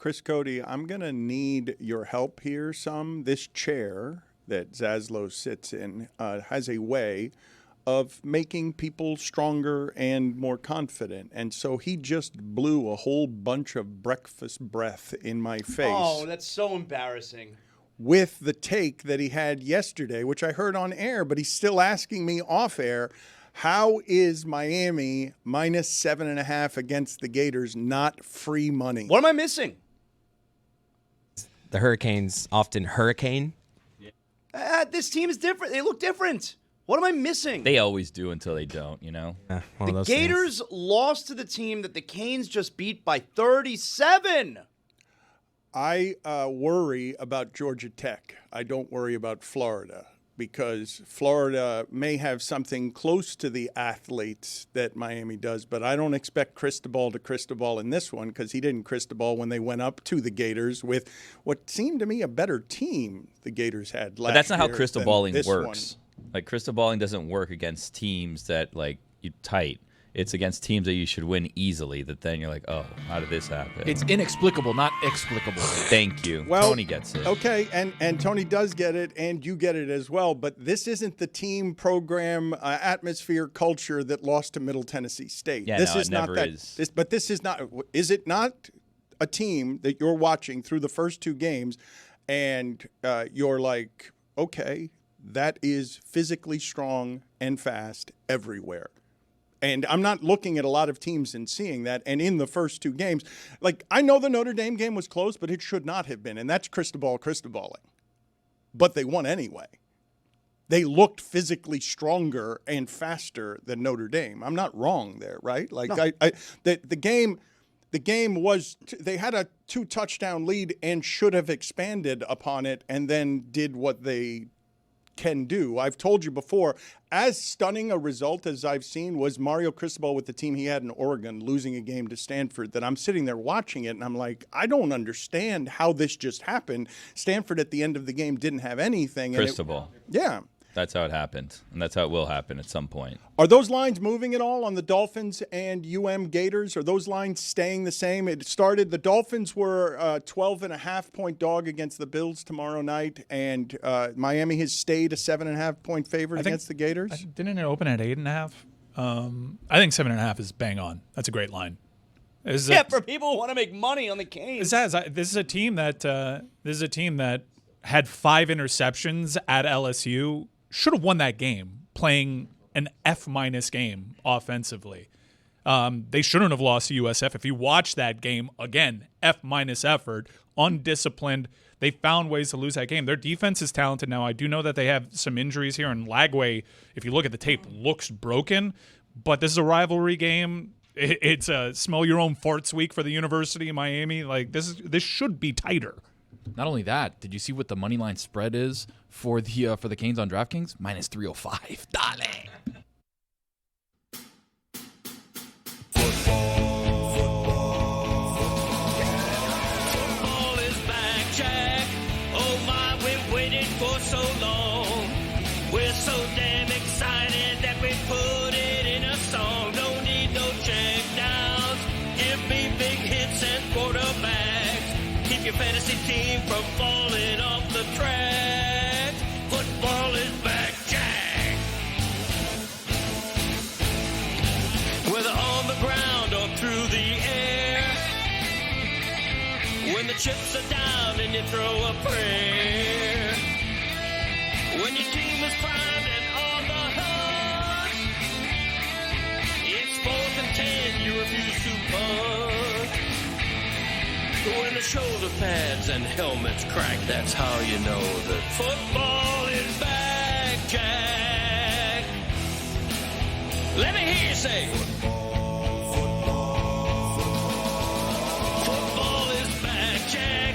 Chris Cody, I'm going to need your help here some. This chair that Zaslow sits in has a way of making people stronger and more confident. And so he just blew a whole bunch of breakfast breath in my face. Oh, that's so embarrassing. With the take that he had yesterday, which I heard on air, but he's still asking me off air, how is Miami minus 7.5 against the Gators not free money? What am I missing? The Hurricanes often hurricane. This team is different. They look different. What am I missing? They always do until they don't, you know? The Gators lost to the team that the Canes just beat by 37. I worry about Georgia Tech. I don't worry about Florida because Florida may have something close to the athletes that Miami does, but I don't expect Cristobal to Cristobal in this one because he didn't Cristobal when they went up to the Gators with what seemed to me a better team the Gators had last year. But that's not how Cristobaling One. works. Like, Cristobaling doesn't work against teams that, like, you tight. It's against teams that you should win easily that then you're like, oh, how did this happen? It's inexplicable, not explicable. Thank you. Well, Tony gets it. Okay, and Tony does get it, and you get it as well. But this isn't the team, program, atmosphere, culture that lost to Middle Tennessee State. Yeah, this no, is it not never that. is. But this is not. Is it not a team that you're watching through the first two games, and you're like, okay, that is physically strong and fast everywhere. And I'm not looking at a lot of teams and seeing that. And in the first two games, like, I know the Notre Dame game was close, but it should not have been. And that's Cristobaling. But they won anyway. They looked physically stronger and faster than Notre Dame. I'm not wrong there, right? Like, no. The game was, they had a 2-touchdown lead and should have expanded upon it and then did what they can do. I've told you before, as stunning a result as I've seen was Mario Cristobal with the team he had in Oregon losing a game to Stanford, that I'm sitting there watching it and I'm like, I don't understand how this just happened. Stanford at the end of the game didn't have anything. Cristobal. Yeah. That's how it happened, and that's how it will happen at some point. Are those lines moving at all on the Dolphins and Gators? Are those lines staying the same? It started, the Dolphins were a 12.5-point dog against the Bills tomorrow night, and Miami has stayed a 7.5-point favorite against the Gators? Didn't it open at 8.5? I think 7.5 is bang on. That's a great line. For people who want to make money on the Canes. This is a team that had 5 interceptions at LSU. Should have won that game playing an F- game offensively. They shouldn't have lost to USF. If you watch that game, again, F- effort, undisciplined. They found ways to lose that game. Their defense is talented now. I do know that they have some injuries here, and Lagway, if you look at the tape, looks broken. But this is a rivalry game. It's a smell your own farts week for the University of Miami. Like, this should be tighter. Not only that, did you see what the money line spread is for the Canes on DraftKings? Minus 305. Dale. Football is back, Jack. Oh my, we've waited for so long. We're so damn excited that we put it in a song. Don't need no check downs. Give me big hits and quarterbacks. Keep your fantasy team from falling off the track. Football is back, Jack. Whether on the ground or through the air, when the chips are down and you throw a prayer, when your team is primed and on the hunt, it's 4th and 10, you refuse to punt. When the shoulder pads and helmets crack, that's how you know that football is back, Jack. Let me hear you say, football is back, Jack.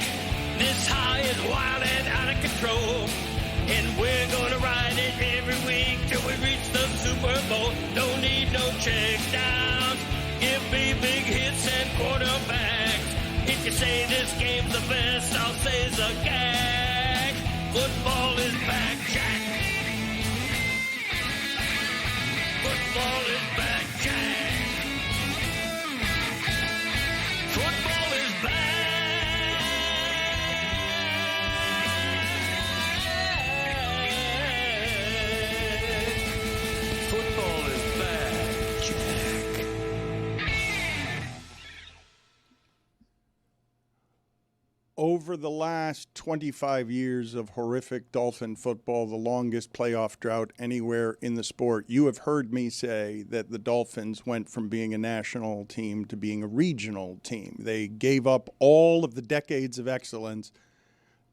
This high is wild and out of control, and we're gonna ride it every week till we reach the Super Bowl. Don't need no check downs. Give me big hits and quarterbacks. If you say this game's the best, I'll say it's a gag. Football is back, Jack. Football is back, Jack. Football is back. Over the last 25 years of horrific Dolphin football, the longest playoff drought anywhere in the sport, you have heard me say that the Dolphins went from being a national team to being a regional team. They gave up all of the decades of excellence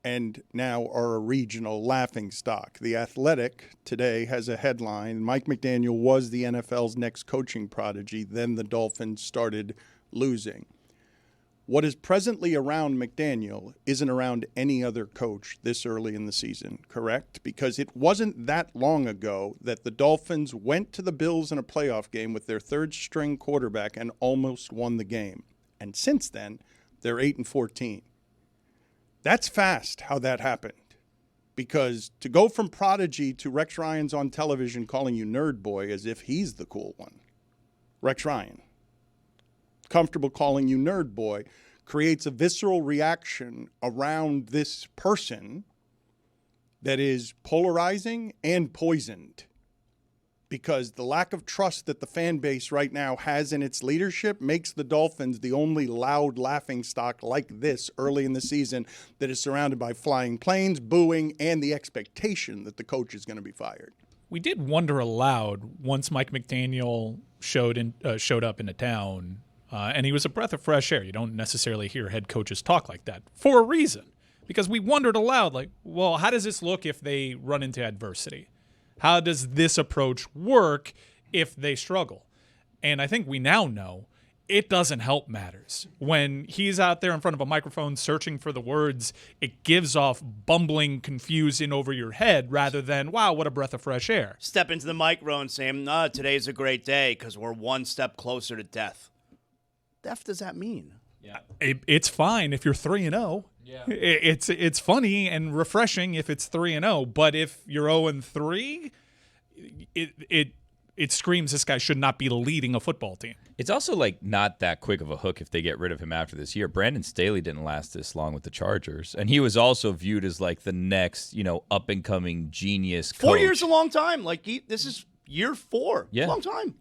and now are a regional laughingstock. The Athletic today has a headline: Mike McDaniel was the NFL's next coaching prodigy, then the Dolphins started losing. What is presently around McDaniel isn't around any other coach this early in the season, correct? Because it wasn't that long ago that the Dolphins went to the Bills in a playoff game with their third-string quarterback and almost won the game. And since then, they're 8-14. That's fast how that happened. Because to go from prodigy to Rex Ryan's on television calling you nerd boy as if he's the cool one. Rex Ryan, comfortable calling you nerd boy, creates a visceral reaction around this person that is polarizing and poisoned, because the lack of trust that the fan base right now has in its leadership makes the Dolphins the only loud laughingstock like this early in the season that is surrounded by flying planes, booing, and the expectation that the coach is going to be fired. We did wonder aloud once Mike McDaniel showed up in a town. And he was a breath of fresh air. You don't necessarily hear head coaches talk like that for a reason, because we wondered aloud, like, well, how does this look if they run into adversity? How does this approach work if they struggle? And I think we now know it doesn't help matters. When he's out there in front of a microphone searching for the words, it gives off bumbling, confused in over your head rather than, wow, what a breath of fresh air. Step into the microphone saying, today's a great day because we're one step closer to death. Death does that mean? Yeah, it's fine if you're 3-0. Yeah, it's funny and refreshing if it's 3-0. But if you're 0-3, it screams this guy should not be leading a football team. It's also like not that quick of a hook if they get rid of him after this year. Brandon Staley didn't last this long with the Chargers, and he was also viewed as like the next, up and coming genius coach. 4 years is a long time. This is year 4. Yeah, it's a long time.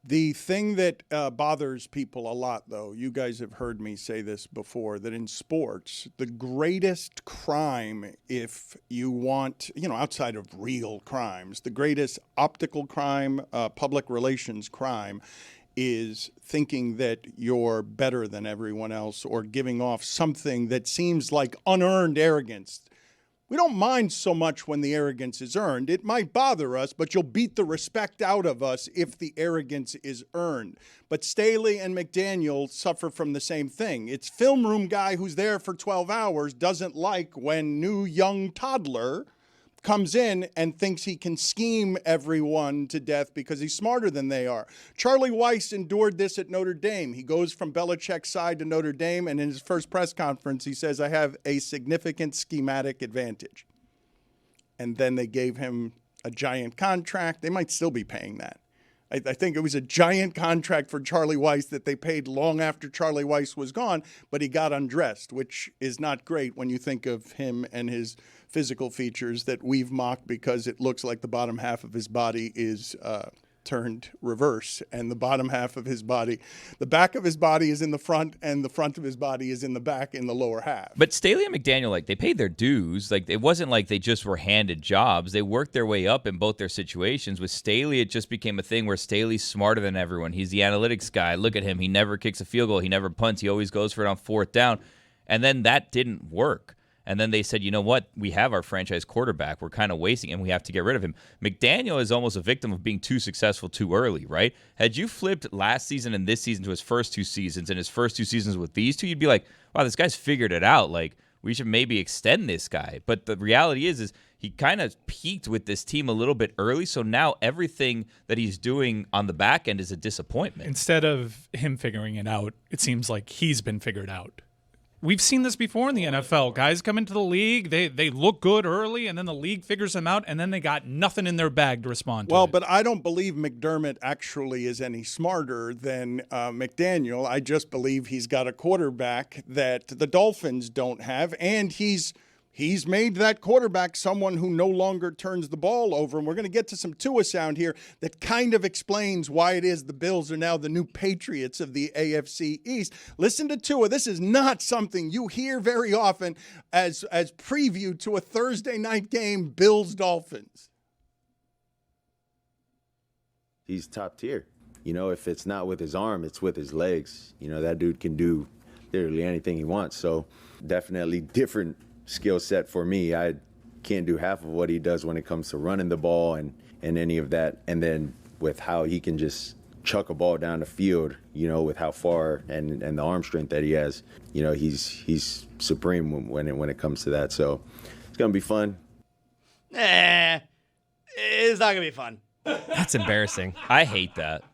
The thing that bothers people a lot, though, you guys have heard me say this before, that in sports, the greatest crime, if you want, outside of real crimes, the greatest optical crime, public relations crime, is thinking that you're better than everyone else or giving off something that seems like unearned arrogance. We don't mind so much when the arrogance is earned. It might bother us, but you'll beat the respect out of us if the arrogance is earned. But Staley and McDaniel suffer from the same thing. It's film room guy who's there for 12 hours doesn't like when new young toddler comes in and thinks he can scheme everyone to death because he's smarter than they are. Charlie Weiss endured this at Notre Dame. He goes from Belichick's side to Notre Dame, and in his first press conference, he says, I have a significant schematic advantage. And then they gave him a giant contract. They might still be paying that. I think it was a giant contract for Charlie Weiss that they paid long after Charlie Weiss was gone, but he got undressed, which is not great when you think of him and his physical features that we've mocked because it looks like the bottom half of his body is turned reverse, and the bottom half of his body, the back of his body is in the front, and the front of his body is in the back in the lower half. But Staley and McDaniel, they paid their dues. It wasn't like they just were handed jobs. They worked their way up in both their situations. With Staley, it just became a thing where Staley's smarter than everyone. He's the analytics guy. Look at him. He never kicks a field goal. He never punts. He always goes for it on 4th down. And then that didn't work. And then they said, you know what? We have our franchise quarterback. We're kind of wasting him. We have to get rid of him. McDaniel is almost a victim of being too successful too early, right? Had you flipped last season and this season to his first 2 seasons and his first 2 seasons with these two, you'd be like, wow, this guy's figured it out. We should maybe extend this guy. But the reality is he kind of peaked with this team a little bit early. So now everything that he's doing on the back end is a disappointment. Instead of him figuring it out, it seems like he's been figured out. We've seen this before in the NFL. Guys come into the league, they look good early, and then the league figures them out, and then they got nothing in their bag to respond to. Well, but I don't believe McDermott actually is any smarter than McDaniel. I just believe he's got a quarterback that the Dolphins don't have, and he's he's made that quarterback someone who no longer turns the ball over. And we're going to get to some Tua sound here that kind of explains why it is the Bills are now the new Patriots of the AFC East. Listen to Tua. This is not something you hear very often as preview to a Thursday night game, Bills-Dolphins. He's top tier. You know, if it's not with his arm, it's with his legs. You know, that dude can do literally anything he wants. So definitely different skill set for me. I can't do half of what he does when it comes to running the ball and any of that. And then with how he can just chuck a ball down the field, you know, with how far and the arm strength that he has, you know, he's supreme when it comes to that. So it's going to be fun. It's not going to be fun. That's embarrassing. I hate that.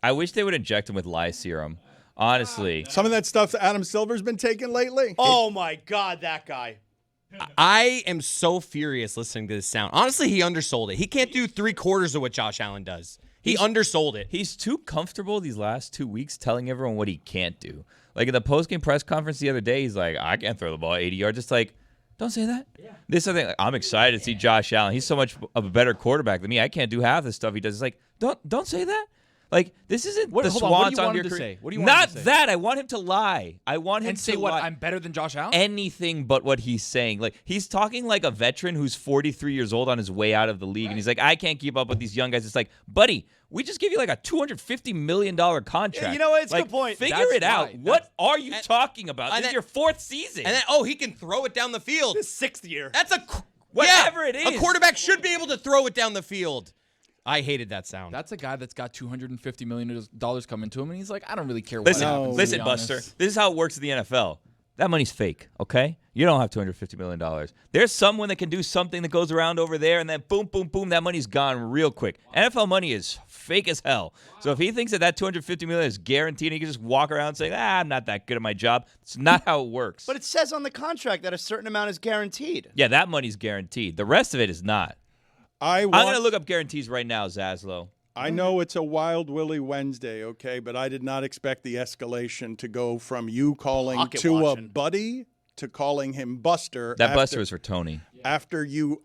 I wish they would inject him with lye serum. Honestly. Some of that stuff that Adam Silver's been taking lately. Oh, my God, that guy. I am so furious listening to this sound. Honestly, he undersold it. He can't do 3/4 of what Josh Allen does. He undersold it. He's too comfortable these last 2 weeks telling everyone what he can't do. Like in the postgame press conference the other day, he's like, I can't throw the ball 80 yards. Just like, don't say that. Yeah. This other thing, like, I'm excited to see Josh Allen. He's so much of a better quarterback than me. I can't do half the stuff he does. It's like, don't say that. Like, this isn't the swans on your career. What do you want him to say? Not that. I want him to lie. I want him And to say what? lie. I'm better than Josh Allen? Anything but what he's saying. Like, he's talking like a veteran who's 43 years old on his way out of the league. Right. And he's like, I can't keep up with these young guys. It's like, buddy, we just gave you like a $250 million contract. Yeah, you know what? It's a good point. Figure That's it out. right. What are you talking about? This is your 4th season. And then, he can throw it down the field. His 6th year. That's Whatever it is. A quarterback should be able to throw it down the field. I hated that sound. That's a guy that's got $250 million coming to him, and he's like, I don't really care what Listen, happens. listen, to be honest. Buster. This is how it works in the NFL. That money's fake, okay? You don't have $250 million. There's someone that can do something that goes around over there, and then boom, boom, boom, that money's gone real quick. NFL money is fake as hell. So if he thinks that $250 million is guaranteed, he can just walk around saying, I'm not that good at my job. It's not how it works. But it says on the contract that a certain amount is guaranteed. Yeah, that money's guaranteed. The rest of it is not. I'm going to look up guarantees right now, Zaslow. I know it's a Wild Willie Wednesday, okay, but I did not expect the escalation to go from you calling Pocket Tua watching. buddy to calling him Buster. That Buster was for Tony. After you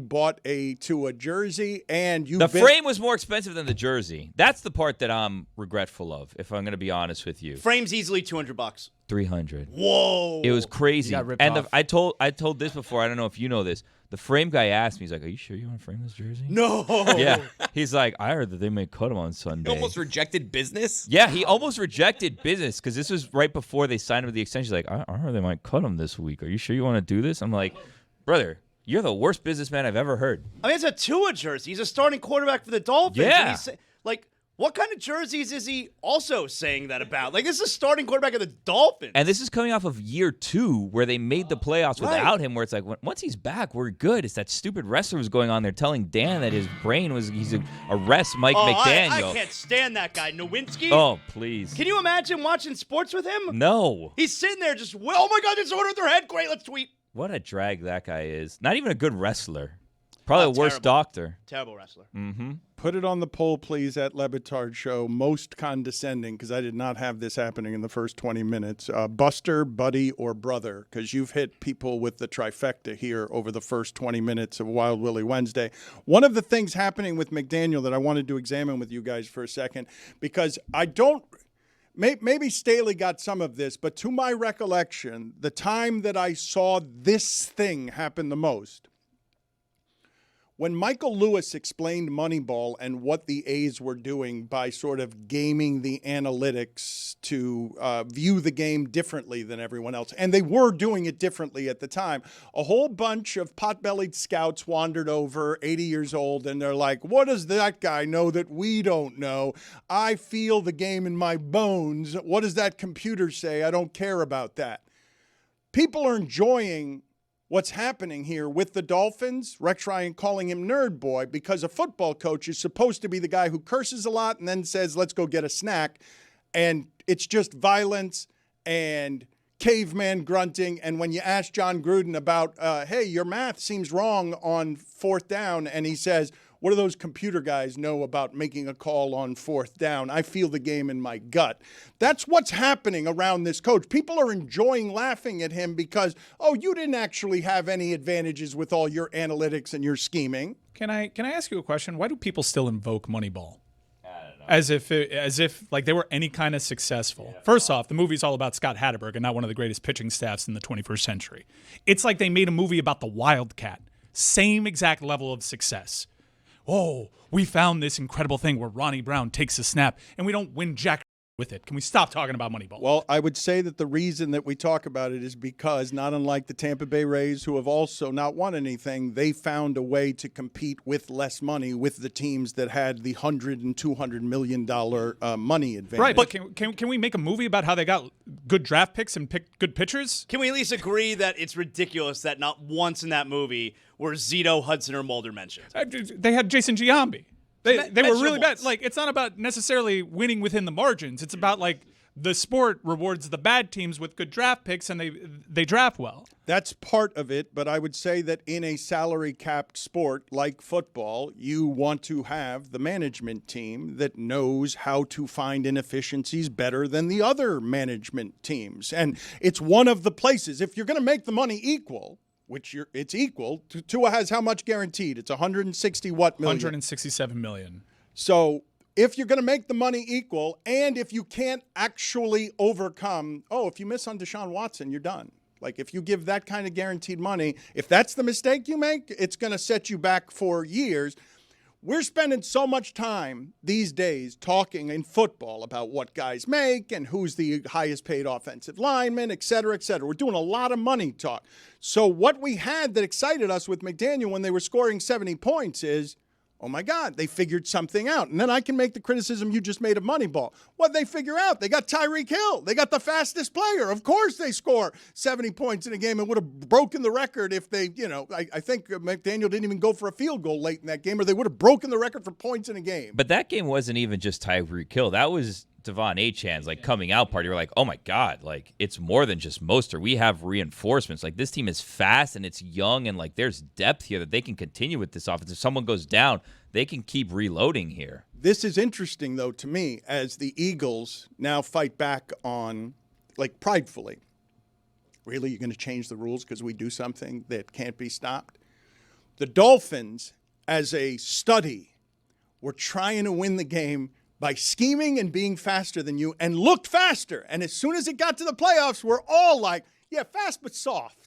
bought a Tua jersey and you The frame was more expensive than the jersey. That's the part that I'm regretful of, if I'm going to be honest with you. Frame's easily $200. $300. Whoa. It was crazy. You got ripped And off. I told this before. I don't know if you know this. The frame guy asked me, he's like, are you sure you want to frame this jersey? No. Yeah. He's like, I heard that they may cut him on Sunday. He almost rejected business? Yeah, he almost rejected business because this was right before they signed him to the extension. He's like, I heard they might cut him this week. Are you sure you want to do this? I'm like, brother, you're the worst businessman I've ever heard. I mean, it's a Tua jersey. He's a starting quarterback for the Dolphins. Yeah. And he's, like, what kind of jerseys is he also saying that about? Like, this is a starting quarterback of the Dolphins. And this is coming off of year 2 where they made the playoffs without him, where it's like, once he's back, we're good. It's that stupid wrestler who's going on there telling Dan that his brain was, he's a arrest Mike McDaniel. I can't stand that guy. Nowinski? Oh, please. Can you imagine watching sports with him? No. He's sitting there just, oh my God, there's someone with their head. Great, let's tweet. What a drag that guy is. Not even a good wrestler. Probably a worse terrible. doctor. Terrible wrestler. Mm-hmm. Put it on the poll, please, at Le Batard Show. Most condescending, because I did not have this happening in the first 20 minutes. Buster, buddy, or brother, because you've hit people with the trifecta here over the first 20 minutes of Wild Willie Wednesday. One of the things happening with McDaniel that I wanted to examine with you guys for a second, because I don't – maybe Staley got some of this, but to my recollection, the time that I saw this thing happen the most, when Michael Lewis explained Moneyball and what the A's were doing by sort of gaming the analytics to view the game differently than everyone else, and they were doing it differently at the time, a whole bunch of pot-bellied scouts wandered over, 80 years old, and they're like, what does that guy know that we don't know? I feel the game in my bones. What does that computer say? I don't care about that. People are enjoying what's happening here with the Dolphins, Rex Ryan calling him Nerd Boy, because a football coach is supposed to be the guy who curses a lot and then says, let's go get a snack. And it's just violence and caveman grunting. And when you ask John Gruden about, hey, your math seems wrong on 4th down, and he says, what do those computer guys know about making a call on 4th down? I feel the game in my gut. That's what's happening around this coach. People are enjoying laughing at him because, oh, you didn't actually have any advantages with all your analytics and your scheming. Can I ask you a question? Why do people still invoke Moneyball? As if like they were any kind of successful. First off, the movie's all about Scott Hatterberg and not one of the greatest pitching staffs in the 21st century. It's like they made a movie about the Wildcat. Same exact level of success. Oh, we found this incredible thing where Ronnie Brown takes a snap and we don't win jack with it. Can we stop talking about Moneyball? Well, I would say that the reason that we talk about it is because, not unlike the Tampa Bay Rays, who have also not won anything, they found a way to compete with less money with the teams that had the $100 and $200 million money advantage. Right, but can we make a movie about how they got good draft picks and picked good pitchers? Can we at least agree that it's ridiculous that not once in that movie were Zito, Hudson, or Mulder mentioned? They had Jason Giambi. They were really bad. Vegetables. Like, it's not about necessarily winning within the margins. It's about, like, the sport rewards the bad teams with good draft picks, and they draft well. That's part of it, but I would say that in a salary-capped sport like football, you want to have the management team that knows how to find inefficiencies better than the other management teams. And it's one of the places, if you're going to make the money equal, which it's equal. Tua has how much guaranteed? It's 160 what million? 167 million. So if you're going to make the money equal, and if you can't actually overcome, if you miss on Deshaun Watson, you're done. Like, if you give that kind of guaranteed money, if that's the mistake you make, it's going to set you back for years. We're spending so much time these days talking in football about what guys make and who's the highest paid offensive lineman, et cetera, et cetera. We're doing a lot of money talk. So what we had that excited us with McDaniel when they were scoring 70 points is, oh my God, they figured something out. And then I can make the criticism you just made of Moneyball. What'd they figure out? They got Tyreek Hill. They got the fastest player. Of course they score 70 points in a game and would have broken the record if they, I think McDaniel didn't even go for a field goal late in that game, or they would have broken the record for points in a game. But that game wasn't even just Tyreek Hill. That was Devon Achan's coming out party. We're like, oh my God, it's more than just Mostert. We have reinforcements. This team is fast and it's young, and there's depth here that they can continue with this offense. If someone goes down, they can keep reloading here. This is interesting, though, to me, as the Eagles now fight back on, pridefully. Really, you're going to change the rules because we do something that can't be stopped? The Dolphins, as a study, were trying to win the game by scheming and being faster than you, and looked faster. And as soon as it got to the playoffs, we're all like, yeah, fast but soft.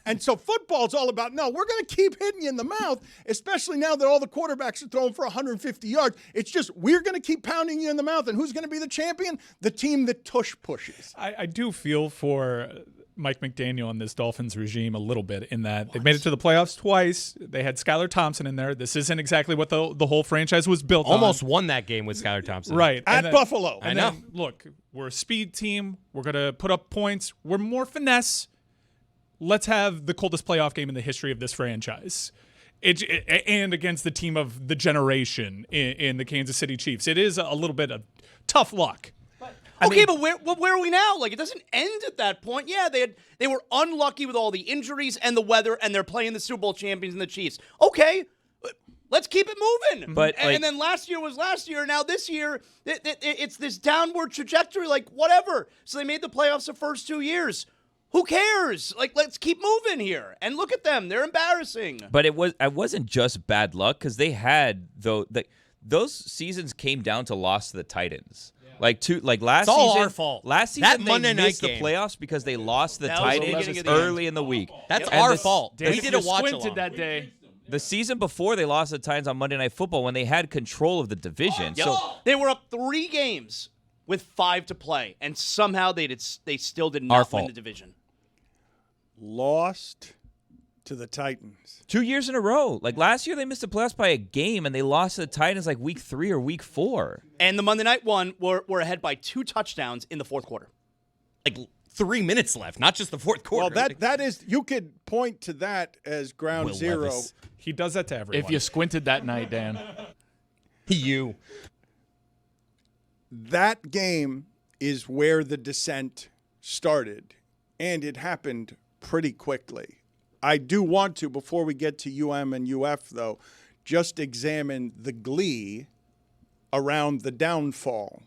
And so football's all about, no, we're going to keep hitting you in the mouth, especially now that all the quarterbacks are throwing for 150 yards. It's just, we're going to keep pounding you in the mouth. And who's going to be the champion? The team that tush pushes. I do feel for Mike McDaniel and this Dolphins regime a little bit in that they've made it to the playoffs twice. They had Skylar Thompson in there. This isn't exactly what the whole franchise was built on. Almost won that game with Skylar Thompson. Right. At Buffalo. I know. Look, we're a speed team. We're going to put up points. We're more finesse. Let's have the coldest playoff game in the history of this franchise. And against the team of the generation in the Kansas City Chiefs. It is a little bit of tough luck. But where are we now? It doesn't end at that point. Yeah, they were unlucky with all the injuries and the weather, and they're playing the Super Bowl champions and the Chiefs. Okay, let's keep it moving. But and then last year was last year. Now this year, it's this downward trajectory. Whatever. So they made the playoffs the first 2 years. Who cares? Let's keep moving here. And look at them. They're embarrassing. But it wasn't just bad luck, because they had those seasons came down to loss to the Titans. Last it's season, all our fault. Last season That they Monday night missed game. the playoffs because they lost the That was the Titans beginning of the early in the week. That's And our the- fault. Dan, We if did you a watch squinted along. that day. The season before, they lost the Titans on Monday Night Football when they had control of the division. Yep. So They were up 3 games with 5 to play, and somehow they still did Our not win fault. the division. Lost to the Titans. 2 years in a row. Last year, they missed the playoffs by a game, and they lost to the Titans week 3 or week 4. And the Monday night one were ahead by 2 touchdowns in the fourth quarter. 3 minutes left, not just the fourth quarter. Well, that is, you could point to that as ground Will zero. Levis. He does that to everyone. If you squinted that night, Dan. You. That game is where the descent started, and it happened pretty quickly. I do want to, before we get to UM and UF, though, just examine the glee around the downfall.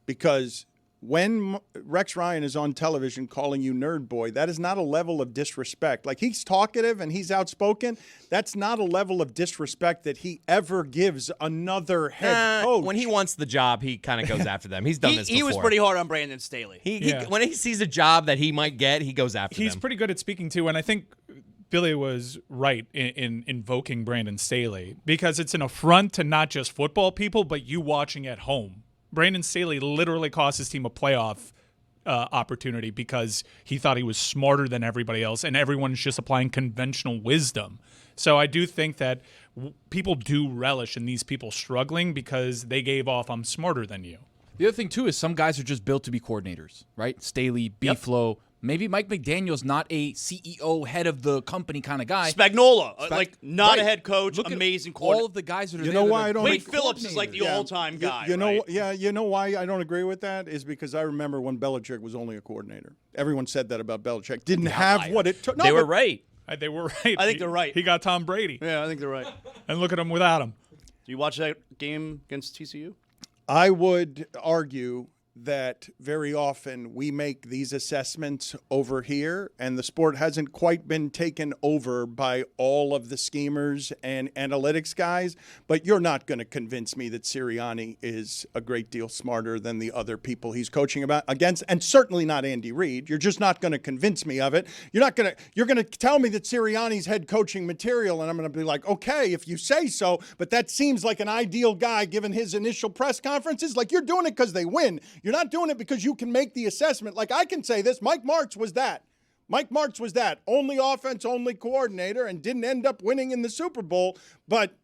Because when Rex Ryan is on television calling you nerd boy, that is not a level of disrespect. Like, he's talkative and he's outspoken. That's not a level of disrespect that he ever gives another head coach. When he wants the job, he kind of goes after them. He's done this before. He was pretty hard on Brandon Staley. When he sees a job that he might get, he goes after them. He's pretty good at speaking to, and I think Billy was right in invoking Brandon Staley, because it's an affront to not just football people, but you watching at home. Brandon Staley literally cost his team a playoff opportunity because he thought he was smarter than everybody else, and everyone's just applying conventional wisdom. So I do think that people do relish in these people struggling because they gave off, I'm smarter than you. The other thing, too, is some guys are just built to be coordinators, right? Staley, B-Flow. Maybe Mike McDaniel's not a CEO, head of the company kind of guy. Spagnuolo, not right. a head coach, Look at amazing coordinator. all of the guys that are You there. know why I don't Wade agree- Phillips is like the all-time guy. You know, right? you know why I don't agree with that is because I remember when Belichick was only a coordinator. Everyone said that about Belichick. Didn't have what it took. No, They were but- right. They were right. I think they're right. He got Tom Brady. Yeah, I think they're right. And look at him without him. Do you watch that game against TCU? I would argue that very often we make these assessments over here, and the sport hasn't quite been taken over by all of the schemers and analytics guys. But you're not going to convince me that Sirianni is a great deal smarter than the other people he's coaching against, and certainly not Andy Reid. You're just not going to convince me of it. You're going to tell me that Sirianni's head coaching material, and I'm going to be like, okay, if you say so. But that seems like an ideal guy given his initial press conferences. Like, you're doing it because they win. You're not doing it because you can make the assessment. Like, I can say this, Mike Martz was that. Mike Martz was that. Only offense, only coordinator, and didn't end up winning in the Super Bowl. But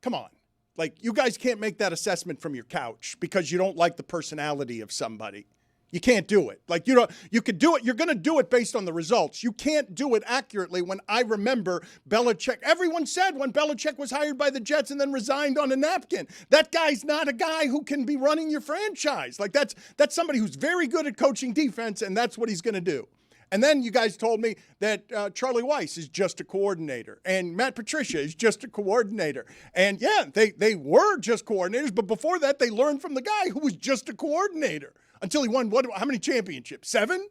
come on. Like, you guys can't make that assessment from your couch because you don't like the personality of somebody. You can't do it. Like, you could do it. You're going to do it based on the results. You can't do it accurately. When I remember Belichick, everyone said when Belichick was hired by the Jets and then resigned on a napkin, that guy's not a guy who can be running your franchise. Like, that's somebody who's very good at coaching defense, and that's what he's going to do. And then you guys told me that Charlie Weiss is just a coordinator and Matt Patricia is just a coordinator. And yeah, they were just coordinators, but before that, they learned from the guy who was just a coordinator. Until he won, how many championships? 7?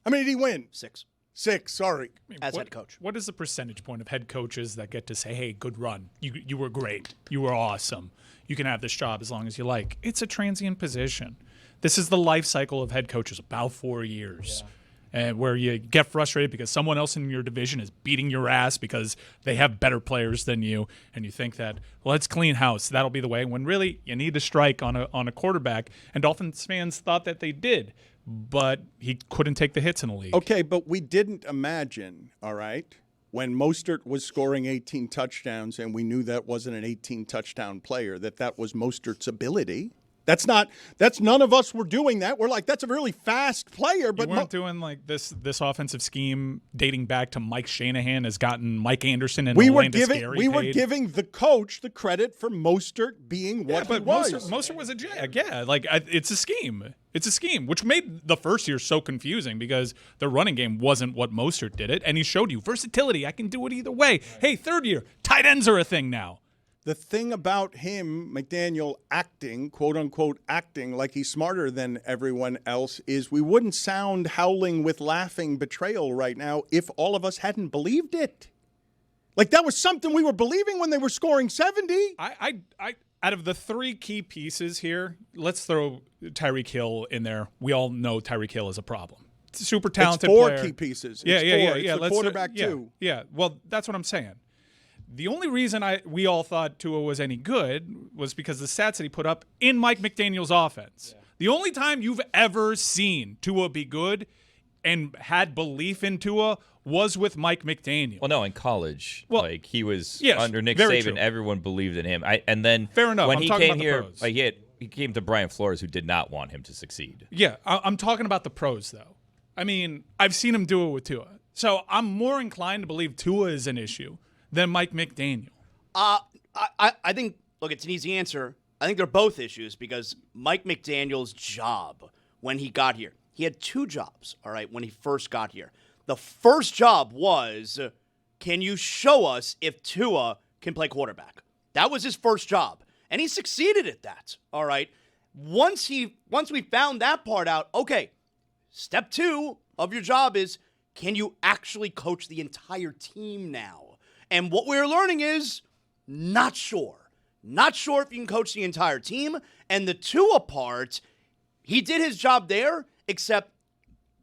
How many did he win? 6. 6, sorry. As head coach. What is the percentage point of head coaches that get to say, hey, good run. You were great. You were awesome. You can have this job as long as you like. It's a transient position. This is the life cycle of head coaches, about 4 years. Yeah. And where you get frustrated because someone else in your division is beating your ass because they have better players than you, and you think that, well, let's clean house. That'll be the way. When really you need to strike on a quarterback, and Dolphins fans thought that they did, but he couldn't take the hits in the league. Okay, but we didn't imagine, all right, when Mostert was scoring 18 touchdowns and we knew that wasn't an 18-touchdown player, that was Mostert's ability. That's none of us were doing that. We're like, that's a really fast player. But you weren't doing like this offensive scheme dating back to Mike Shanahan has gotten Mike Anderson and Orlando Scary We were giving the coach the credit for Mostert being what he was. Mostert was a jag. Yeah, like it's a scheme. It's a scheme, which made the first year so confusing because the running game wasn't what Mostert did it, and he showed you versatility. I can do it either way. Hey, third year, tight ends are a thing now. The thing about him, McDaniel, acting, quote-unquote acting like he's smarter than everyone else is we wouldn't sound howling with laughing betrayal right now if all of us hadn't believed it. Like, that was something we were believing when they were scoring 70. I out of the 3 key pieces here, let's throw Tyreek Hill in there. We all know Tyreek Hill is a problem. Super talented it's 4 player. Key pieces. Yeah. It's the quarterback, too. Yeah, well, that's what I'm saying. The only reason we all thought Tua was any good was because the stats that he put up in Mike McDaniel's offense. Yeah. The only time you've ever seen Tua be good and had belief in Tua was with Mike McDaniel. Well, no, in college, he was under Nick Saban. True. Everyone believed in him. And then fair enough. When I'm he talking came about here, the pros. he came to Brian Flores, who did not want him to succeed. Yeah, I'm talking about the pros, though. I mean, I've seen him do it with Tua. So I'm more inclined to believe Tua is an issue than Mike McDaniel. I think, look, it's an easy answer. I think they're both issues because Mike McDaniel's job when he got here, he had 2 jobs, all right, when he first got here. The first job was, can you show us if Tua can play quarterback? That was his first job, and he succeeded at that. All right. Once we found that part out, okay, step 2 of your job is, can you actually coach the entire team now? And what we're learning is, not sure. Not sure if you can coach the entire team. And the Tua part, he did his job there, except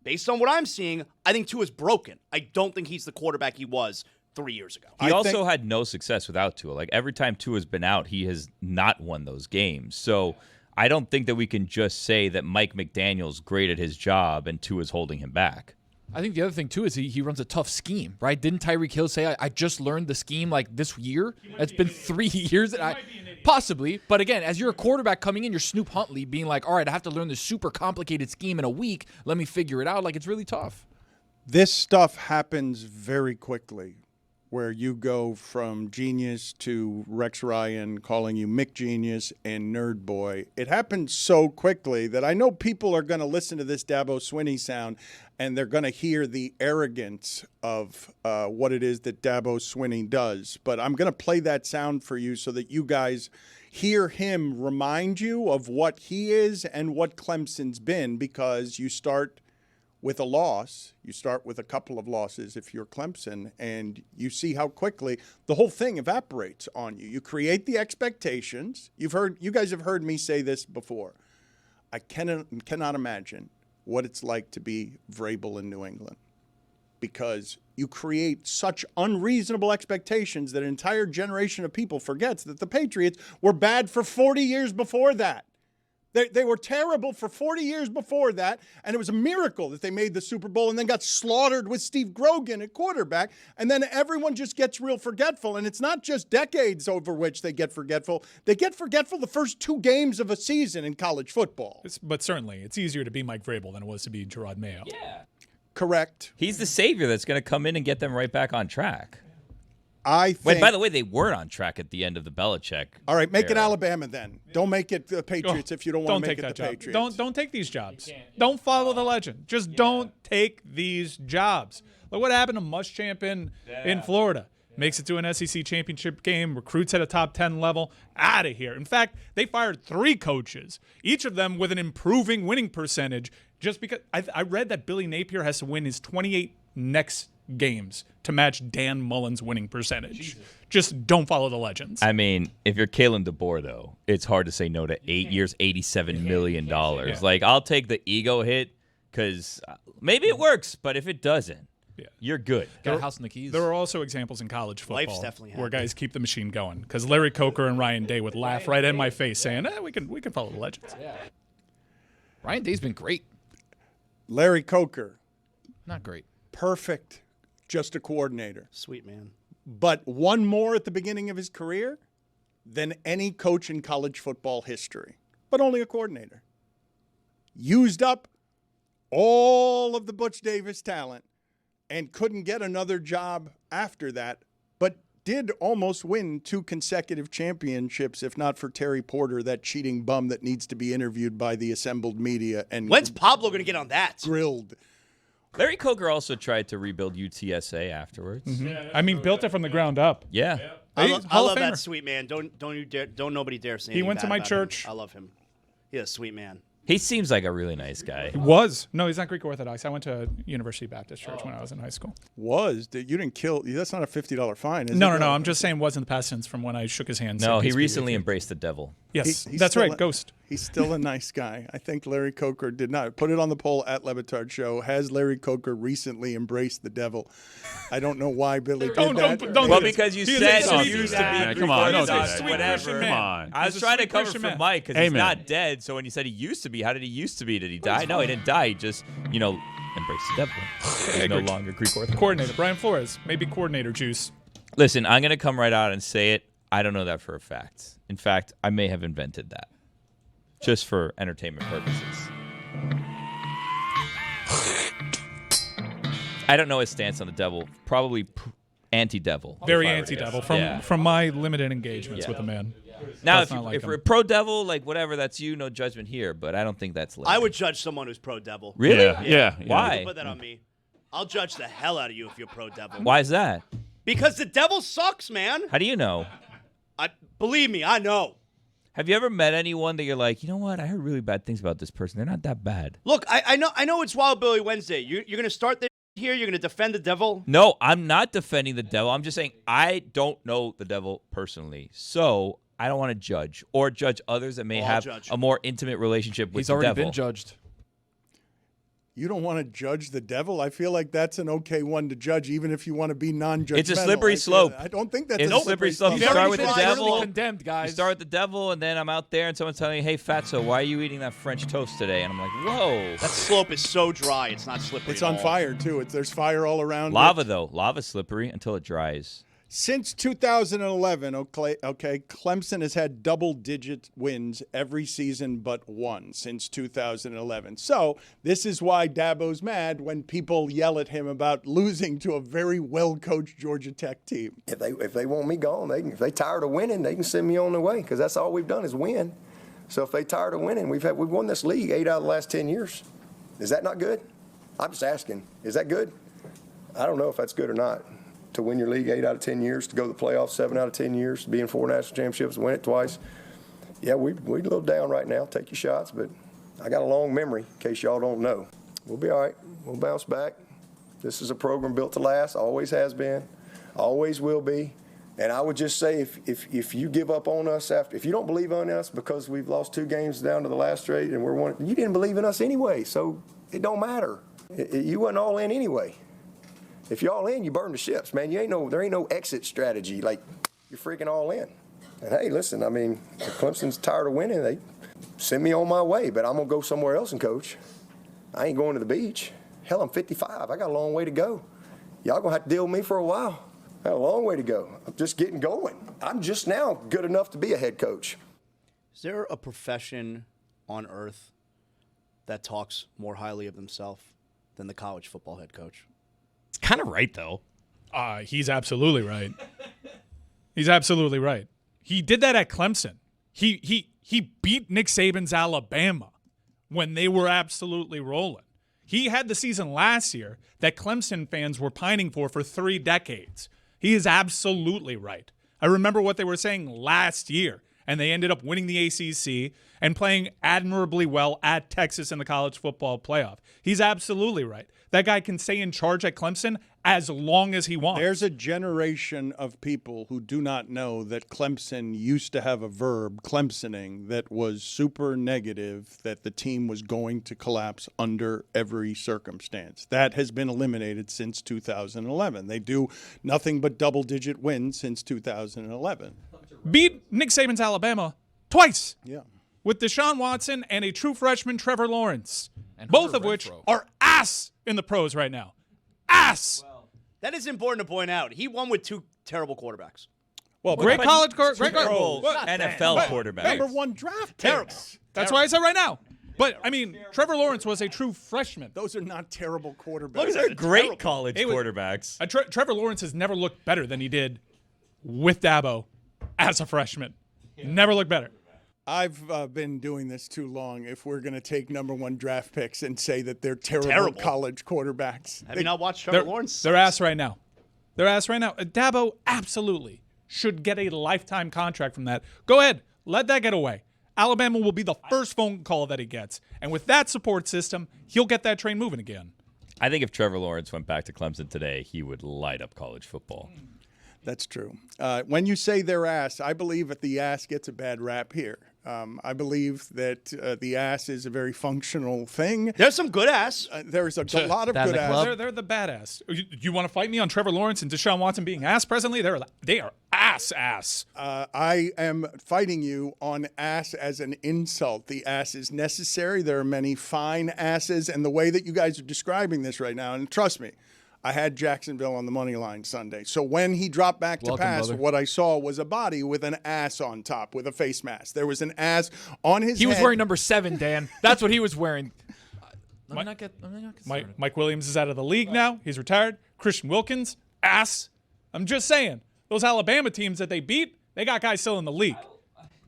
based on what I'm seeing, I think Tua's broken. I don't think he's the quarterback he was 3 years ago. He also had no success without Tua. Like, every time Tua's been out, he has not won those games. So I don't think that we can just say that Mike McDaniel's great at his job and Tua's holding him back. I think the other thing, too, is he runs a tough scheme, right? Didn't Tyreek Hill say, I just learned the scheme like this year? It's been 3 years. Possibly. But again, as you're a quarterback coming in, you're Snoop Huntley being like, all right, I have to learn this super complicated scheme in a week. Let me figure it out. Like, it's really tough. This stuff happens very quickly, where you go from genius to Rex Ryan calling you Mick Genius and Nerd Boy. It happens so quickly that I know people are going to listen to this Dabo Swinney sound and they're going to hear the arrogance of what it is that Dabo Swinney does. But I'm going to play that sound for you so that you guys hear him remind you of what he is and what Clemson's been, because you start with a loss, you start with a couple of losses if you're Clemson, and you see how quickly the whole thing evaporates on you. You create the expectations. You guys have heard me say this before. I cannot imagine what it's like to be Vrabel in New England, because you create such unreasonable expectations that an entire generation of people forgets that the Patriots were bad for 40 years before that. They were terrible for 40 years before that, and it was a miracle that they made the Super Bowl and then got slaughtered with Steve Grogan at quarterback, and then everyone just gets real forgetful, and it's not just decades over which they get forgetful. They get forgetful the first 2 games of a season in college football. But certainly, it's easier to be Mike Vrabel than it was to be Gerard Mayo. Yeah. Correct. He's the savior that's going to come in and get them right back on track. I think. Wait, by the way, they weren't on track at the end of the Belichick. All right, make it era. Alabama then. Don't make it the Patriots if you don't want to make it the job. Patriots. Don't take these jobs. Don't follow the legend. Just don't take these jobs. Look what happened to Muschamp in Florida. Makes it to an SEC championship game, recruits at a top 10 level. Out of here. In fact, they fired 3 coaches, each of them with an improving winning percentage, just because I read that Billy Napier has to win his 28 next games to match Dan Mullen's winning percentage. Jesus. Just don't follow the legends. I mean, if you're Kalen DeBoer, though, it's hard to say no to 8 years, $87 million. Yeah. Like, I'll take the ego hit because maybe it works, but if it doesn't, you're good. Got a house in the Keys. There are also examples in college football Life's definitely where guys keep the machine going, because Larry Coker and Ryan Day would laugh right in my face saying, we can follow the legends. Yeah. Ryan Day's been great. Larry Coker, Not great. perfect, just a coordinator. Sweet man. But one more at the beginning of his career than any coach in college football history, but only a coordinator. Used up all of the Butch Davis talent and couldn't get another job after that, but did almost win 2 consecutive championships, if not for Terry Porter, that cheating bum that needs to be interviewed by the assembled media. And When's Pablo going to get on that? grilled? Larry Coker also tried to rebuild UTSA afterwards. Mm-hmm. I mean, built it from the ground up. Yeah. I He's love Hall of that Famer. sweet man. Don't nobody dare say He anything went to bad my about church. him. I love him. He's a sweet man. He seems like a really nice guy. No, he's not Greek Orthodox. I went to University Baptist Church when I was in high school. You didn't kill. That's not a $50 fine, is it? No. I'm just saying was in the past tense from when I shook his hand. No, said, he "Peace be with recently you." embraced the devil. Yes, He's that's still right. a- Ghost. He's still a nice guy. I think Larry Coker did not. Put it on the poll at Le Batard Show. Has Larry Coker recently embraced the devil? I don't know why Billy did that. Don't Well, do this. because you He is said a he sweet used to man. be. Come on, don't He's do a that. sweet Whatever. Christian Come man. on. I was He's a trying to sweet cover Christian for man. Mike because he's Amen. not dead. So when you said he used to be, how did he used to be? Did he die? No, he didn't die. He just, embraced the devil. He's no longer Greek Orthodox. Coordinator Brian Flores, maybe coordinator juice. Listen, I'm going to come right out and say it. I don't know that for a fact. In fact, I may have invented that just for entertainment purposes. I don't know his stance on the devil. Probably anti-devil. Very if I were to anti-devil guess. from my limited engagements with the man. Now, That's if, not like if him. we're pro-devil, like whatever, that's you. No judgment here. But I don't think that's. I would judge someone who's pro-devil. Really? Yeah. Why? Put that on me. I'll judge the hell out of you if you're pro-devil. Why is that? Because the devil sucks, man. How do you know? Believe me, I know. Have you ever met anyone that you're like, you know what? I heard really bad things about this person. They're not that bad. Look, I know it's Wild Billy Wednesday. You're going to start this here? You're going to defend the devil? No, I'm not defending the devil. I'm just saying I don't know the devil personally. So I don't want to judge or judge others that may have a more intimate relationship with the devil. He's already been judged. You don't want to judge the devil? I feel like that's an okay one to judge, even if you want to be non-judgmental. It's a slippery slope. I don't think that's It's a slippery slope. You start with the devil. Condemned, guys. You start with the devil, and then I'm out there, and someone's telling me, hey, Fatso, why are you eating that French toast today? And I'm like, whoa. That slope is so dry, it's not slippery. It's on fire, too. There's fire all around Lava, it. though. Lava's slippery until it dries. Since 2011, okay, Clemson has had double-digit wins every season but one since 2011. So this is why Dabo's mad when people yell at him about losing to a very well-coached Georgia Tech team. If they want me gone, if they tired of winning, they can send me on their way because that's all we've done is win. So if they tired of winning, we've won this league 8 out of the last 10 years. Is that not good? I'm just asking. Is that good? I don't know if that's good or not. To win your league 8 out of 10 years, to go to the playoffs 7 out of 10 years, to be in 4 national championships, win it twice. Yeah, we're a little down right now. Take your shots, but I got a long memory, in case y'all don't know. We'll be all right. We'll bounce back. This is a program built to last, always has been, always will be. And I would just say if you give up on us if you don't believe in us because we've lost 2 games down to the last straight and you didn't believe in us anyway, so it don't matter. You wasn't all in anyway. If you're all in, you burn the ships, man. There ain't no exit strategy. Like, you're freaking all in. And hey, listen, I mean, if Clemson's tired of winning, they send me on my way, but I'm gonna go somewhere else and coach. I ain't going to the beach. Hell, I'm 55. I got a long way to go. Y'all gonna have to deal with me for a while. I got a long way to go. I'm just getting going. I'm just now good enough to be a head coach. Is there a profession on earth that talks more highly of themselves than the college football head coach? Kind of right, though. He's absolutely right. He's absolutely right. He did that at Clemson. He beat Nick Saban's Alabama when they were absolutely rolling. He had the season last year that Clemson fans were pining for 3 decades. He is absolutely right. I remember what they were saying last year, and they ended up winning the ACC and playing admirably well at Texas in the college football playoff. He's absolutely right. That guy can stay in charge at Clemson as long as he wants. There's a generation of people who do not know that Clemson used to have a verb, Clemsoning, that was super negative, that the team was going to collapse under every circumstance. That has been eliminated since 2011. They do nothing but double-digit wins since 2011. Beat Nick Saban's Alabama twice. Yeah. With Deshaun Watson and a true freshman, Trevor Lawrence. And both Hunter of which Renfrow. are ass in the pros right now. Ass! That is important to point out. He won with 2 terrible quarterbacks. Well, Great college, great Pro What? NFL quarterback. number 1 draft Terrible. picks. That's why I said right now. But, I mean, Trevor Lawrence was a true freshman. Those are not terrible quarterbacks. Those are great college It was- quarterbacks. Trevor Lawrence has never looked better than he did with Dabo as a freshman. Never looked better. I've been doing this too long if we're going to take number 1 draft picks and say that they're terrible, Terrible. college quarterbacks. Have you not watched Trevor Lawrence? They're ass right now. They're ass right now. Dabo absolutely should get a lifetime contract from that. Go ahead. Let that get away. Alabama will be the first phone call that he gets. And with that support system, he'll get that train moving again. I think if Trevor Lawrence went back to Clemson today, he would light up college football. That's true. When you say they're ass, I believe that the ass gets a bad rap here. I believe that the ass is a very functional thing. There's some good ass. There's a lot of Down good the ass. club. They're the badass. You want to fight me on Trevor Lawrence and Deshaun Watson being ass presently? They are ass. I am fighting you on ass as an insult. The ass is necessary. There are many fine asses, and the way that you guys are describing this right now, and trust me, I had Jacksonville on the money line Sunday. So when he dropped back to Welcome, pass, brother. what I saw was a body with an ass on top with a face mask. There was an ass on his He head. was wearing number 7, Dan. That's what he was wearing. Let me not get started. Mike Williams is out of the league now. He's retired. Christian Wilkins, ass. I'm just saying. Those Alabama teams that they beat, they got guys still in the league.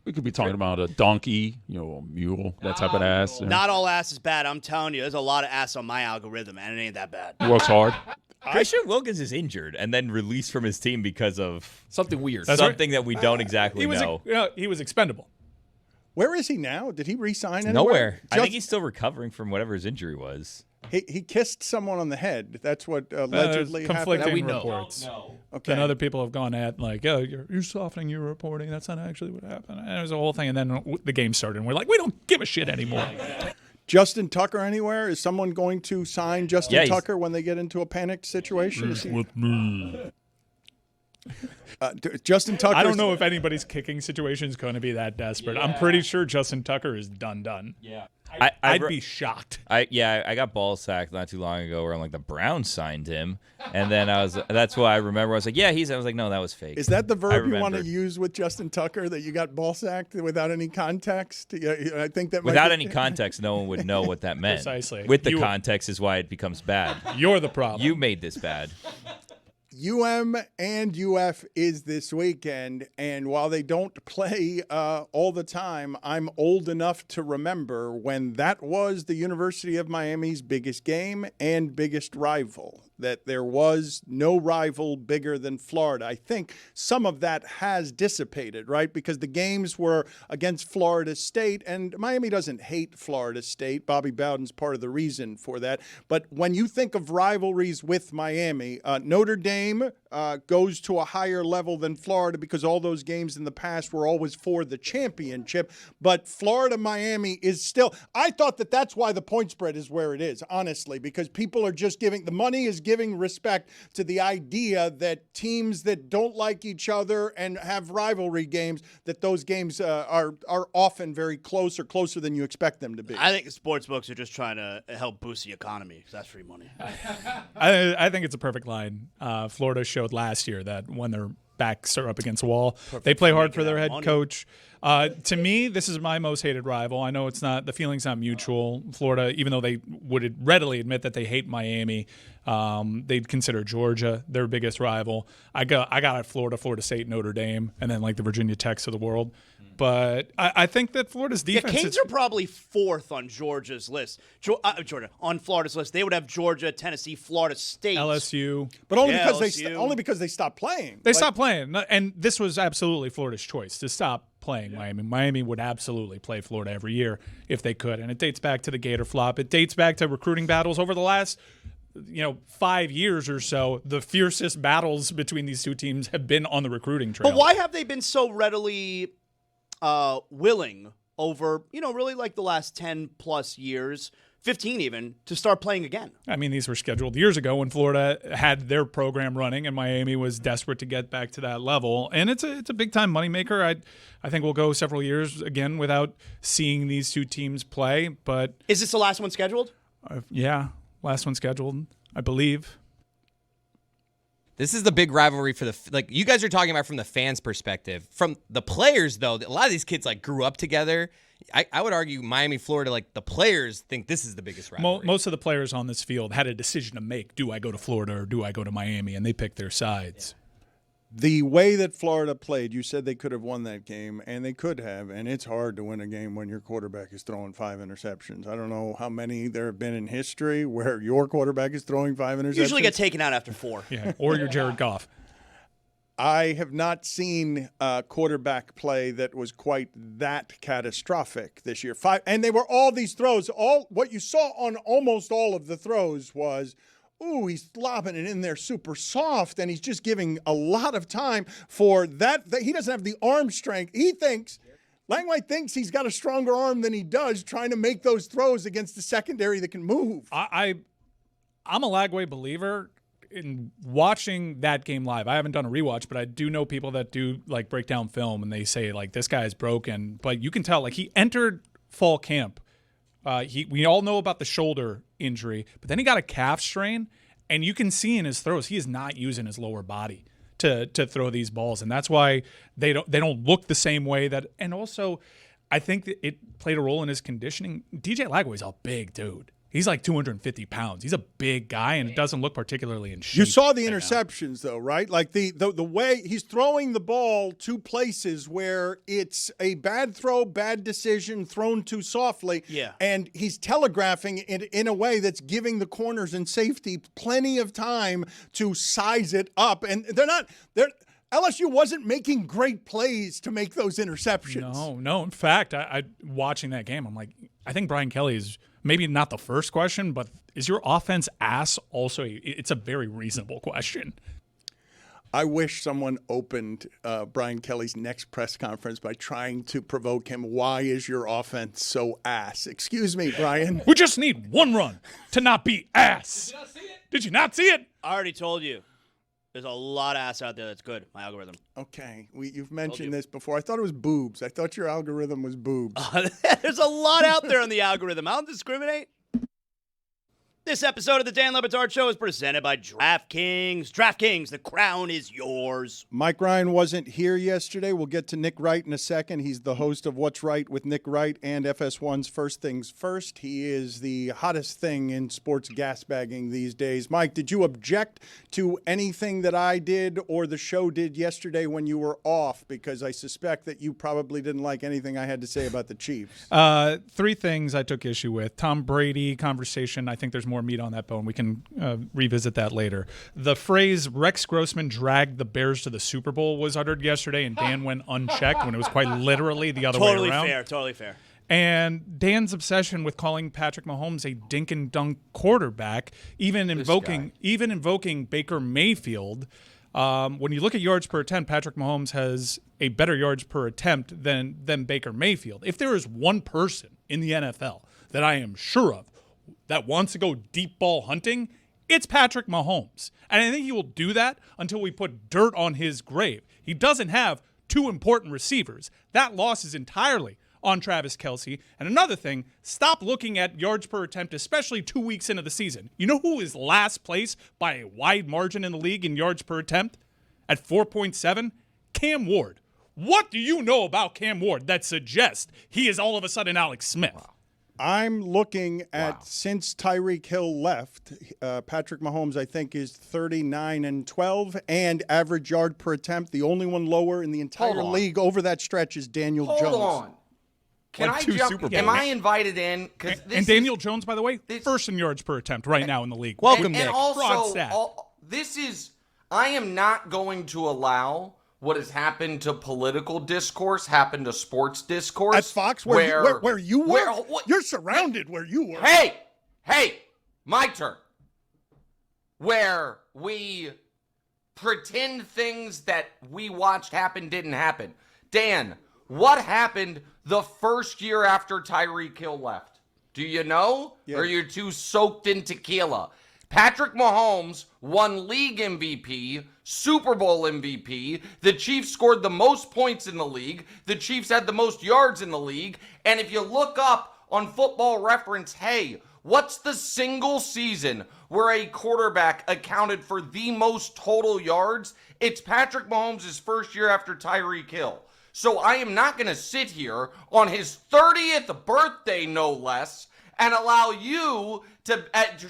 We could be talking about a donkey, a mule, that type of ass. Not all ass is bad. I'm telling you, there's a lot of ass on my algorithm, and it ain't that bad. He works hard. Christian Wilkins is injured and then released from his team because of Something weird. something that we don't exactly know. He was expendable. Where is he now? Did he re-sign anywhere? Nowhere. I think he's still recovering from whatever his injury was. He kissed someone on the head. That's what allegedly happened. conflicting we know. reports. Okay. Then other people have gone at like, oh, you're softening your reporting. That's not actually what happened. And it was a whole thing. And then the game started, and we're like, we don't give a shit anymore. Justin Tucker anywhere? Is someone going to sign Justin Yeah, Tucker when they get into a panicked situation? With me. Justin Tucker. I don't know if anybody's kicking situation is going to be that desperate. I'm pretty sure Justin Tucker is done. Yeah. I'd be shocked. I got ball sacked not too long ago where I'm like, the Browns signed him. And then that's why I remember. I was like, yeah, I was like, no, that was fake. Is that the verb you want to remembered. use with Justin Tucker, that you got ball sacked without any context? Yeah, I think that Without might be- any context, no one would know what that meant. Precisely. With the context is why it becomes bad. You're the problem. You made this bad. UM and UF is this weekend, and while they don't play all the time, I'm old enough to remember when that was the University of Miami's biggest game and biggest rival, that there was no rival bigger than Florida. I think some of that has dissipated, right? Because the games were against Florida State, and Miami doesn't hate Florida State. Bobby Bowden's part of the reason for that. But when you think of rivalries with Miami, Notre Dame goes to a higher level than Florida because all those games in the past were always for the championship. But Florida-Miami is still – I thought that that's why the point spread is where it is, honestly, because people are just giving – the money is giving respect to the idea that teams that don't like each other and have rivalry games, that those games are often very close or closer than you expect them to be. I think sports books are just trying to help boost the economy because that's free money. I think it's a perfect line. Florida showed last year that when their backs are up against the wall, they play hard for their head coach. To me, this is my most hated rival. I know it's not, the feeling's not mutual. Florida, even though they would readily admit that they hate Miami, they'd consider Georgia their biggest rival. I got Florida State, Notre Dame, and then like the Virginia Techs of the world. But I think that Florida's defense. Yeah, Canes are probably fourth on Georgia's list. Georgia on Florida's list. They would have Georgia, Tennessee, Florida State, LSU, but only Yeah, because LSU. only because they stopped playing. They stopped playing, and this was absolutely Florida's choice to stop playing Miami. Miami would absolutely play Florida every year if they could, and it dates back to the Gator flop. It dates back to recruiting battles over the last 5 years or so. The fiercest battles between these two teams have been on the recruiting trail. But why have they been so readily willing over, really like the last 10 plus years, 15 even, to start playing again? I mean, these were scheduled years ago when Florida had their program running and Miami was desperate to get back to that level. And it's a big-time moneymaker. I think we'll go several years again without seeing these two teams play. But Is this the last one scheduled? yeah, last one scheduled, I believe. This is the big rivalry for you guys are talking about from the fans' perspective. From the players, though, a lot of these kids grew up together. I would argue Miami, Florida, the players think this is the biggest rivalry. Most of the players on this field had a decision to make. Do I go to Florida or do I go to Miami? And they picked their sides. The way that Florida played, you said they could have won that game, and they could have, and it's hard to win a game when your quarterback is throwing 5 interceptions. I don't know how many there have been in history where your quarterback is throwing 5 interceptions. Usually get taken out after 4. Yeah, or you're Jared Goff. I have not seen quarterback play that was quite that catastrophic this year. 5, and they were all these throws. All what you saw on almost all of the throws was, ooh, he's lobbing it in there super soft, and he's just giving a lot of time for that. He doesn't have the arm strength. Langway thinks he's got a stronger arm than he does trying to make those throws against the secondary that can move. I'm a Lagway believer. In watching that game live, I haven't done a rewatch, but I do know people that do break down film, and they say this guy is broken. But you can tell he entered fall camp. We all know about the shoulder injury, but then he got a calf strain, and you can see in his throws he is not using his lower body to throw these balls, and that's why they don't look the same way. And also, I think that it played a role in his conditioning. DJ Lagway's a big dude. He's like 250 pounds. He's a big guy, and it doesn't look particularly in shape. You saw the right now. interceptions, though, right? Like the way he's throwing the ball to places where it's a bad throw, bad decision, thrown too softly. Yeah. And he's telegraphing it in a way that's giving the corners and safety plenty of time to size it up. And LSU wasn't making great plays to make those interceptions. No. In fact, I watching that game, I'm like, I think Brian Kelly is maybe not the first question, but is your offense ass also? It's a very reasonable question. I wish someone opened Brian Kelly's next press conference by trying to provoke him. Why is your offense so ass? Excuse me, Brian. We just need one run to not be ass. Did you not see it? I already told you. There's a lot of ass out there that's good, my algorithm. Okay, you've mentioned this before. I thought it was boobs. I thought your algorithm was boobs. There's a lot out there on the algorithm. I don't discriminate. This episode of the Dan Le Batard Show is presented by DraftKings. DraftKings, the crown is yours. Mike Ryan wasn't here yesterday. We'll get to Nick Wright in a second. He's the host of What's Right with Nick Wright and FS1's First Things First. He is the hottest thing in sports gasbagging these days. Mike, did you object to anything that I did or the show did yesterday when you were off? Because I suspect that you probably didn't like anything I had to say about the Chiefs. 3 things I took issue with. Tom Brady conversation. I think there's more meat on that bone. We can revisit that later. The phrase Rex Grossman dragged the Bears to the Super Bowl was uttered yesterday, and Dan went unchecked when it was quite literally the other way around. Totally fair. And Dan's obsession with calling Patrick Mahomes a dink and dunk quarterback, even invoking Baker Mayfield. When you look at yards per attempt, Patrick Mahomes has a better yards per attempt than Baker Mayfield. If there is one person in the NFL that I am sure of that wants to go deep ball hunting, it's Patrick Mahomes. And I think he will do that until we put dirt on his grave. He doesn't have 2 important receivers. That loss is entirely on Travis Kelce. And another thing, stop looking at yards per attempt, especially 2 weeks into the season. You know who is last place by a wide margin in the league in yards per attempt? At 4.7? Cam Ward. What do you know about Cam Ward that suggests he is all of a sudden Alex Smith? Wow. I'm looking at since Tyreek Hill left, Patrick Mahomes, I think, is 39-12 and average yard per attempt. The only one lower in the entire league over that stretch is Daniel Jones. Hold on. Can I jump? Am I invited in? And Daniel Jones, by the way, first in yards per attempt right now in the league. Welcome, Nick. And also, I am not going to allow what has happened to political discourse happen to sports discourse. At Fox, where you were? You're surrounded where you were. Hey, my turn. Where we pretend things that we watched happen didn't happen. Dan, what happened the first year after Tyreek Hill left? Do you know? Yeah. Or are you too soaked in tequila? Patrick Mahomes won league MVP, Super Bowl MVP. The Chiefs scored the most points in the league. The Chiefs had the most yards in the league. And if you look up on Football Reference, hey, what's the single season where a quarterback accounted for the most total yards? It's Patrick Mahomes' first year after Tyreek Hill. So I am not going to sit here on his 30th birthday, no less, and allow you to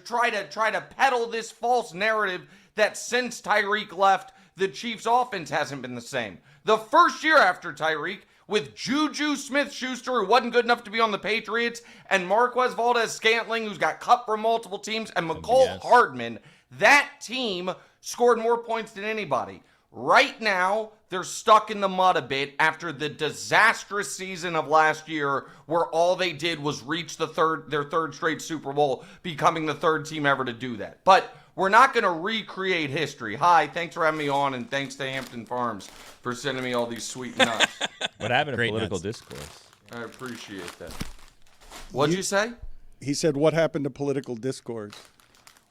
try to peddle this false narrative that since Tyreek left, the Chiefs' offense hasn't been the same. The first year after Tyreek, with Juju Smith-Schuster, who wasn't good enough to be on the Patriots, and Marquez Valdez-Scantling, who's got cut from multiple teams, and McCole Hardman, that team scored more points than anybody. Right now, they're stuck in the mud a bit after the disastrous season of last year where all they did was reach their third straight Super Bowl, becoming the third team ever to do that. But we're not going to recreate history. Hi, thanks for having me on, and thanks to Hampton Farms for sending me all these sweet nuts. What happened to Great political nuts. discourse? I appreciate that. What'd you say? He said, what happened to political discourse?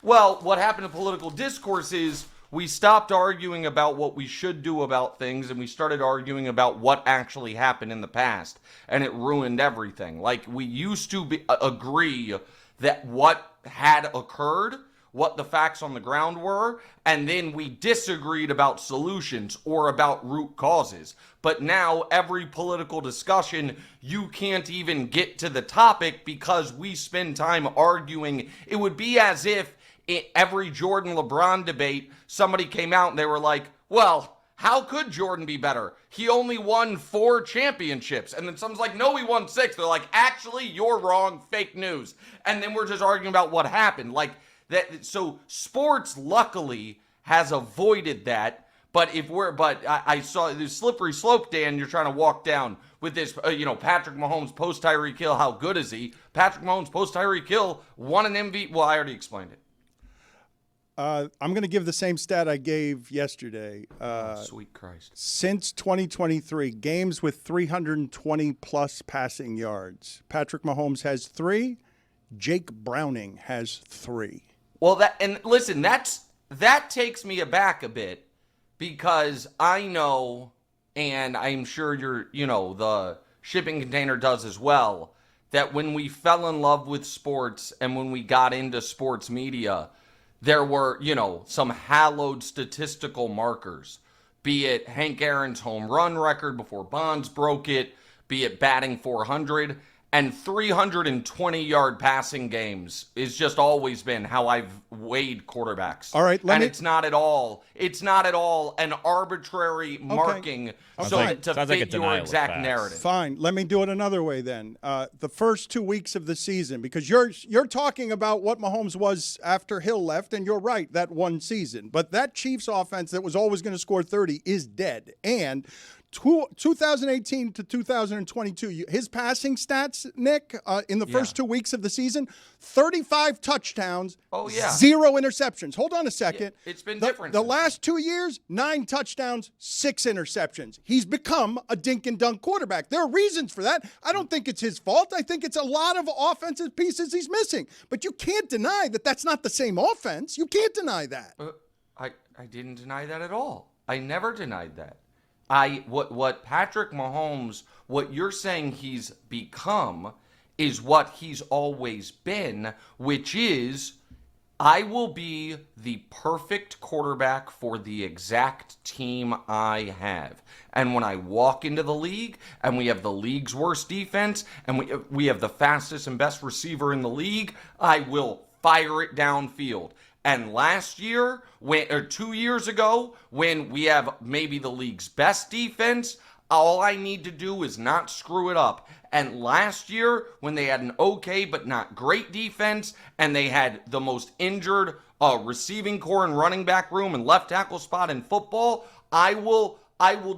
Well, what happened to political discourse is we stopped arguing about what we should do about things, and we started arguing about what actually happened in the past, and it ruined everything. Like, we used to agree that what had occurred what the facts on the ground were, and then we disagreed about solutions or about root causes. But now every political discussion, you can't even get to the topic because we spend time arguing. It would be as if every Jordan-LeBron debate, somebody came out and they were like, well, how could Jordan be better? He only won 4 championships. And then someone's like, no, he won 6. They're like, actually, you're wrong. Fake news. And then we're just arguing about what happened. Like that. So sports, luckily, has avoided that. But I saw this slippery slope, Dan, you're trying to walk down with this, Patrick Mahomes post Tyreek Hill. How good is he? Patrick Mahomes post Tyreek Hill won an MVP. Well, I already explained it. I'm going to give the same stat I gave yesterday. Sweet Christ. Since 2023, games with 320-plus passing yards. Patrick Mahomes has 3. Jake Browning has 3. Well, listen, that takes me aback a bit because I know, and I'm sure the shipping container does as well, that when we fell in love with sports and when we got into sports media, there were, some hallowed statistical markers, be it Hank Aaron's home run record before Bonds broke it, be it batting 400, and 320-yard passing games is just always been how I've weighed quarterbacks. All right, it's not at all an arbitrary marking to fit your exact narrative. Fine, let me do it another way then. The first 2 weeks of the season, because you're talking about what Mahomes was after Hill left, and you're right, that one season. But that Chiefs offense that was always going to score 30 is dead. And 2018 to 2022, his passing stats, Nick, in the first 2 weeks of the season, 35 touchdowns, 0 interceptions. Hold on a second. Yeah, it's been different. The last 2 years, 9 touchdowns, 6 interceptions. He's become a dink and dunk quarterback. There are reasons for that. I don't think it's his fault. I think it's a lot of offensive pieces he's missing. But you can't deny that that's not the same offense. You can't deny that. I didn't deny that at all. I never denied that. What Patrick Mahomes, what you're saying he's become is what he's always been, which is I will be the perfect quarterback for the exact team I have. And when I walk into the league and we have the league's worst defense and we have the fastest and best receiver in the league, I will fire it downfield. And last year, 2 years ago, when we have maybe the league's best defense, all I need to do is not screw it up. And last year, when they had an okay but not great defense, and they had the most injured receiving core and running back room and left tackle spot in football, I will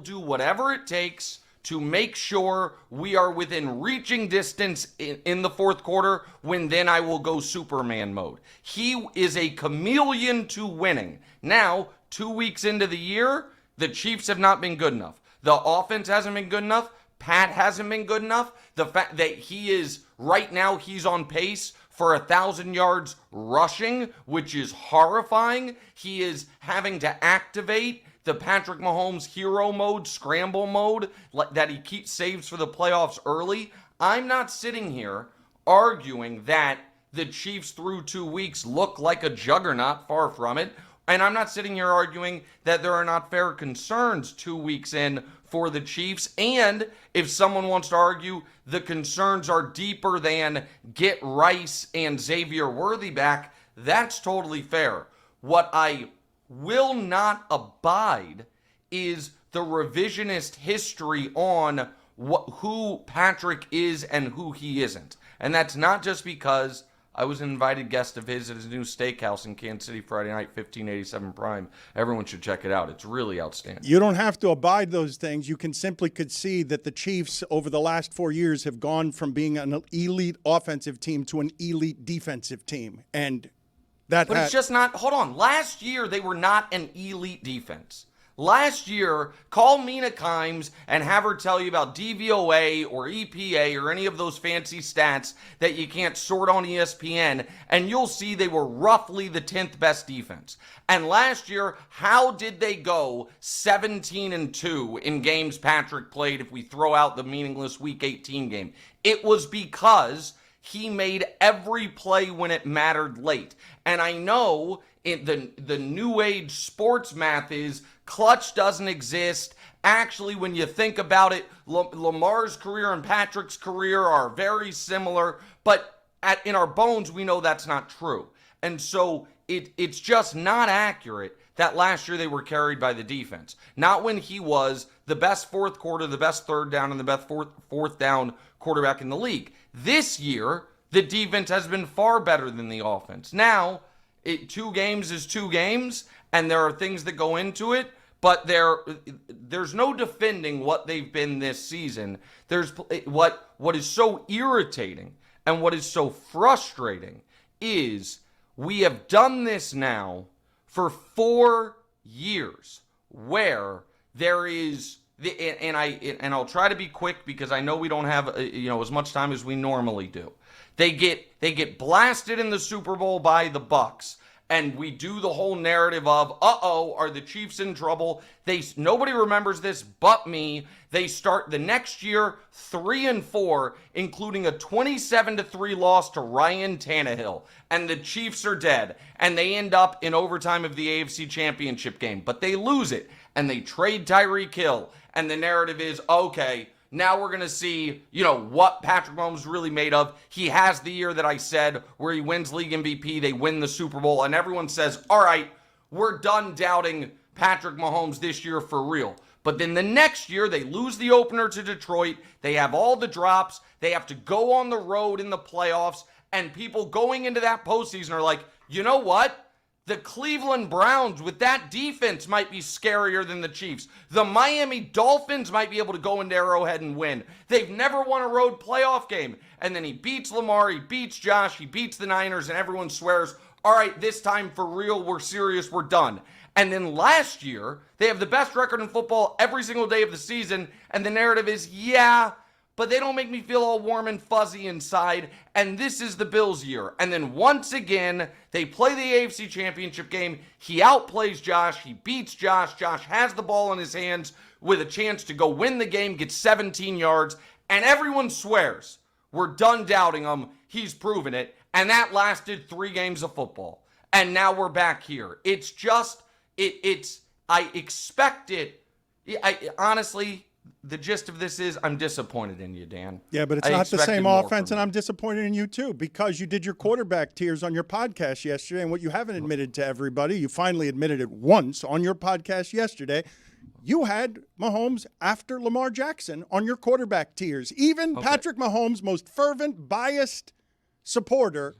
do whatever it takes to make sure we are within reaching distance in the fourth quarter, when then I will go Superman mode. He is a chameleon to winning. Now, 2 weeks into the year, the Chiefs have not been good enough. The offense hasn't been good enough. Pat hasn't been good enough. The fact that right now he's on pace for 1,000 yards rushing, which is horrifying. He is having to activate the Patrick Mahomes hero mode, scramble mode, that he saves for the playoffs early. I'm not sitting here arguing that the Chiefs through 2 weeks look like a juggernaut, far from it. And I'm not sitting here arguing that there are not fair concerns 2 weeks in for the Chiefs. And if someone wants to argue the concerns are deeper than get Rice and Xavier Worthy back, that's totally fair. What I will not abide is the revisionist history on who Patrick is and who he isn't. And that's not just because I was an invited guest of his at his new steakhouse in Kansas City Friday night, 1587 Prime. Everyone should check it out. It's really outstanding. You don't have to abide those things. You can simply concede that the Chiefs over the last 4 years have gone from being an elite offensive team to an elite defensive team. But it's just not. Hold on. Last year, they were not an elite defense. Last year, call Mina Kimes and have her tell you about DVOA or EPA or any of those fancy stats that you can't sort on ESPN, and you'll see they were roughly the 10th best defense. And last year, how did they go 17-2 in games Patrick played if we throw out the meaningless Week 18 game? It was because He made every play when it mattered late. And I know the new age sports math is clutch doesn't exist. Actually, when you think about it, Lamar's career and Patrick's career are very similar. But in our bones, we know that's not true. And so it's just not accurate that last year they were carried by the defense. Not when he was the best fourth quarter, the best third down, and the best fourth down quarterback in the league. This year, the defense has been far better than the offense. Now, 2 games is 2 games, and there are things that go into it, but there's no defending what they've been this season. There's what is so irritating and what is so frustrating is we have done this now for 4 years where there is and I'll try to be quick because I know we don't have as much time as we normally do. They get blasted in the Super Bowl by the Bucs, and we do the whole narrative of are the Chiefs in trouble? Nobody remembers this but me. They start the next year 3-4, including a 27-3 loss to Ryan Tannehill, and the Chiefs are dead, and they end up in overtime of the AFC Championship game, but they lose it, and they trade Tyreek Hill, and the narrative is okay. Now we're going to see, what Patrick Mahomes really made of. He has the year that I said where he wins league MVP, they win the Super Bowl, and everyone says, all right, we're done doubting Patrick Mahomes this year for real. But then the next year, they lose the opener to Detroit. They have all the drops. They have to go on the road in the playoffs, and people going into that postseason are like, you know what? The Cleveland Browns with that defense might be scarier than the Chiefs. The Miami Dolphins might be able to go into Arrowhead and win. They've never won a road playoff game. And then he beats Lamar, he beats Josh, he beats the Niners, and everyone swears, all right, this time for real, we're serious, we're done. And then last year, they have the best record in football every single day of the season, and the narrative is, yeah, but they don't make me feel all warm and fuzzy inside, and this is the Bills' year. And then once again, they play the AFC Championship game. He outplays Josh. He beats Josh. Josh has the ball in his hands with a chance to go win the game, get 17 yards, and everyone swears, we're done doubting him. He's proven it, and that lasted 3 games of football. And now we're back here. It's just, I expect it. Honestly, the gist of this is I'm disappointed in you, Dan. Yeah, but it's not the same offense, and I'm disappointed in you, too, because you did your quarterback tiers on your podcast yesterday, and what you haven't admitted to everybody, you finally admitted it once on your podcast yesterday, you had Mahomes after Lamar Jackson on your quarterback tiers. Even Patrick Mahomes' most fervent, biased supporter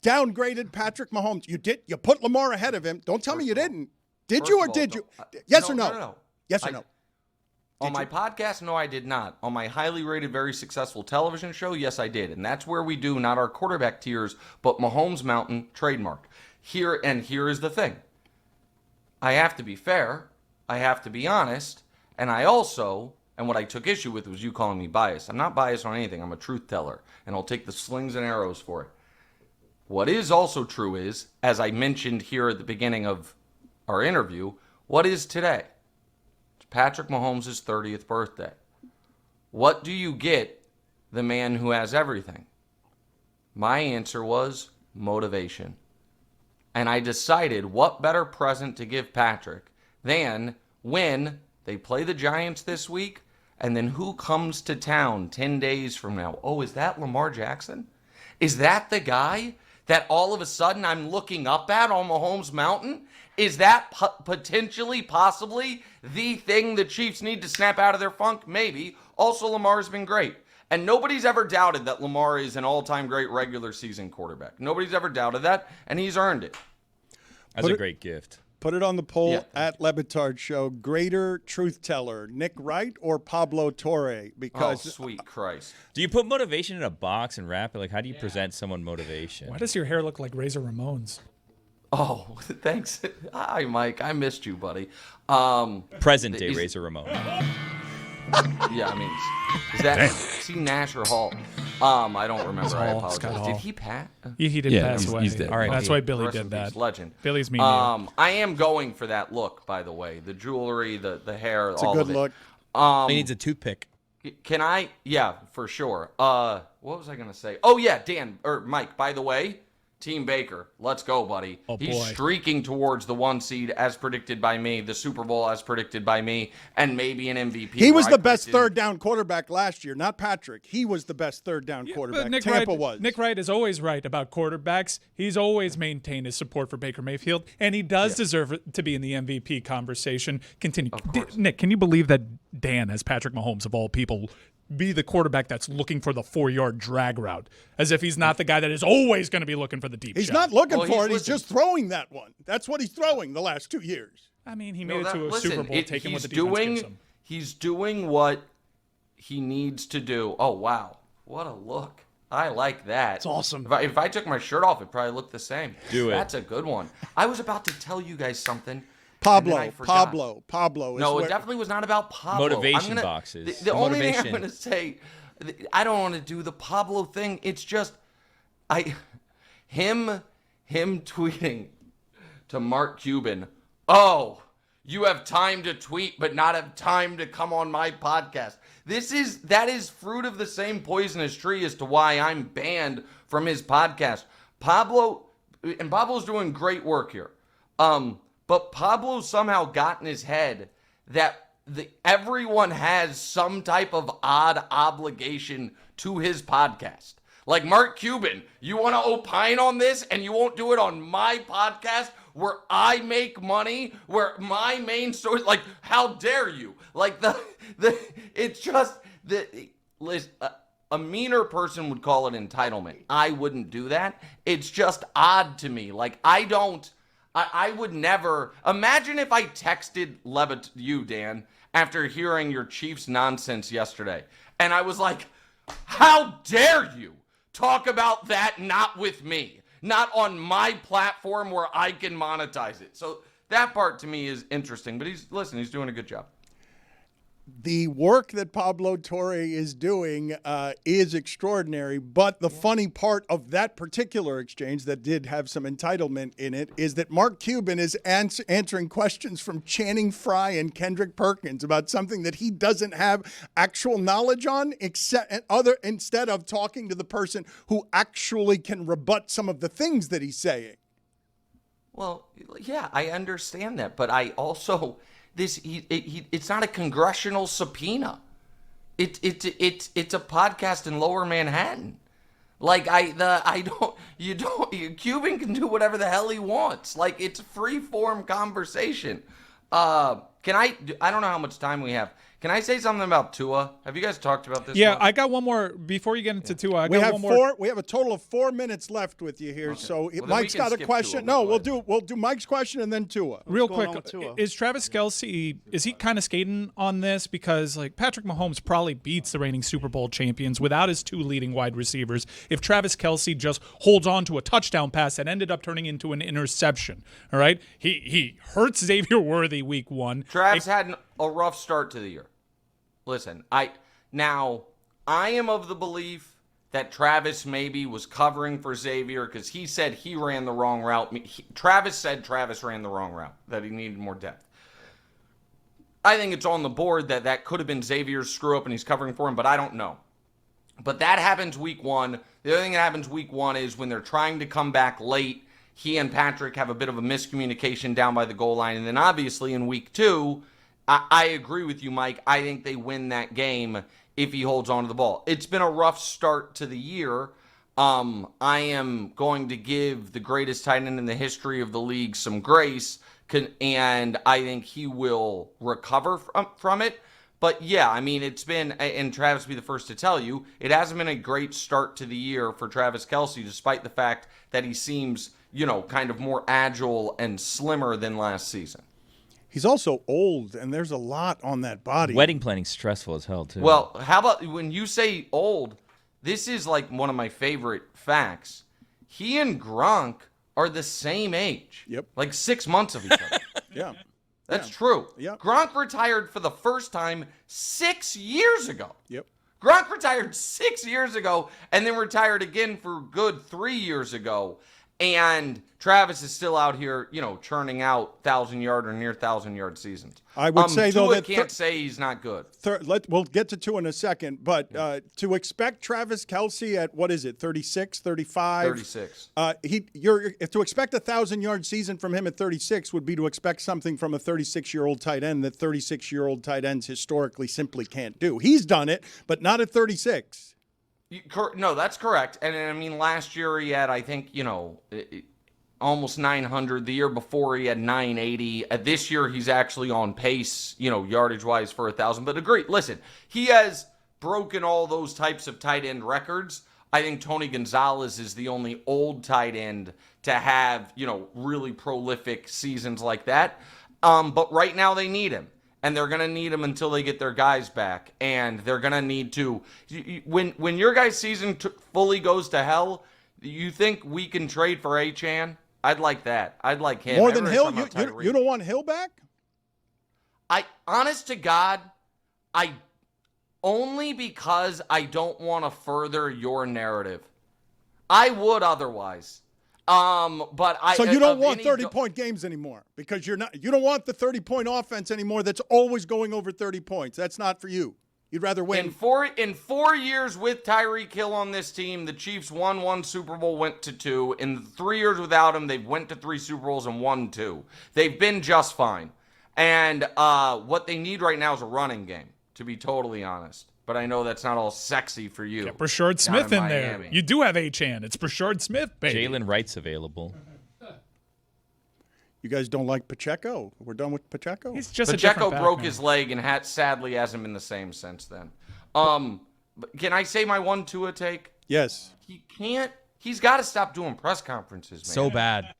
downgraded Patrick Mahomes. You put Lamar ahead of him. Don't tell me you didn't. Did you or did you? Yes or no? No. Yes or no? On my podcast, no, I did not. On my highly rated, very successful television show, yes, I did. And that's where we do not our quarterback tiers, but Mahomes Mountain trademark. Here is the thing. I have to be fair. I have to be honest. And I also, and what I took issue with was you calling me biased. I'm not biased on anything. I'm a truth teller. And I'll take the slings and arrows for it. What is also true is, as I mentioned here at the beginning of our interview, what is today? Patrick Mahomes' 30th birthday. What do you get the man who has everything? My answer was motivation. And I decided what better present to give Patrick than when they play the Giants this week, and then who comes to town 10 days from now? Oh, is that Lamar Jackson? Is that the guy that all of a sudden I'm looking up at on Mahomes Mountain? Is that potentially, possibly, the thing the Chiefs need to snap out of their funk? Maybe. Also, Lamar's been great. And nobody's ever doubted that Lamar is an all-time great regular season quarterback. Nobody's ever doubted that, and he's earned it. That's a great gift. Put it on the poll at Le Batard Show. Greater truth teller, Nick Wright or Pablo Torre? Because sweet Christ. Do you put motivation in a box and wrap it? Like, how do you present someone motivation? Why does your hair look like Razor Ramon's? Oh, thanks. Hi, Mike. I missed you, buddy. Present day Razor Ramon. Yeah, I mean, is that see Nash or Hall? I don't remember. I apologize. Did he pass? He did pass away. He's dead. All right, that's why Billy did that. Legend. Billy's mean. I am going for that look, by the way. The jewelry, the hair, it's all a good of it. look. He needs a toothpick. Can I? Yeah, for sure. what was I going to say? Oh, yeah, Dan, or Mike, by the way, Team Baker, let's go, buddy. Oh, He's boy. streaking towards the 1 seed as predicted by me, the Super Bowl as predicted by me, and maybe an MVP. He was where I the best predicted- third down quarterback last year, not Patrick. He was the best third down quarterback. But Tampa was. Nick Wright is always right about quarterbacks. He's always maintained his support for Baker Mayfield, and he does deserve to be in the MVP conversation. Continue. Nick, can you believe that Dan, as Patrick Mahomes of all people, be the quarterback that's looking for the 4-yard drag route, as if he's not the guy that is always going to be looking for the deep He's shot? not looking Well, for it. He's listen. just throwing that one. That's what he's throwing the last 2 years. I mean, he No, made it that- to a listen, Super Bowl taking what he's the defense gives doing. him. He's doing what he needs to do. Oh wow, what a look! I like that. It's awesome. If I took my shirt off, it probably looked the same. Do it. That's a good one. I was about to tell you guys something. and then I Pablo. forgot. Pablo. Is No, where- it definitely was not about Pablo. Motivation boxes. The only thing I'm Motivation. going to say, I don't want to do the Pablo thing. It's just, him tweeting to Mark Cuban, oh, you have time to tweet but not have time to come on my podcast. That is fruit of the same poisonous tree as to why I'm banned from his podcast. Pablo's doing great work here. But Pablo somehow got in his head that everyone has some type of odd obligation to his podcast. Like Mark Cuban, you want to opine on this and you won't do it on my podcast where I make money, where my main source, like, how dare you? Like, it's just, a meaner person would call it entitlement. I wouldn't do that. It's just odd to me. Like, I would never, imagine if I texted you, Dan, after hearing your Chiefs nonsense yesterday, and I was like, how dare you talk about that not with me, not on my platform where I can monetize it. So that part to me is interesting, but he's doing a good job. The work that Pablo Torre is doing is extraordinary, but the funny part of that particular exchange that did have some entitlement in it is that Mark Cuban is answering questions from Channing Frye and Kendrick Perkins about something that he doesn't have actual knowledge on, instead of talking to the person who actually can rebut some of the things that he's saying. Well, yeah, I understand that, but I also... it's not a congressional subpoena. It's a podcast in Lower Manhattan. Like Cuban can do whatever the hell he wants. Like, it's a free form conversation. I don't know how much time we have. Can I say something about Tua? Have you guys talked about this? Yeah, much? I got one more before you get into Tua. We have a total of 4 minutes left with you here. Okay. So Well, then Mike's we can got a skip question. Tua. No, we'll do Mike's question and then Tua. Real going quick, on with Tua? is Travis Kelce, is he kind of skating on this? Because, like, Patrick Mahomes probably beats the reigning Super Bowl champions without his 2 leading wide receivers if Travis Kelce just holds on to a touchdown pass that ended up turning into an interception. All right? He hurts Xavier Worthy week 1. Travis had a rough start to the year. Listen, I am of the belief that Travis maybe was covering for Xavier because he said he ran the wrong route. Travis said Travis ran the wrong route, that he needed more depth. I think it's on the board that could have been Xavier's screw up and he's covering for him, but I don't know. But that happens week 1. The other thing that happens week 1 is when they're trying to come back late, he and Patrick have a bit of a miscommunication down by the goal line. And then obviously in week 2, I agree with you, Mike. I think they win that game if he holds on to the ball. It's been a rough start to the year. I am going to give the greatest tight end in the history of the league some grace, and I think he will recover from it. But yeah, I mean, it's been, and Travis will be the first to tell you, it hasn't been a great start to the year for Travis Kelce, despite the fact that he seems, kind of more agile and slimmer than last season. He's also old, and there's a lot on that body. Wedding planning's stressful as hell, too. Well, how about when you say old, this is like one of my favorite facts. He and Gronk are the same age. Yep. Like 6 months of each other. Yeah. That's true. Yep. Gronk retired for the first time 6 years ago. Yep. Gronk retired 6 years ago and then retired again for good 3 years ago. And Travis is still out here, churning out 1,000-yard or near 1,000-yard seasons. I would say, though, Tua that can't say he's not good. We'll get to Tua in a second, but to expect Travis Kelce at, 36, 35? 36. To expect a 1,000-yard season from him at 36 would be to expect something from a 36-year-old tight end that 36-year-old tight ends historically simply can't do. He's done it, but not at 36. No, that's correct. And I mean, last year he had, I think, almost 900. The year before he had 980. This year he's actually on pace, yardage-wise for 1,000. But agree, listen, he has broken all those types of tight end records. I think Tony Gonzalez is the only old tight end to have, really prolific seasons like that. But right now they need him. And they're going to need him until they get their guys back. And they're going to need to – when your guys' season fully goes to hell, you think we can trade for Achane? I'd like that. I'd like him. More than Hill? You don't want Hill back? Honest to God, only because I don't want to further your narrative. I would otherwise. But so you don't want 30-point games anymore because you don't want the 30-point offense anymore that's always going over 30 points. That's not for you. You'd rather win. In 4 years with Tyreek Hill on this team, the Chiefs won 1 Super Bowl, went to 2. In 3 years without him, they've went to 3 Super Bowls and won 2. They've been just fine. And what they need right now is a running game, to be totally honest. But I know that's not all sexy for you. Get Brashard Smith in there. You do have Achane. It's Brashard Smith, baby. Jalen Wright's available. You guys don't like Pacheco? We're done with Pacheco? He's just Pacheco broke his leg and sadly hasn't been the same since then. Can I say my one Tua take? Yes. He's got to stop doing press conferences, man. So bad.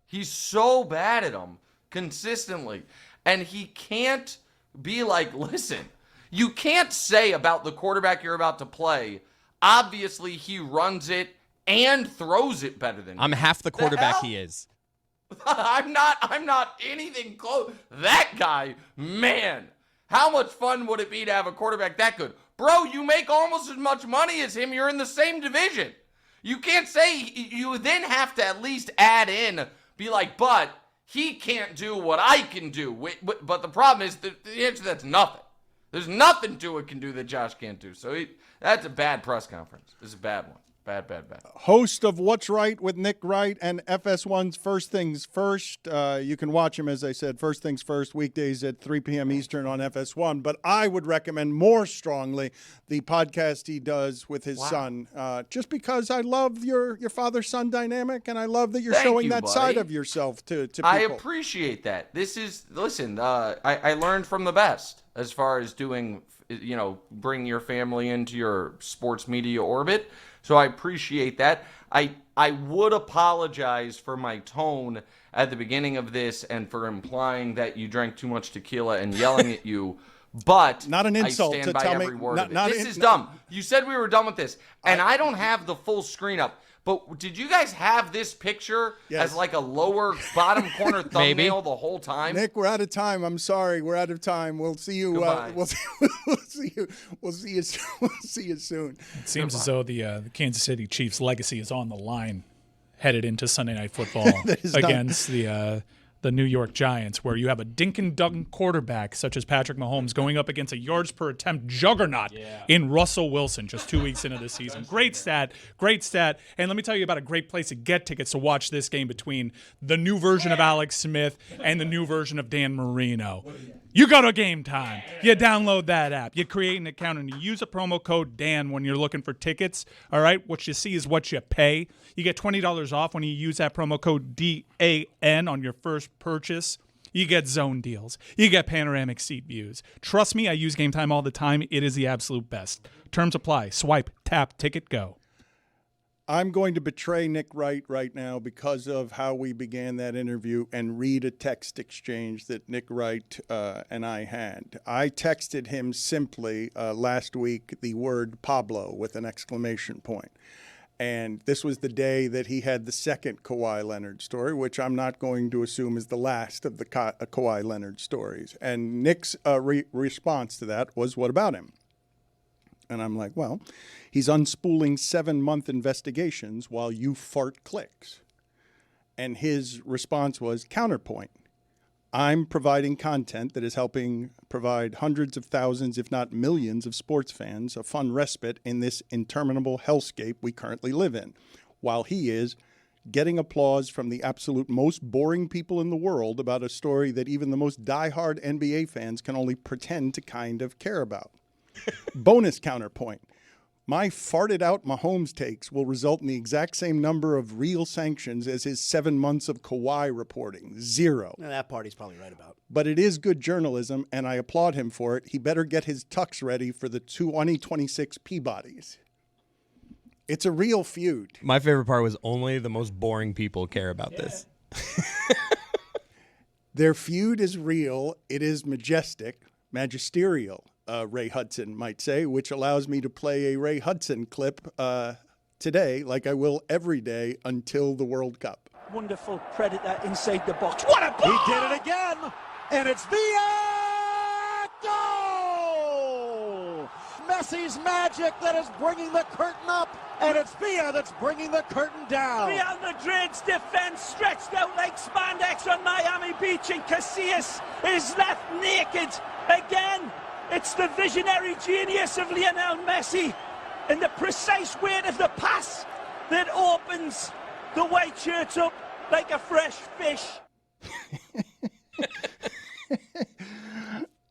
He's so bad at them consistently. And he can't be like, listen, you can't say about the quarterback you're about to play, obviously he runs it and throws it better than you. I'm half the quarterback he is. I'm not anything close. That guy, man, how much fun would it be to have a quarterback that good? Bro, you make almost as much money as him. You're in the same division. You can't say, you then have to at least add in, be like, but he can't do what I can do. But the problem is, the answer to that's nothing. There's nothing Tua can do that Josh can't do. So that's a bad press conference. This is a bad one. Bad. Host of What's Right with Nick Wright and FS1's First Things First. You can watch him, as I said, First Things First, weekdays at 3 p.m. Eastern on FS1. But I would recommend more strongly the podcast he does with his son, just because I love your father-son dynamic, and I love that you're showing that side of yourself to people. I appreciate that. I learned from the best as far as doing, bring your family into your sports media orbit. So I appreciate that. I would apologize for my tone at the beginning of this and for implying that you drank too much tequila and yelling at you. But not an insult I stand to by tell every me. word of it. This is dumb. You said we were done with this, and I don't have the full screen up. But did you guys have this picture as like a lower bottom corner thumbnail the whole time? Nick, we're out of time. I'm sorry, we're out of time. We'll see you. We'll see you. We'll see you soon. It seems as though the Kansas City Chiefs' legacy is on the line, headed into Sunday Night Football against the New York Giants, where you have a dink and dunk quarterback such as Patrick Mahomes going up against a yards per attempt juggernaut in Russell Wilson just 2 weeks into the season. Great stat. And let me tell you about a great place to get tickets to watch this game between the new version of Alex Smith and the new version of Dan Marino. You go to Game Time. You download that app. You create an account, and you use a promo code Dan when you're looking for tickets. All right? What you see is what you pay. You get $20 off when you use that promo code DAN on your first purchase. You get zone deals. You get panoramic seat views. Trust me, I use Game Time all the time. It is the absolute best. Terms apply. Swipe, tap, ticket, go. I'm going to betray Nick Wright right now because of how we began that interview and read a text exchange that Nick Wright and I had. I texted him simply last week the word Pablo with an exclamation point. And this was the day that he had the second Kawhi Leonard story, which I'm not going to assume is the last of the Kawhi Leonard stories. And Nick's response to that was, what about him? And I'm like, well, he's unspooling 7-month investigations while you fart clicks. And his response was, counterpoint. I'm providing content that is helping provide hundreds of thousands, if not millions, of sports fans a fun respite in this interminable hellscape we currently live in, while he is getting applause from the absolute most boring people in the world about a story that even the most diehard NBA fans can only pretend to kind of care about. Bonus counterpoint. My farted out Mahomes takes will result in the exact same number of real sanctions as his 7 months of Kawhi reporting. 0. Now, that part he's probably right about. But it is good journalism, and I applaud him for it. He better get his tux ready for the 2026 Peabodys. It's a real feud. My favorite part was only the most boring people care about this. Their feud is real. It is majestic, magisterial, Ray Hudson might say, which allows me to play a Ray Hudson clip today, like I will every day until the World Cup. Wonderful predator inside the box. What a ball! He did it again, and it's Via! Goal! Messi's magic that is bringing the curtain up, and it's Via that's bringing the curtain down. Real Madrid's defense stretched out like spandex on Miami Beach, and Casillas is left naked again. It's the visionary genius of Lionel Messi and the precise weight of the pass that opens the white shirts up like a fresh fish.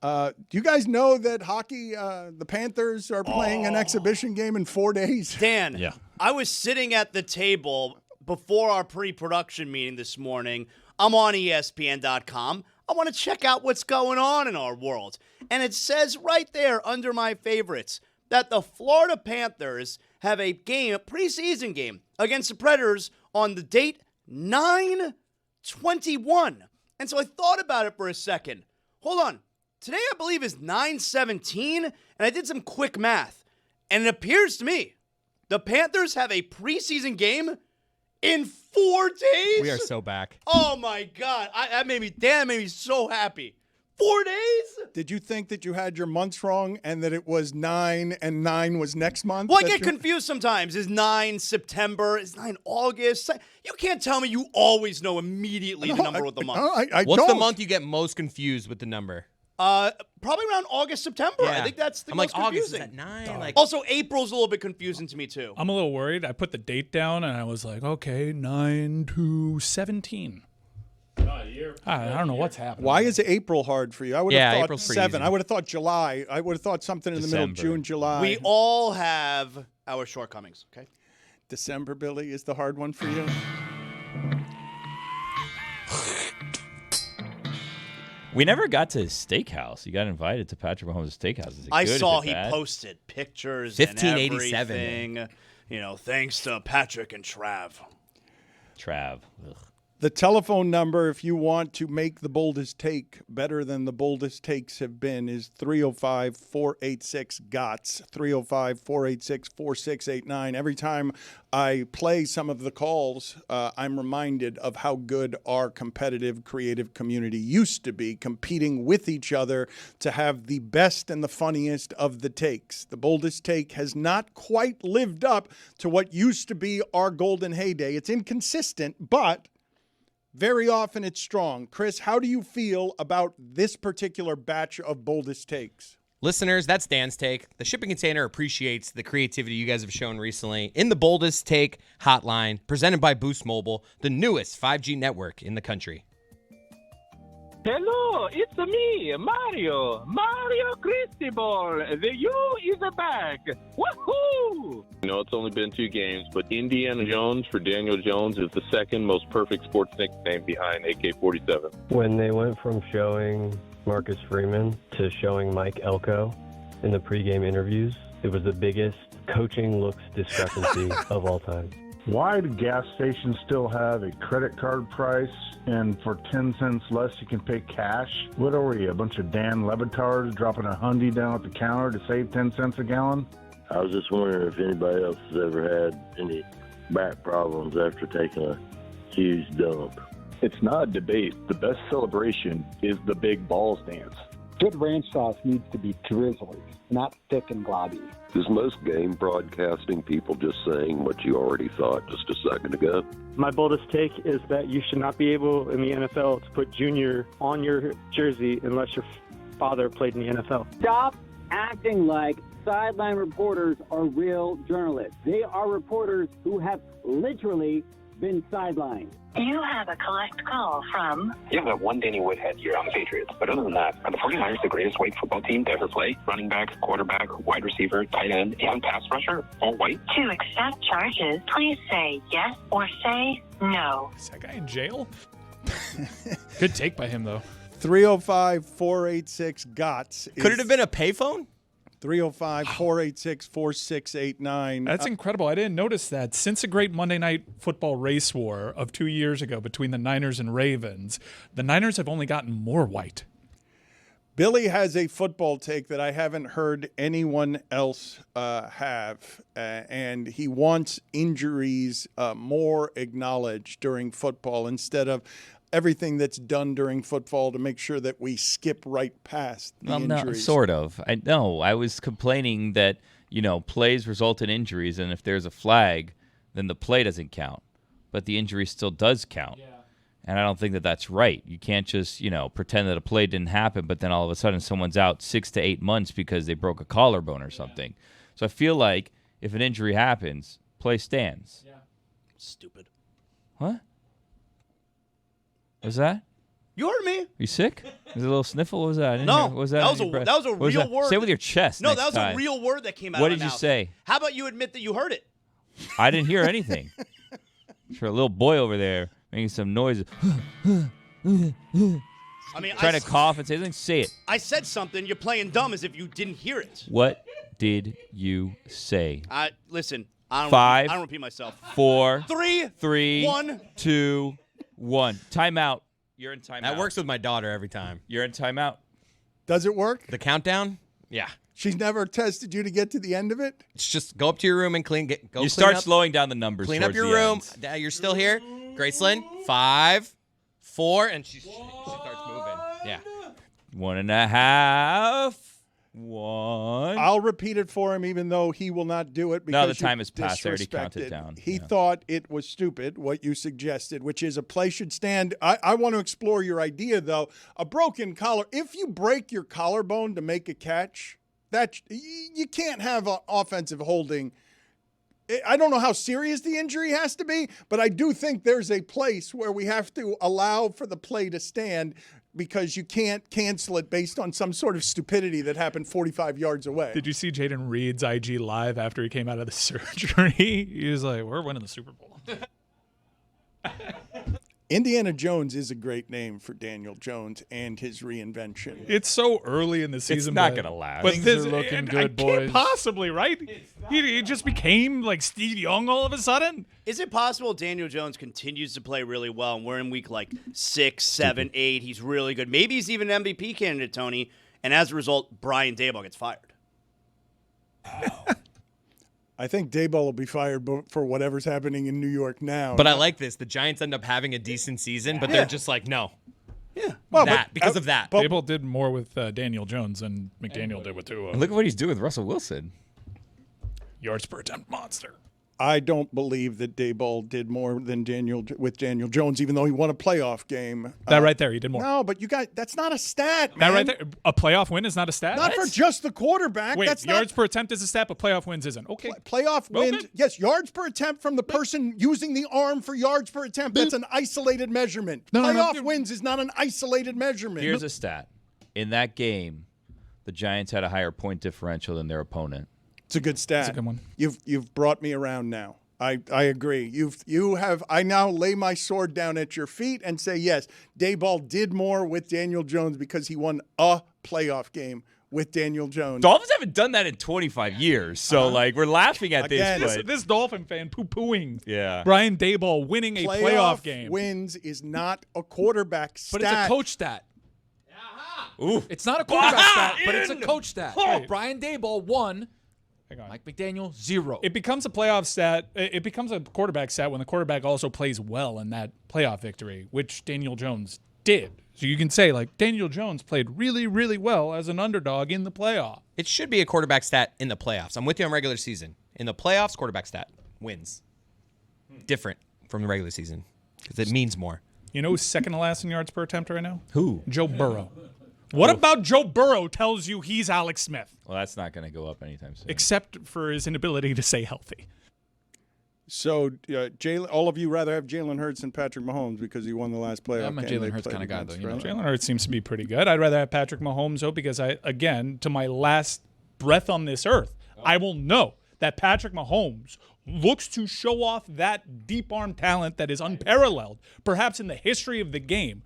Do you guys know that hockey, the Panthers are playing an exhibition game in 4 days? Dan, I was sitting at the table before our pre-production meeting this morning. I'm on ESPN.com. I want to check out what's going on in our world. And it says right there under my favorites that the Florida Panthers have a game, a preseason game, against the Predators on the date 9/21. And so I thought about it for a second. Hold on. Today, I believe, is 9/17, and I did some quick math. And it appears to me the Panthers have a preseason game in 4 days? We are so back. Oh, my God. That made me so happy. 4 days? Did you think that you had your months wrong and that it was 9 and 9 was next month? Well, I get confused sometimes. Is 9 September? Is 9 August? You can't tell me you always know immediately the number of the month. What's the month you get most confused with the number? Probably around August, September. Yeah. I think that's the I'm most like, August, confusing. is that 9? Like, also, April's a little bit confusing to me, too. I'm a little worried. I put the date down, and I was like, okay, 9/17. I don't know what's happening. Why is April hard for you? I would have thought April's pretty 7. easy. I would have thought July. I would have thought something in the middle of June, July. We all have our shortcomings, okay? December, Billy, is the hard one for you? We never got to his steakhouse. You got invited to Patrick Mahomes' steakhouse. Is it I good? Is saw it he bad? posted pictures 1587. and everything. You know, thanks to Patrick and Trav. Trav. Ugh. The telephone number, if you want to make the boldest take better than the boldest takes have been, is 305-486-GOTS, 305-486-4689. Every time I play some of the calls, I'm reminded of how good our competitive, creative community used to be, competing with each other to have the best and the funniest of the takes. The boldest take has not quite lived up to what used to be our golden heyday. It's inconsistent, but very often it's strong. Chris, how do you feel about this particular batch of boldest takes? Listeners, that's Dan's take. The shipping container appreciates the creativity you guys have shown recently in the Boldest Take hotline, presented by Boost Mobile, the newest 5G network in the country. Hello, it's me, Mario Cristobal. The U is back. Woohoo! You know, it's only been 2 games, but Indiana Jones for Daniel Jones is the second most perfect sports nickname behind AK-47. When they went from showing Marcus Freeman to showing Mike Elko in the pregame interviews, it was the biggest coaching looks discrepancy of all time. Why do gas stations still have a credit card price, and for 10 cents less you can pay cash? What are we, a bunch of Dan Le Batards dropping a hundy down at the counter to save 10 cents a gallon? I was just wondering if anybody else has ever had any back problems after taking a huge dump. It's not a debate. The best celebration is the big balls dance. Good ranch sauce needs to be drizzly, not thick and globby. Is most game broadcasting people just saying what you already thought just a second ago? My boldest take is that you should not be able in the NFL to put junior on your jersey unless your father played in the NFL. Stop acting like sideline reporters are real journalists. They are reporters who have literally been sidelined. You have a collect call from... You have that one Danny Woodhead year on the Patriots. But other than that, are the 49ers the greatest white football team to ever play? Running back, quarterback, wide receiver, tight end, and pass rusher, all white? To accept charges, please say yes or say no. Is that guy in jail? Good take by him, though. 305-486-GOTS. Could it have been a payphone? 305-486-4689. That's incredible. I didn't notice that. Since a great Monday Night Football race war of 2 years ago between the Niners and Ravens, the Niners have only gotten more white. Billy has a football take that I haven't heard anyone else have, and he wants injuries more acknowledged during football instead of everything that's done during football to make sure that we skip right past the injuries. No, sort of. I was complaining that, plays result in injuries, and if there's a flag, then the play doesn't count. But the injury still does count. Yeah. And I don't think that that's right. You can't just, pretend that a play didn't happen, but then all of a sudden someone's out 6 to 8 months because they broke a collarbone or something. So I feel like if an injury happens, play stands. Yeah. Stupid. What? What was that? You heard me. You sick? Was it a little sniffle? What was that? No, what was that was a real word. Say it with your chest. No, next that was time. a real word that came out. What of did my you mouth. say? How about you admit that you heard it? I didn't hear anything. For a little boy over there making some noises. I mean, trying to cough and say something. Say it. I said something. You're playing dumb as if you didn't hear it. What did you say? Listen. I don't 5. I don't repeat myself. 4. 3. 1. 2. 1. Timeout. You're in timeout. That works with my daughter every time. You're in timeout. Does it work? The countdown? Yeah. She's never tested you to get to the end of it? It's just go up to your room and clean. You start slowing down the numbers. Clean up your room. You're still here. Gracelyn, 5, 4, and she starts moving. Yeah. 1.5. 1. I'll repeat it for him, even though he will not do it. Because no, the time has passed. I already counted down. He thought it was stupid, what you suggested, which is a play should stand. I want to explore your idea, though. A broken collar. If you break your collarbone to make a catch, that you can't have an offensive holding. I don't know how serious the injury has to be, but I do think there's a place where we have to allow for the play to stand because you can't cancel it based on some sort of stupidity that happened 45 yards away. Did you see Jaden Reed's IG live after he came out of the surgery? He was like, we're winning the Super Bowl. Indiana Jones is a great name for Daniel Jones and his reinvention. It's so early in the season. It's not going to last. But Things are looking good, boys. Can't possibly, right? He just became like Steve Young all of a sudden. Is it possible Daniel Jones continues to play really well and we're in week 6, 7, 8? He's really good. Maybe he's even an MVP candidate, Tony. And as a result, Brian Daboll gets fired. I think Daboll will be fired for whatever's happening in New York now. But I like this. The Giants end up having a decent season, but they're just like, no. Yeah. Well, because of that. Daboll did more with Daniel Jones than McDaniel did with Tua. Look at what he's doing with Russell Wilson. Yards per attempt monster. I don't believe that Daboll did more than Daniel Jones, even though he won a playoff game. That right there, he did more. No, but you guys, that's not a stat, That man. right there, a playoff win is not a stat? Not for just the quarterback. Wait, that's yards not, per attempt is a stat, but playoff wins isn't. Okay. Playoff wins, Okay. yes, yards per attempt from the person using the arm for yards per attempt. That's an isolated measurement. Playoff wins is not an isolated measurement. Here's a stat. In that game, the Giants had a higher point differential than their opponent. It's a good stat. It's a good one. You've brought me around now. I agree. I now lay my sword down at your feet and say, yes, Daboll did more with Daniel Jones because he won a playoff game with Daniel Jones. Dolphins haven't done that in 25 years, so we're laughing at this. This Dolphin fan poo-pooing Yeah. Brian Daboll winning a playoff game. Wins is not a quarterback stat. But it's a coach stat. Ooh. It's not a quarterback stat, but it's a coach stat. Brian Daboll won. Hang on. Mike McDaniel, 0. It becomes a playoff stat. It becomes a quarterback stat when the quarterback also plays well in that playoff victory, which Daniel Jones did. So you can say, like, Daniel Jones played really, really well as an underdog in the playoff. It should be a quarterback stat in the playoffs. I'm with you on regular season. In the playoffs, quarterback stat wins. Different from the regular season because it means more. You know who's second to last in yards per attempt right now? Who? Joe Burrow. What about Joe Burrow tells you he's Alex Smith? Well, that's not going to go up anytime soon. Except for his inability to stay healthy. So, all of you rather have Jalen Hurts than Patrick Mahomes because he won the last playoff I'm a game. Jalen Hurts kind of guy, though. You know? Jalen Hurts seems to be pretty good. I'd rather have Patrick Mahomes, though, because to my last breath on this earth, I will know that Patrick Mahomes looks to show off that deep arm talent that is unparalleled, perhaps in the history of the game.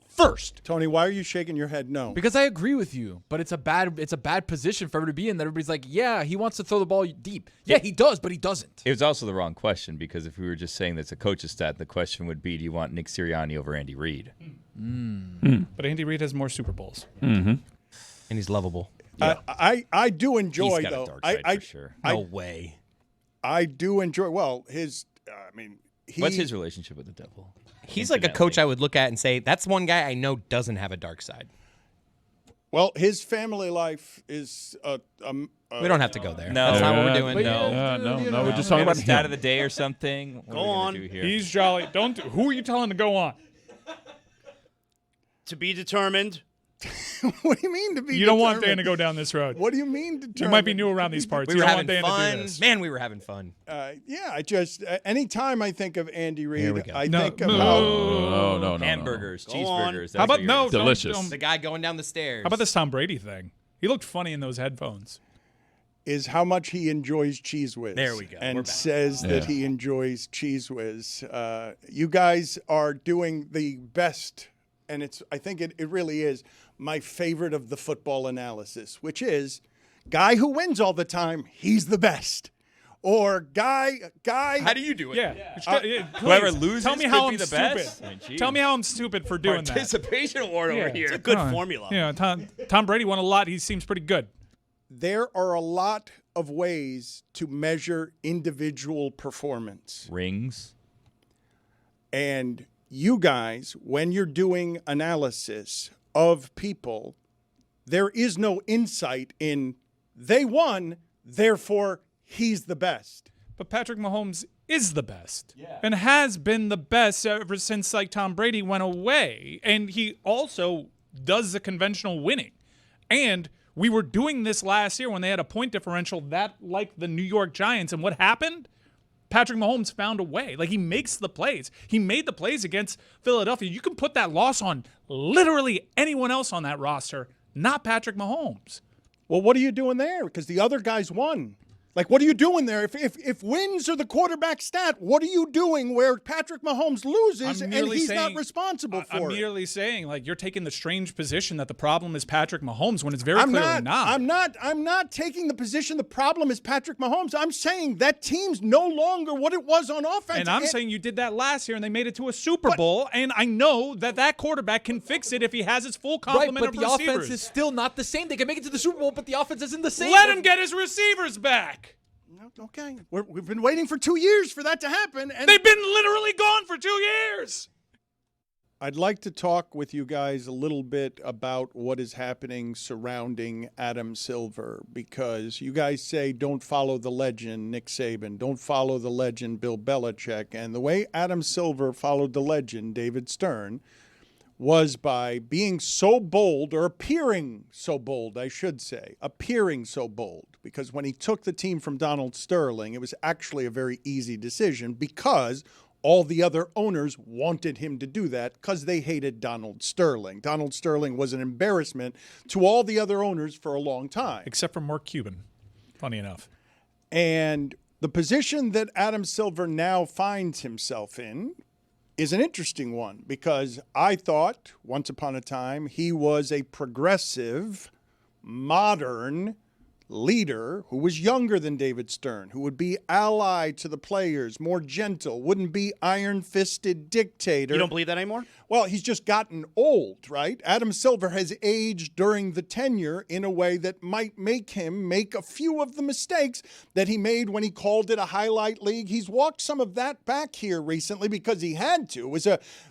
First, Tony, why are you shaking your head no? Because I agree with you, but it's a bad position for him to be in. That everybody's like, yeah, he wants to throw the ball deep. Yeah, he does, but he doesn't. It was also the wrong question because if we were just saying that's a coach's stat, the question would be, do you want Nick Sirianni over Andy Reid? But Andy Reid has more Super Bowls. Mm-hmm. And he's lovable. Yeah. I do enjoy, He's got though. a dark side for sure. No way. I do enjoy. Well, What's his relationship with the devil? He's like a coach I would look at and say, that's one guy I know doesn't have a dark side. Well, his family life is. We don't have to go there. No, that's not what we're doing. No. We're just talking about stat of the day or something. Go on. He's jolly. Who are you telling to go on? To be determined. What do you mean to be? You don't want Dan to go down this road. What do you mean determined? You might be new around these parts. We You were don't having want Dan fun. to do this. Man, we were having fun. Yeah, I just anytime I think of Andy Reid, Here we go. I No, think no. about No. Hamburgers, Go on. cheeseburgers. How about that's no? what you're- Delicious. don't- The guy going down the stairs. How about this Tom Brady thing? He looked funny in those headphones. is how much he enjoys Cheese Whiz. There we go. We're And back. says that he enjoys Cheese Whiz. You guys are doing the best, and I think it really is my favorite of the football analysis, which is guy who wins all the time, he's the best. Or guy. How do you do it? Yeah. Whoever loses tell me could how be I'm the stupid. best. I mean, geez. Tell me how I'm stupid for doing that. Participation award over here. It's a good Come on. formula. Yeah, Tom Brady won a lot. He seems pretty good. There are a lot of ways to measure individual performance. Rings. And you guys, when you're doing analysis of people, there is no insight in they won, therefore he's the best. But Patrick Mahomes is the best and has been the best ever since like Tom Brady went away. And he also does the conventional winning. And we were doing this last year when they had a point differential that like the New York Giants. And what happened? Patrick Mahomes found a way. Like, he makes the plays. He made the plays against Philadelphia. You can put that loss on literally anyone else on that roster, not Patrick Mahomes. Well, what are you doing there? Because the other guys won. Like, what are you doing there? If wins are the quarterback stat, what are you doing where Patrick Mahomes loses and he's not responsible for it? I'm merely saying, like, you're taking the strange position that the problem is Patrick Mahomes when it's very clearly not. I'm not taking the position the problem is Patrick Mahomes. I'm saying that team's no longer what it was on offense. And I'm saying you did that last year and they made it to a Super Bowl, and I know that quarterback can fix it if he has his full complement right, of but the receivers. offense is still not the same. They can make it to the Super Bowl, but the offense isn't the same. Let him get his receivers back. Okay, we've been waiting for 2 years for that to happen. And they've been literally gone for 2 years. I'd like to talk with you guys a little bit about what is happening surrounding Adam Silver, because you guys say don't follow the legend, Nick Saban, don't follow the legend, Bill Belichick. And the way Adam Silver followed the legend, David Stern, was by being so bold, or appearing so bold, I should say, appearing so bold, because when he took the team from Donald Sterling, it was actually a very easy decision because all the other owners wanted him to do that because they hated Donald Sterling. Donald Sterling was an embarrassment to all the other owners for a long time. Except for Mark Cuban, funny enough. And the position that Adam Silver now finds himself in is an interesting one, because I thought once upon a time he was a progressive, modern leader who was younger than David Stern, who would be allied to the players, more gentle, wouldn't be iron-fisted dictator. You don't believe that anymore? Well, he's just gotten old, right? Adam Silver has aged during the tenure in a way that might make him make a few of the mistakes that he made when he called it a highlight league. He's walked some of that back here recently because he had to.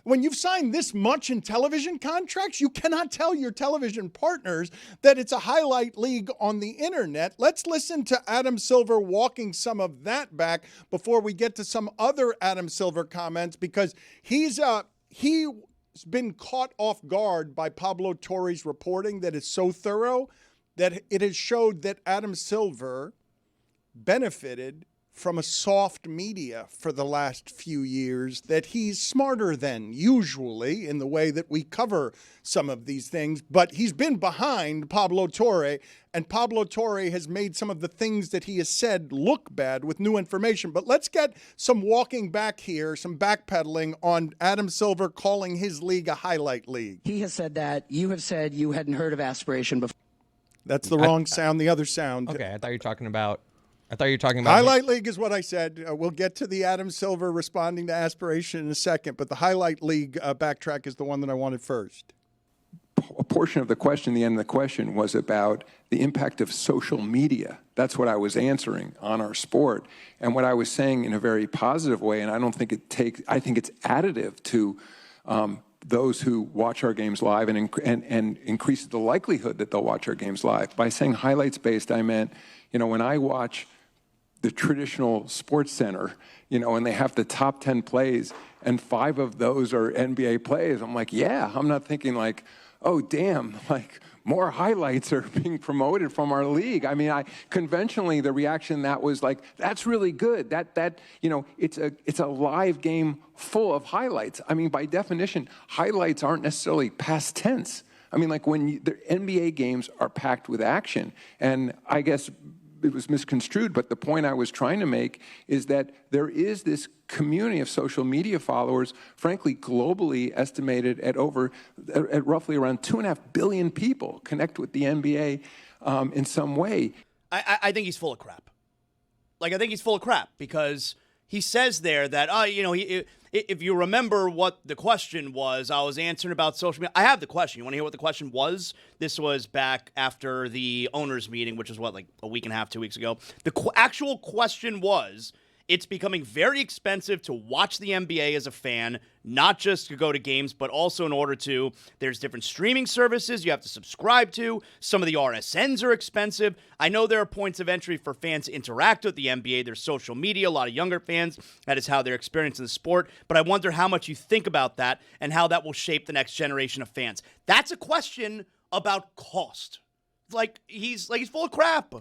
When you've signed this much in television contracts, you cannot tell your television partners that it's a highlight league on the internet. Let's listen to Adam Silver walking some of that back before we get to some other Adam Silver comments, because he's been caught off guard by Pablo Torre's reporting that is so thorough that it has showed that Adam Silver benefited from a soft media for the last few years, that he's smarter than usually in the way that we cover some of these things. But he's been behind Pablo Torre, and Pablo Torre has made some of the things that he has said look bad with new information. But let's get some walking back here, some backpedaling on Adam Silver calling his league a highlight league. He has said that. You have said you hadn't heard of aspiration before. That's the wrong sound, the other sound. Okay, I thought you were talking about highlight league is what I said. We'll get to the Adam Silver responding to aspiration in a second, but the highlight league backtrack is the one that I wanted first. A portion of the question, the end of the question, was about the impact of social media. That's what I was answering on our sport. And what I was saying in a very positive way, and I don't think I think it's additive to those who watch our games live and increase the likelihood that they'll watch our games live. By saying highlights based, I meant, when I watch the traditional sports center, and they have the top 10 plays and 5 of those are NBA plays, I'm like, yeah, I'm not thinking like, oh, damn, like more highlights are being promoted from our league. I mean, conventionally, the reaction that was like, that's really good. It's a live game full of highlights. I mean, by definition, highlights aren't necessarily past tense. I mean, like when the NBA games are packed with action, and I guess it was misconstrued, but the point I was trying to make is that there is this community of social media followers, frankly, globally estimated at roughly around 2.5 billion people connect with the NBA in some way. I think he's full of crap. I think he's full of crap because he says there that, if you remember what the question was, I was answering about social media. I have the question. You want to hear what the question was? This was back after the owners' meeting, which was a week and a half, 2 weeks ago. The actual question was, it's becoming very expensive to watch the NBA as a fan, not just to go to games, but also in order to, there's different streaming services you have to subscribe to. Some of the RSNs are expensive. I know there are points of entry for fans to interact with the NBA. There's social media, a lot of younger fans. That is how they're experiencing the sport. But I wonder how much you think about that and how that will shape the next generation of fans. That's a question about cost. He's full of crap.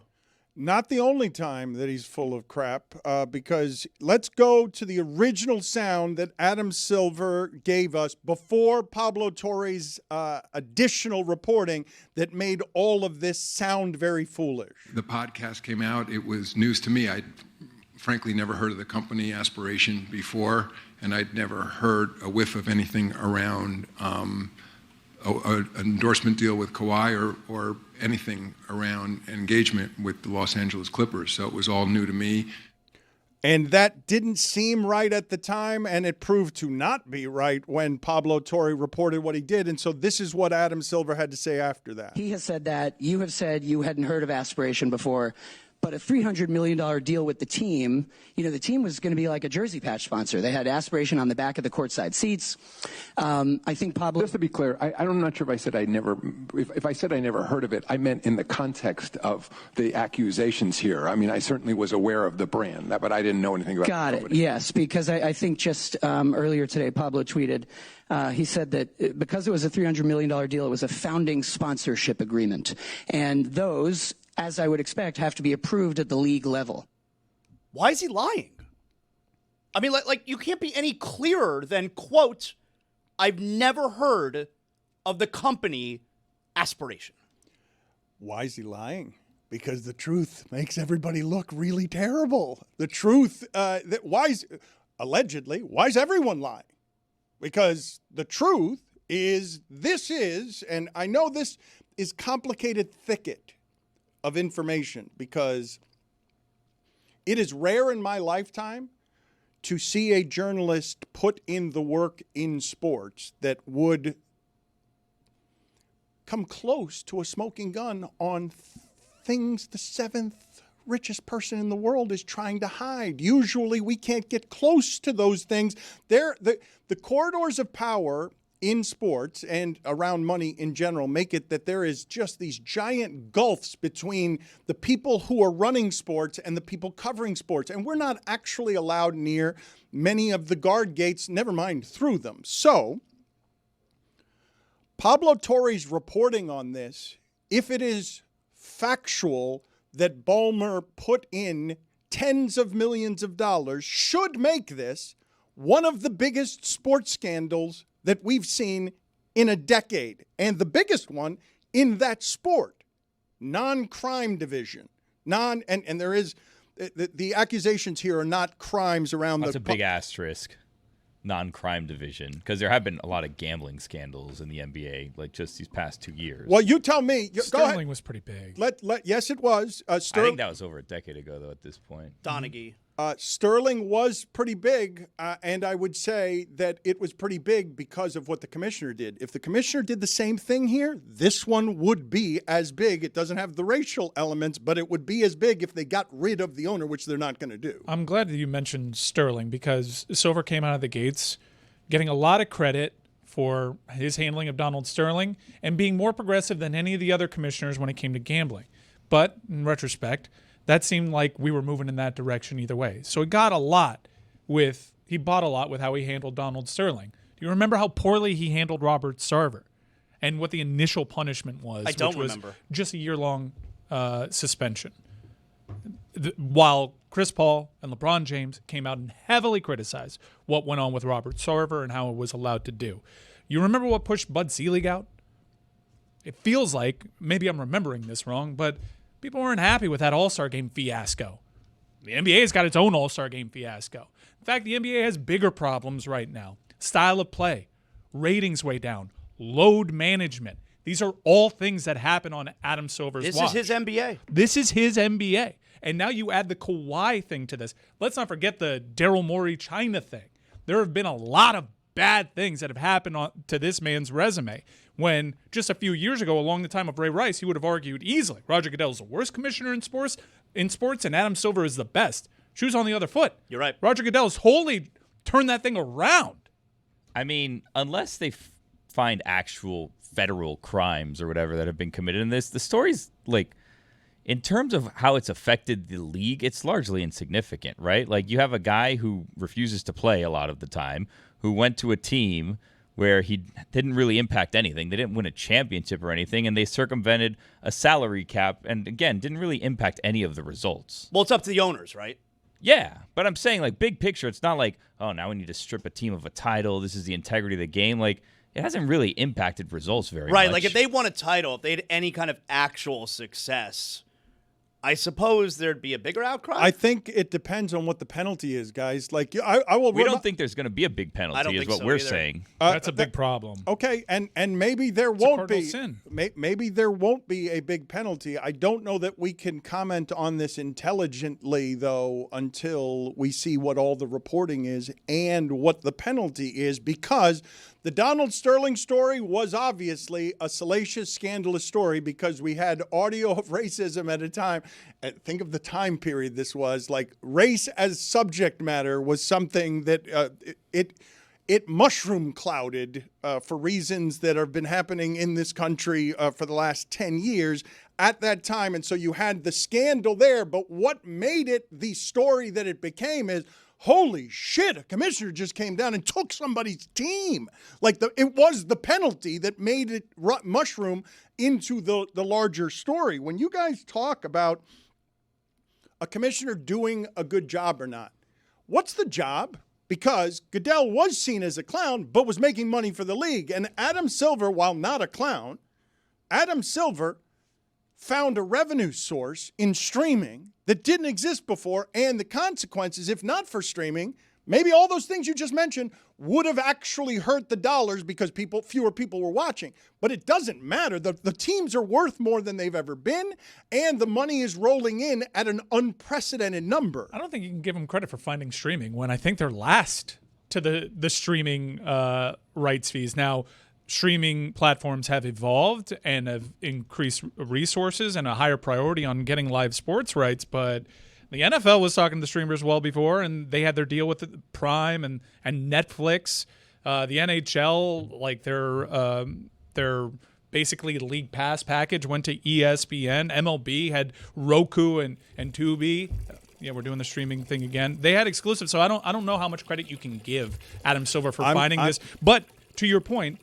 Not the only time that he's full of crap, because let's go to the original sound that Adam Silver gave us before Pablo Torre's additional reporting that made all of this sound very foolish. The podcast came out. It was news to me. I'd frankly never heard of the company Aspiration before, and I'd never heard a whiff of anything around an endorsement deal with Kawhi or anything around engagement with the Los Angeles Clippers. So it was all new to me. And that didn't seem right at the time, and it proved to not be right when Pablo Torre reported what he did. And so this is what Adam Silver had to say after that. He has said that. You have said you hadn't heard of aspiration before. But a $300 million deal with the team, the team was going to be like a jersey patch sponsor. They had aspiration on the back of the courtside seats. I think Pablo... Just to be clear, I'm not sure if I said if I said I never heard of it, I meant in the context of the accusations here. I mean, I certainly was aware of the brand, but I didn't know anything about Got it, yes, because I think just earlier today, Pablo tweeted, he said that because it was a $300 million deal, it was a founding sponsorship agreement. And those, as I would expect, have to be approved at the league level. Why is he lying? I mean, you can't be any clearer than, quote, I've never heard of the company Aspiration. Why is he lying? Because the truth makes everybody look really terrible. The truth, why is everyone lying? Because the truth is, and I know this is complicated thicket of information, because it is rare in my lifetime to see a journalist put in the work in sports that would come close to a smoking gun on things the seventh richest person in the world is trying to hide. Usually we can't get close to those things. The corridors of power in sports and around money in general make it that there is just these giant gulfs between the people who are running sports and the people covering sports. And we're not actually allowed near many of the guard gates, never mind through them. So Pablo Torre's reporting on this, if it is factual that Ballmer put in tens of millions of dollars, should make this one of the biggest sports scandals that we've seen in a decade, and the biggest one in that sport, non-crime division. And there is, the accusations here are not crimes around That's a big asterisk. Non-crime division, because there have been a lot of gambling scandals in the NBA, like just these past 2 years. Well, you tell me. Go ahead. Sterling was pretty big. Yes, it was. I think that was over a decade ago, though, at this point. Donaghy. Sterling was pretty big, and I would say that it was pretty big because of what the commissioner did. If the commissioner did the same thing here, this one would be as big. It doesn't have the racial elements, but it would be as big if they got rid of the owner, which they're not going to do. I'm glad that you mentioned Sterling because Silver came out of the gates getting a lot of credit for his handling of Donald Sterling and being more progressive than any of the other commissioners when it came to gambling. But in retrospect, that seemed like we were moving in that direction either way. So he bought a lot with how he handled Donald Sterling. Do you remember how poorly he handled Robert Sarver and what the initial punishment was? I don't remember. Just a year-long suspension. While Chris Paul and LeBron James came out and heavily criticized what went on with Robert Sarver and how it was allowed to do. You remember what pushed Bud Selig out? It feels like, maybe I'm remembering this wrong, but people weren't happy with that All-Star Game fiasco. The NBA's got its own All-Star Game fiasco. In fact, the NBA has bigger problems right now. Style of play, ratings way down, load management. These are all things that happen on Adam Silver's watch. This is his NBA. This is his NBA. And now you add the Kawhi thing to this. Let's not forget the Daryl Morey China thing. There have been a lot of bad things that have happened to this man's resume. When just a few years ago, along the time of Ray Rice, he would have argued easily Roger Goodell is the worst commissioner in sports, and Adam Silver is the best. Shoes on the other foot. You're right. Roger Goodell's wholly turned that thing around. I mean, unless they find actual federal crimes or whatever that have been committed in this, the story's like, in terms of how it's affected the league, it's largely insignificant, right? Like, you have a guy who refuses to play a lot of the time, who went to a team where he didn't really impact anything. They didn't win a championship or anything, and they circumvented a salary cap and, again, didn't really impact any of the results. Well, it's up to the owners, right? Yeah, but I'm saying, like, big picture, it's not like, oh, now we need to strip a team of a title. This is the integrity of the game. Like, it hasn't really impacted results very much. Right, like if they won a title, if they had any kind of actual success, I suppose there'd be a bigger outcry. I think it depends on what the penalty is, guys. Like, I will. We don't think there's going to be a big penalty, is what we're saying. That's a big problem. Okay, and maybe there won't be. Sin. Maybe there won't be a big penalty. I don't know that we can comment on this intelligently, though, until we see what all the reporting is and what the penalty is, because the Donald Sterling story was obviously a salacious, scandalous story because we had audio of racism at a time. Think of the time period this was. Like, race as subject matter was something that it mushroom clouded for reasons that have been happening in this country for the last 10 years at that time. And so you had the scandal there. But what made it the story that it became is, holy shit, a commissioner just came down and took somebody's team. Like, it was the penalty that made it mushroom into the larger story. When you guys talk about a commissioner doing a good job or not, what's the job? Because Goodell was seen as a clown, but was making money for the league. And Adam Silver, while not a clown, Adam Silver found a revenue source in streaming that didn't exist before, and the consequences, if not for streaming, Maybe all those things you just mentioned would have actually hurt the dollars because fewer people were watching. But it doesn't matter. The teams are worth more than they've ever been, and the money is rolling in at an unprecedented number. I don't think you can give them credit for finding streaming when I think they're last to the streaming rights fees. Now, streaming platforms have evolved and have increased resources and a higher priority on getting live sports rights, but the NFL was talking to the streamers well before, and they had their deal with the Prime and Netflix. The NHL, like their basically League Pass package went to ESPN. MLB had Roku and Tubi. Yeah, we're doing the streaming thing again. They had exclusive, so I don't know how much credit you can give Adam Silver for finding this. But to your point,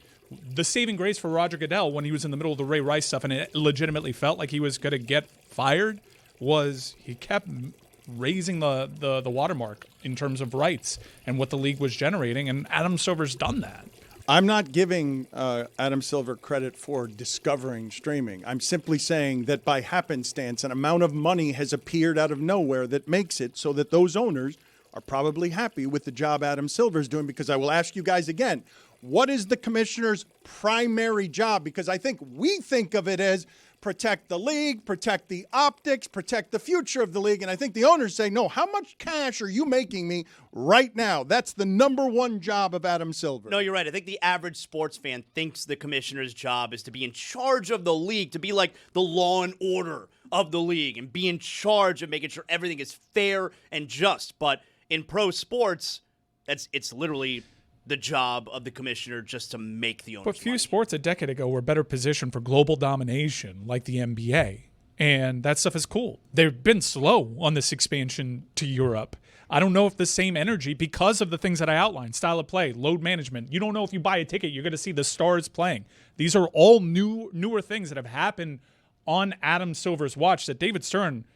the saving grace for Roger Goodell when he was in the middle of the Ray Rice stuff and it legitimately felt like he was going to get fired was he kept raising the watermark in terms of rights and what the league was generating, and Adam Silver's done that. I'm not giving Adam Silver credit for discovering streaming. I'm simply saying that by happenstance, an amount of money has appeared out of nowhere that makes it so that those owners are probably happy with the job Adam Silver's doing, because I will ask you guys again, what is the commissioner's primary job? Because I think we think of it as protect the league, protect the optics, protect the future of the league. And I think the owners say, no, how much cash are you making me right now? That's the number one job of Adam Silver. No, you're right. I think the average sports fan thinks the commissioner's job is to be in charge of the league, to be like the law and order of the league and be in charge of making sure everything is fair and just. But in pro sports, it's literally the job of the commissioner just to make the owners But few money. sports a decade ago were better positioned for global domination, like the NBA. And that stuff is cool. They've been slow on this expansion to Europe. I don't know if the same energy, because of the things that I outlined, style of play, load management. You don't know if you buy a ticket, you're going to see the stars playing. These are all newer things that have happened on Adam Silver's watch that David Stern,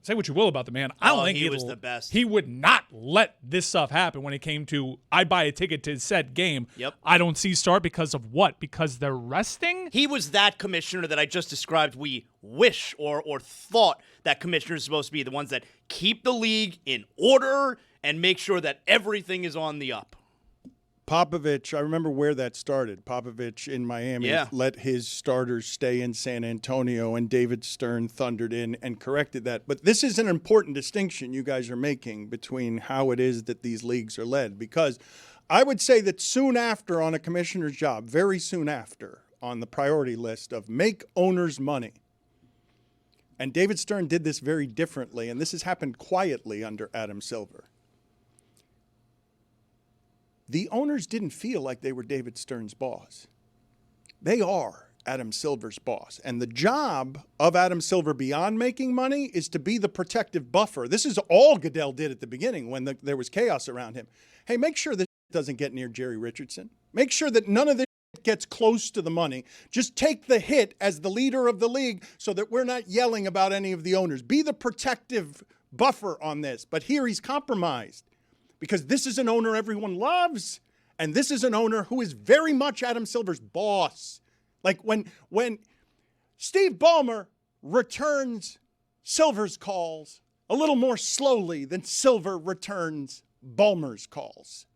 say what you will about the man, I don't think he was the best. He would not let this stuff happen when it came to, I buy a ticket to said game. Yep. I don't see start because of what? Because they're resting? He was that commissioner that I just described we wish or thought that commissioners are supposed to be, the ones that keep the league in order and make sure that everything is on the up. Popovich, I remember where that started. Popovich in Miami let his starters stay in San Antonio, and David Stern thundered in and corrected that. But this is an important distinction you guys are making between how it is that these leagues are led, because I would say that soon after on a commissioner's job, very soon after, on the priority list of make owners money, and David Stern did this very differently, and this has happened quietly under Adam Silver. The owners didn't feel like they were David Stern's boss. They are Adam Silver's boss. And the job of Adam Silver beyond making money is to be the protective buffer. This is all Goodell did at the beginning when there was chaos around him. Hey, make sure this doesn't get near Jerry Richardson. Make sure that none of this gets close to the money. Just take the hit as the leader of the league so that we're not yelling about any of the owners. Be the protective buffer on this. But here he's compromised, because this is an owner everyone loves, and this is an owner who is very much Adam Silver's boss. Like when Steve Ballmer returns Silver's calls a little more slowly than Silver returns Ballmer's calls.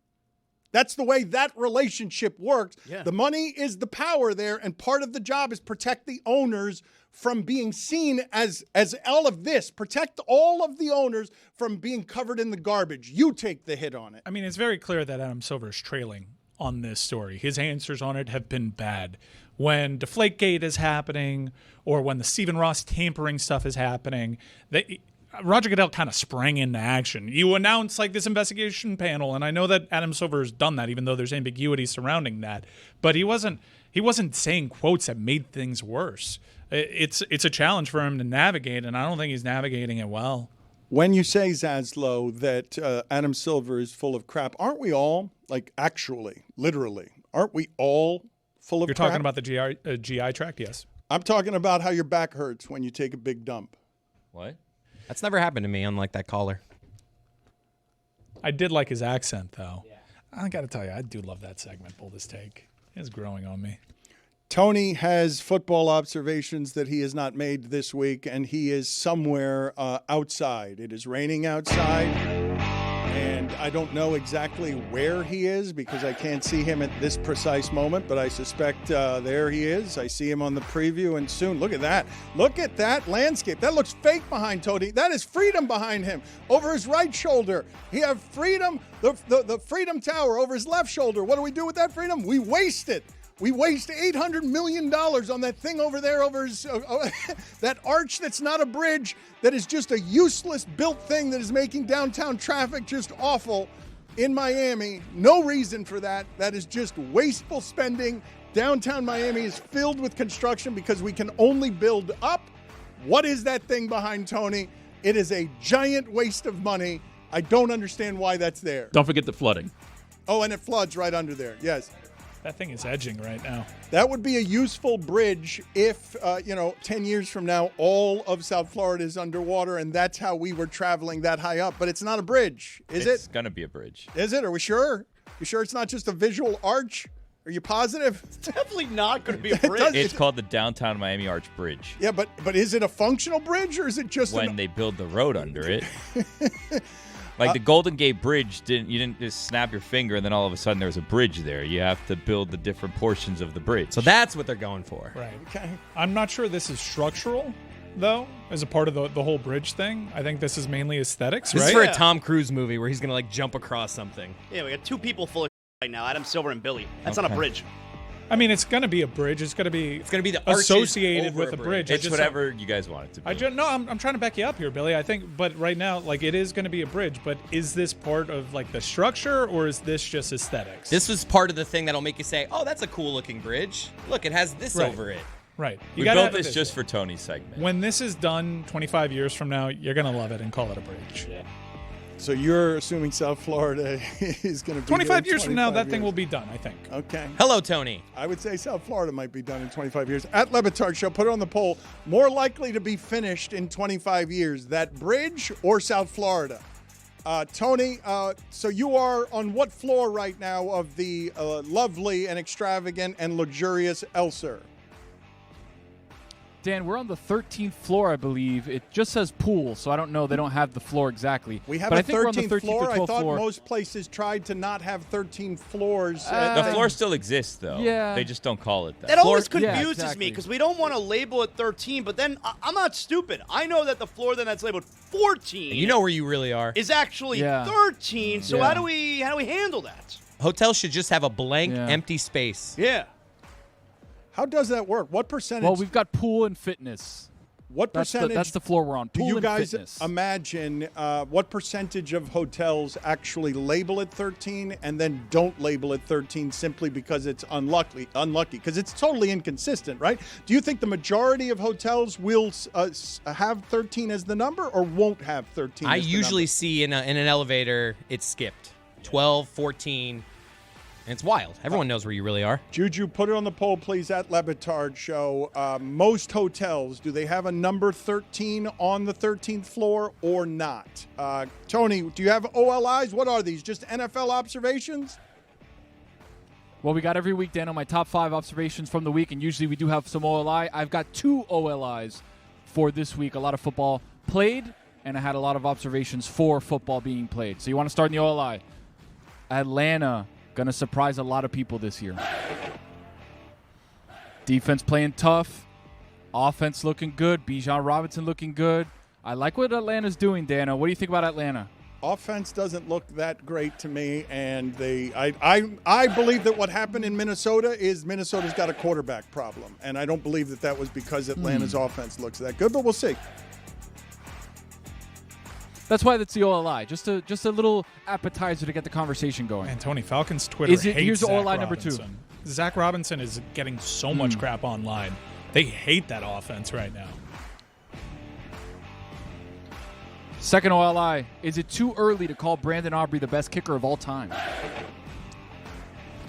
That's the way that relationship works. Yeah. The money is the power there, and part of the job is protect the owners from being seen as all of this. Protect all of the owners from being covered in the garbage. You take the hit on it. I mean, it's very clear that Adam Silver is trailing on this story. His answers on it have been bad. When Deflategate is happening, or when the Stephen Ross tampering stuff is happening, Roger Goodell kind of sprang into action. You announce like this investigation panel, and I know that Adam Silver has done that, even though there's ambiguity surrounding that. But he wasn't saying quotes that made things worse. It's a challenge for him to navigate, and I don't think he's navigating it well. When you say, Zaslow, that Adam Silver is full of crap, aren't we all, like actually, literally, aren't we all full of crap? You're talking about the GI tract, yes. I'm talking about how your back hurts when you take a big dump. What? That's never happened to me, unlike that caller. I did like his accent, though. Yeah. I got to tell you, I do love that segment, Boldest Take. It's growing on me. Tony has football observations that he has not made this week, and he is somewhere outside. It is raining outside. And I don't know exactly where he is because I can't see him at this precise moment, but I suspect there he is. I see him on the preview, and soon. Look at that. Look at that landscape. That looks fake behind Tony. That is freedom behind him. Over his right shoulder, he have freedom, the Freedom Tower over his left shoulder. What do we do with that freedom? We waste it. We waste $800 million on that thing over there, over his, that arch that's not a bridge, that is just a useless built thing that is making downtown traffic just awful in Miami. No reason for that. That is just wasteful spending. Downtown Miami is filled with construction because we can only build up. What is that thing behind Tony? It is a giant waste of money. I don't understand why that's there. Don't forget the flooding. Oh, and it floods right under there. Yes. That thing is edging right now. That would be a useful bridge if, 10 years from now, all of South Florida is underwater, and that's how we were traveling that high up. But it's not a bridge, is it? It's going to be a bridge. Is it? Are we sure? You sure it's not just a visual arch? Are you positive? It's definitely not going to be a bridge. It's called the Downtown Miami Arch Bridge. Yeah, but is it a functional bridge, or is it just when they build the road under it? Like the Golden Gate Bridge, you didn't just snap your finger and then all of a sudden there was a bridge there. You have to build the different portions of the bridge. So that's what they're going for. Right. Okay. I'm not sure this is structural, though, as a part of the whole bridge thing. I think this is mainly aesthetics, This right? is for a Tom Cruise movie where he's going to, jump across something. Yeah, we got two people full of right now, Adam Silver and Billy. That's not a bridge. I mean, it's going to be a bridge. It's going to be the arches associated over with a bridge. It's whatever you guys want it to be. I'm trying to back you up here, Billy. I think, but right now, it is going to be a bridge. But is this part of the structure, or is this just aesthetics? This was part of the thing that'll make you say, "Oh, that's a cool looking bridge. Look, it has this over it." Right. We built this just for Tony's segment. When this is done 25 years from now, you're going to love it and call it a bridge. Yeah. So you're assuming South Florida is going to be 25 years from now, that thing will be done, I think. Okay. Hello, Tony. I would say South Florida might be done in 25 years. At Le Batard Show, put it on the poll. More likely to be finished in 25 years, that bridge or South Florida? Tony, so you are on what floor right now of the lovely and extravagant and luxurious Elser? Dan, we're on the 13th floor, I believe. It just says pool, so I don't know. They don't have the floor exactly. We have but a I think we're on the 13th 13th floor. or I 12th thought floor. most places tried to not have 13 floors. The floor still exists, though. Yeah. They just don't call it that. That always confuses me because we don't want to label it 13, but then I'm not stupid. I know that the floor then that's labeled 14. And you know where you really are. Is actually 13. So how do we handle that? Hotels should just have a blank, empty space. Yeah. How does that work? What percentage? Well, we've got pool and fitness. What percentage? That's the floor we're on. Do Pool you and guys fitness. imagine what percentage of hotels actually label it 13 and then don't label it 13 simply because it's unlucky? Because it's totally inconsistent, right? Do you think the majority of hotels will have 13 as the number or won't have 13 I as the usually number? see in an elevator, it's skipped. 12, 14. And it's wild. Everyone knows where you really are. Juju, put it on the poll, please, at Le Batard Show. Most hotels, do they have a number 13 on the 13th floor or not? Tony, do you have OLIs? What are these? Just NFL observations? Well, we got every week, Dan, on my top 5 observations from the week, and usually we do have some OLI. I've got 2 OLIs for this week. A lot of football played, and I had a lot of observations for football being played. So you want to start in the OLI. Atlanta. Going to surprise a lot of people this year. Defense playing tough. Offense looking good. Bijan Robinson looking good. I like what Atlanta's doing, Dana. What do you think about Atlanta? Offense doesn't look that great to me, and I believe that what happened in Minnesota is Minnesota's got a quarterback problem, and I don't believe that was because Atlanta's offense looks that good, but we'll see. That's why that's the OLI. Just a little appetizer to get the conversation going. And Tony, Falcons Twitter hates here's Zach OLI number Robinson. 2. Zach Robinson is getting so much crap online. They hate that offense right now. Second OLI, is it too early to call Brandon Aubrey the best kicker of all time?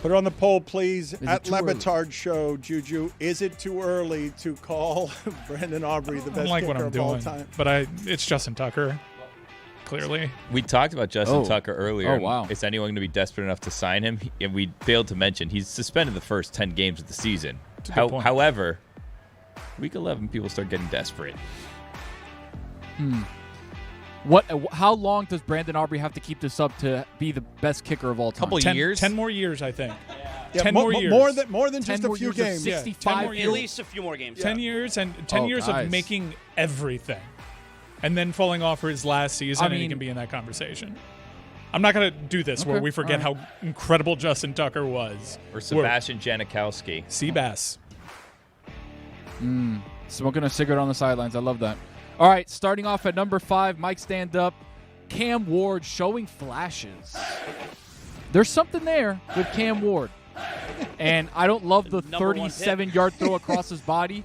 Put it on the poll, please, at Le early? Batard Show, Juju. Is it too early to call Brandon Aubrey the I best don't like kicker what I'm of all doing, time? but it's Justin Tucker. Clearly. We talked about Justin Tucker earlier. Oh, wow. Is anyone going to be desperate enough to sign him? And we failed to mention he's suspended the first 10 games of the season. That's a good point. However, week 11, people start getting desperate. How long does Brandon Aubrey have to keep this up to be the best kicker of all time? Couple years? 10 more years, I think. Yeah, 10 more years. More than just a few games. 65 At least a few more games. 10 years and 10 years guys. of making everything. And then falling off for his last season, and he mean- can be in that conversation. I'm not going to do this where we forget how incredible Justin Tucker was. Or Sebastian Janikowski. Seabass. Smoking a cigarette on the sidelines. I love that. All right, starting off at number 5, Mike stand up. Cam Ward showing flashes. There's something there with Cam Ward. And I don't love the 37-yard throw across his body.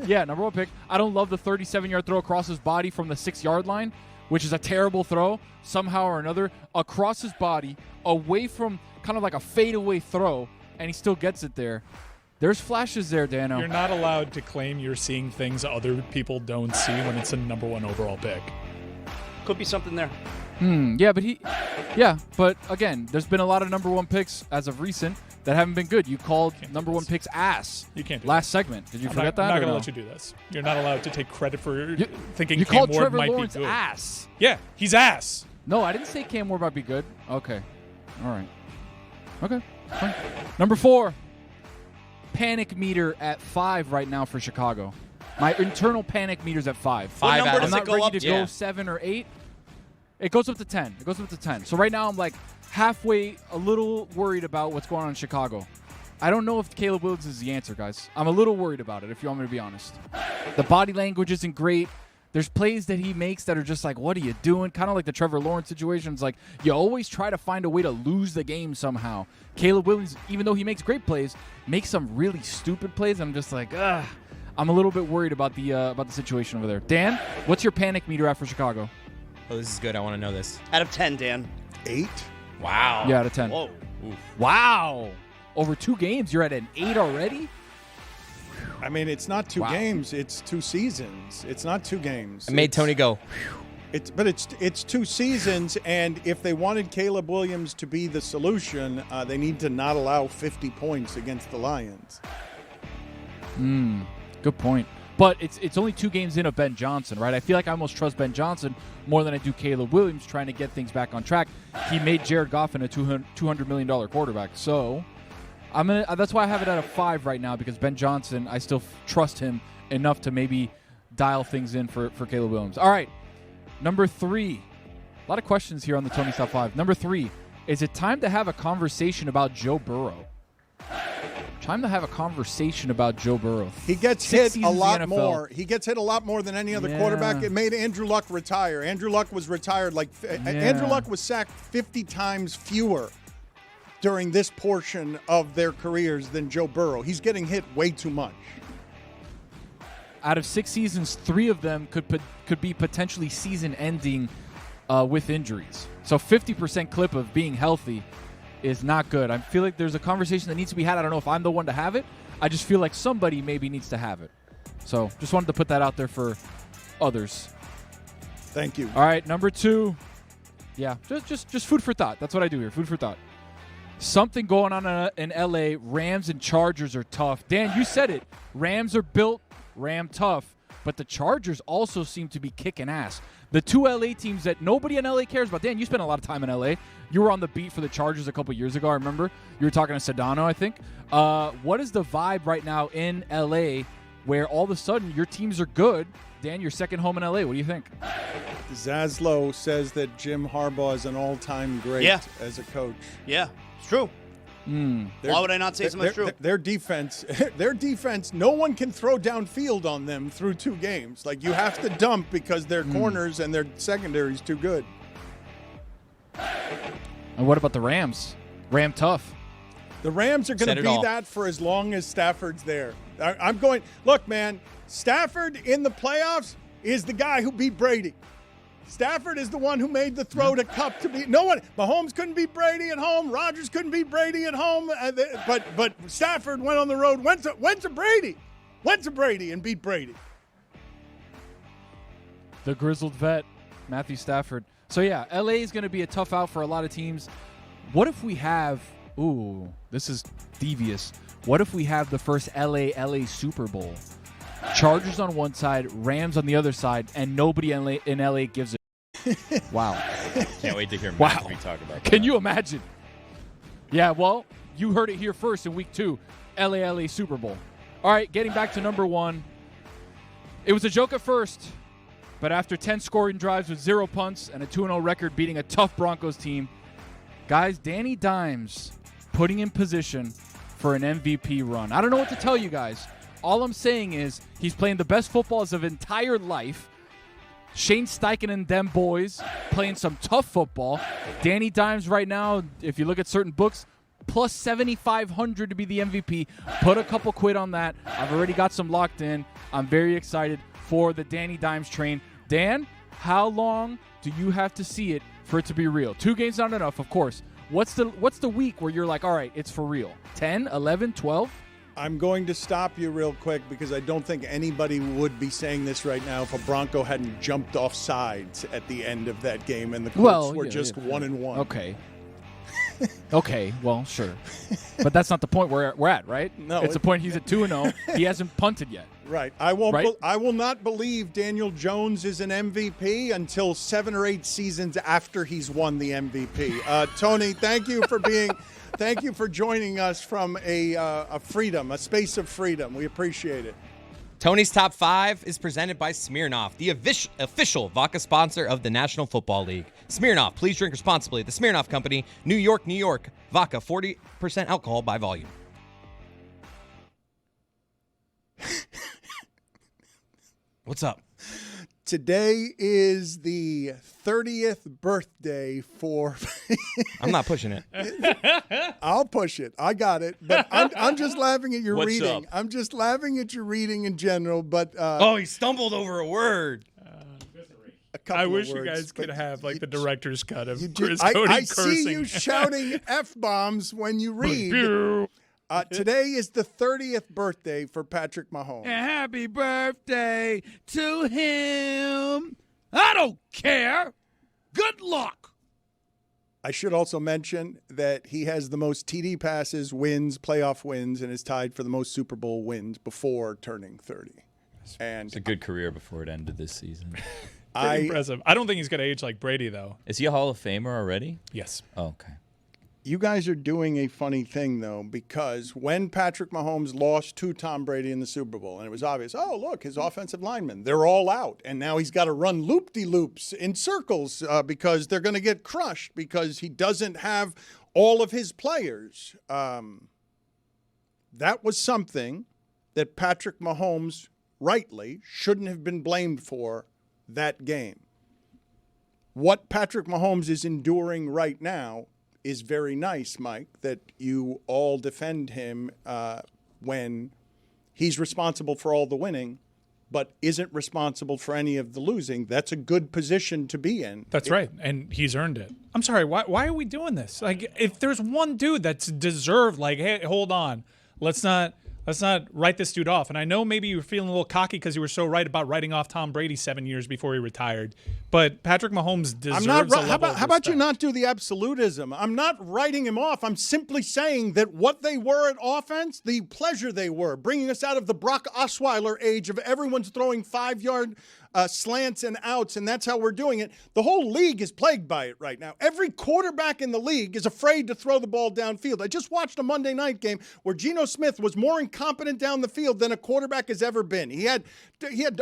Yeah, number 1 pick. I don't love the 37-yard throw across his body from the 6-yard line, which is a terrible throw somehow or another, across his body, away from kind of like a fadeaway throw, and he still gets it there. There's flashes there, Dano. You're not allowed to claim you're seeing things other people don't see when it's a number 1 overall pick. Could be something there. But again, there's been a lot of number 1 picks as of recent that haven't been good. You called number 1 picks ass. You can't do last segment. Did you forget that? I'm not or going to no? let you do this. You're not allowed to take credit for thinking You Cam called Ward Trevor might Lawrence be good. ass. Yeah, he's ass. No, I didn't say Cam Ward might be good. Okay. All right. Okay. Fine. Number 4. Panic meter at 5 right now for Chicago. My internal panic meter's at 5. What number I'm does not it go ready up to to? go 7 or 8. It goes up to 10. So right now I'm like halfway a little worried about what's going on in Chicago. I don't know if Caleb Williams is the answer, guys. I'm a little worried about it, if you want me to be honest. The body language isn't great. There's plays that he makes that are just like, what are you doing? Kind of like the Trevor Lawrence situation. It's like you always try to find a way to lose the game somehow. Caleb Williams, even though he makes great plays, makes some really stupid plays. I'm just like, I'm a little bit worried about the situation over there. Dan, what's your panic meter at for Chicago? Oh, this is good. I want to know this. Out of 10, Dan. 8? Wow. Yeah, out of 10. Whoa. Wow. Over 2 games, you're at an 8 already? I mean, it's not 2 games. It's 2 seasons. It's not 2 games. I made Tony go. But it's 2 seasons, and if they wanted Caleb Williams to be the solution, they need to not allow 50 points against the Lions. Good point. But it's only 2 games in of Ben Johnson, right? I feel like I almost trust Ben Johnson more than I do Caleb Williams trying to get things back on track. He made Jared Goff a $200 million quarterback. So that's why I have it at a 5 right now, because Ben Johnson, I still trust him enough to maybe dial things in for Caleb Williams. All right, number 3. A lot of questions here on the Tony's Top 5. Number 3, is it time to have a conversation about Joe Burrow? Time to have a conversation about Joe Burrow. He gets 6 hit a seasons in lot the NFL. more. He gets hit a lot more than any other quarterback. It made Andrew Luck retire. Andrew Luck was retired Andrew Luck was sacked 50 times fewer during this portion of their careers than Joe Burrow. He's getting hit way too much. Out of 6 seasons, 3 of them could be potentially season-ending with injuries. So 50% clip of being healthy is not good. I feel like there's a conversation that needs to be had. I don't know if I'm the one to have it. I just feel like somebody maybe needs to have it. So just wanted to put that out there for others. Thank you. All right, number 2. Yeah, just food for thought. That's what I do here, food for thought. Something going on in L.A. Rams and Chargers are tough. Dan, you said it. Rams are built Ram tough, but the Chargers also seem to be kicking ass. The 2 L.A. teams that nobody in L.A. cares about. Dan, you spent a lot of time in L.A. You were on the beat for the Chargers a couple years ago, I remember. You were talking to Sedano, I think. What is the vibe right now in L.A. where all of a sudden your teams are good? Dan, you're second home in L.A. What do you think? Zaslow says that Jim Harbaugh is an all-time great as a coach. Yeah, it's true. Why would I not say something true? Their defense, no one can throw downfield on them through 2 games. Like, you have to dump because their corners and their secondary is too good. And what about the Rams? Ram tough. The Rams are going to be that for as long as Stafford's there. I'm going, look, man, Stafford in the playoffs is the guy who beat Brady. Stafford is the one who made the throw to Cup to beat. No one. Mahomes couldn't beat Brady at home. Rodgers couldn't beat Brady at home. But Stafford went on the road. Went to Brady and beat Brady. The grizzled vet, Matthew Stafford. So yeah, LA is going to be a tough out for a lot of teams. What if we have? Ooh, this is devious. What if we have the first LA Super Bowl? Chargers on one side, Rams on the other side, and nobody in LA gives a Wow. Can't wait to hear Wow. Matthew talk about that. Can you imagine? Yeah, well, you heard it here first in week 2, LA Super Bowl. All right, getting back to number 1. It was a joke at first, but after 10 scoring drives with 0 punts and a 2-0 record beating a tough Broncos team, guys, Danny Dimes putting in position for an MVP run. I don't know what to tell you guys. All I'm saying is he's playing the best football of his entire life. Shane Steichen and them boys playing some tough football. Danny Dimes right now, if you look at certain books, plus 7,500 to be the MVP. Put a couple quid on that. I've already got some locked in. I'm very excited for the Danny Dimes train. Dan, how long do you have to see it for it to be real? 2 games not enough, of course. What's the week where you're like, all right, it's for real? 10, 11, 12? I'm going to stop you real quick because I don't think anybody would be saying this right now if a Bronco hadn't jumped off sides at the end of that game and the Colts were just 1-1. Okay. Okay, well, sure. But that's not the point we're at, right? No. It's the point he's at 2-0. He hasn't punted yet. Right. I won't. Right? I will not believe Daniel Jones is an MVP until 7 or 8 seasons after he's won the MVP. Tony, thank you for being. Thank you for joining us from a space of freedom. We appreciate it. Tony's Top 5 is presented by Smirnoff, the official vodka sponsor of the National Football League. Smirnoff, please drink responsibly. The Smirnoff Company, New York, New York. Vodka, 40% alcohol by volume. What's up? Today is the 30th birthday for... I'm not pushing it. I'll push it. I got it. But I'm just laughing at your What's reading. up? I'm just laughing at your reading in general. But he stumbled over a word. I wish you guys could have like the director's cut of Chris I Cody see cursing. you shouting F-bombs when you read. Today is the 30th birthday for Patrick Mahomes. Happy birthday to him. I don't care. Good luck. I should also mention that he has the most TD passes, wins, playoff wins, and is tied for the most Super Bowl wins before turning 30. And It's a good career before it ended this season. Pretty impressive. I don't think he's going to age like Brady, though. Is he a Hall of Famer already? Yes. Oh, okay. You guys are doing a funny thing, though, because when Patrick Mahomes lost to Tom Brady in the Super Bowl, and it was obvious, oh, look, his offensive linemen, they're all out. And now he's got to run loop-de-loops in circles because they're going to get crushed because he doesn't have all of his players. That was something that Patrick Mahomes rightly shouldn't have been blamed for that game. What Patrick Mahomes is enduring right now is very nice, Mike, that you all defend him when he's responsible for all the winning, but isn't responsible for any of the losing. That's a good position to be in. That's right, and he's earned it. I'm sorry, why are we doing this? Like, if there's one dude that's deserved, like, hey, hold on, let's not write this dude off. And I know maybe you were feeling a little cocky because you were so right about writing off Tom Brady 7 years before he retired. But Patrick Mahomes deserves a level of respect. How about you not do the absolutism? I'm not writing him off. I'm simply saying that what they were at offense, the pleasure they were, bringing us out of the Brock Osweiler age of everyone's throwing 5-yard slants and outs, and that's how we're doing it. The whole league is plagued by it right now. Every quarterback in the league is afraid to throw the ball downfield. I just watched a Monday night game where Geno Smith was more incompetent down the field than a quarterback has ever been. He had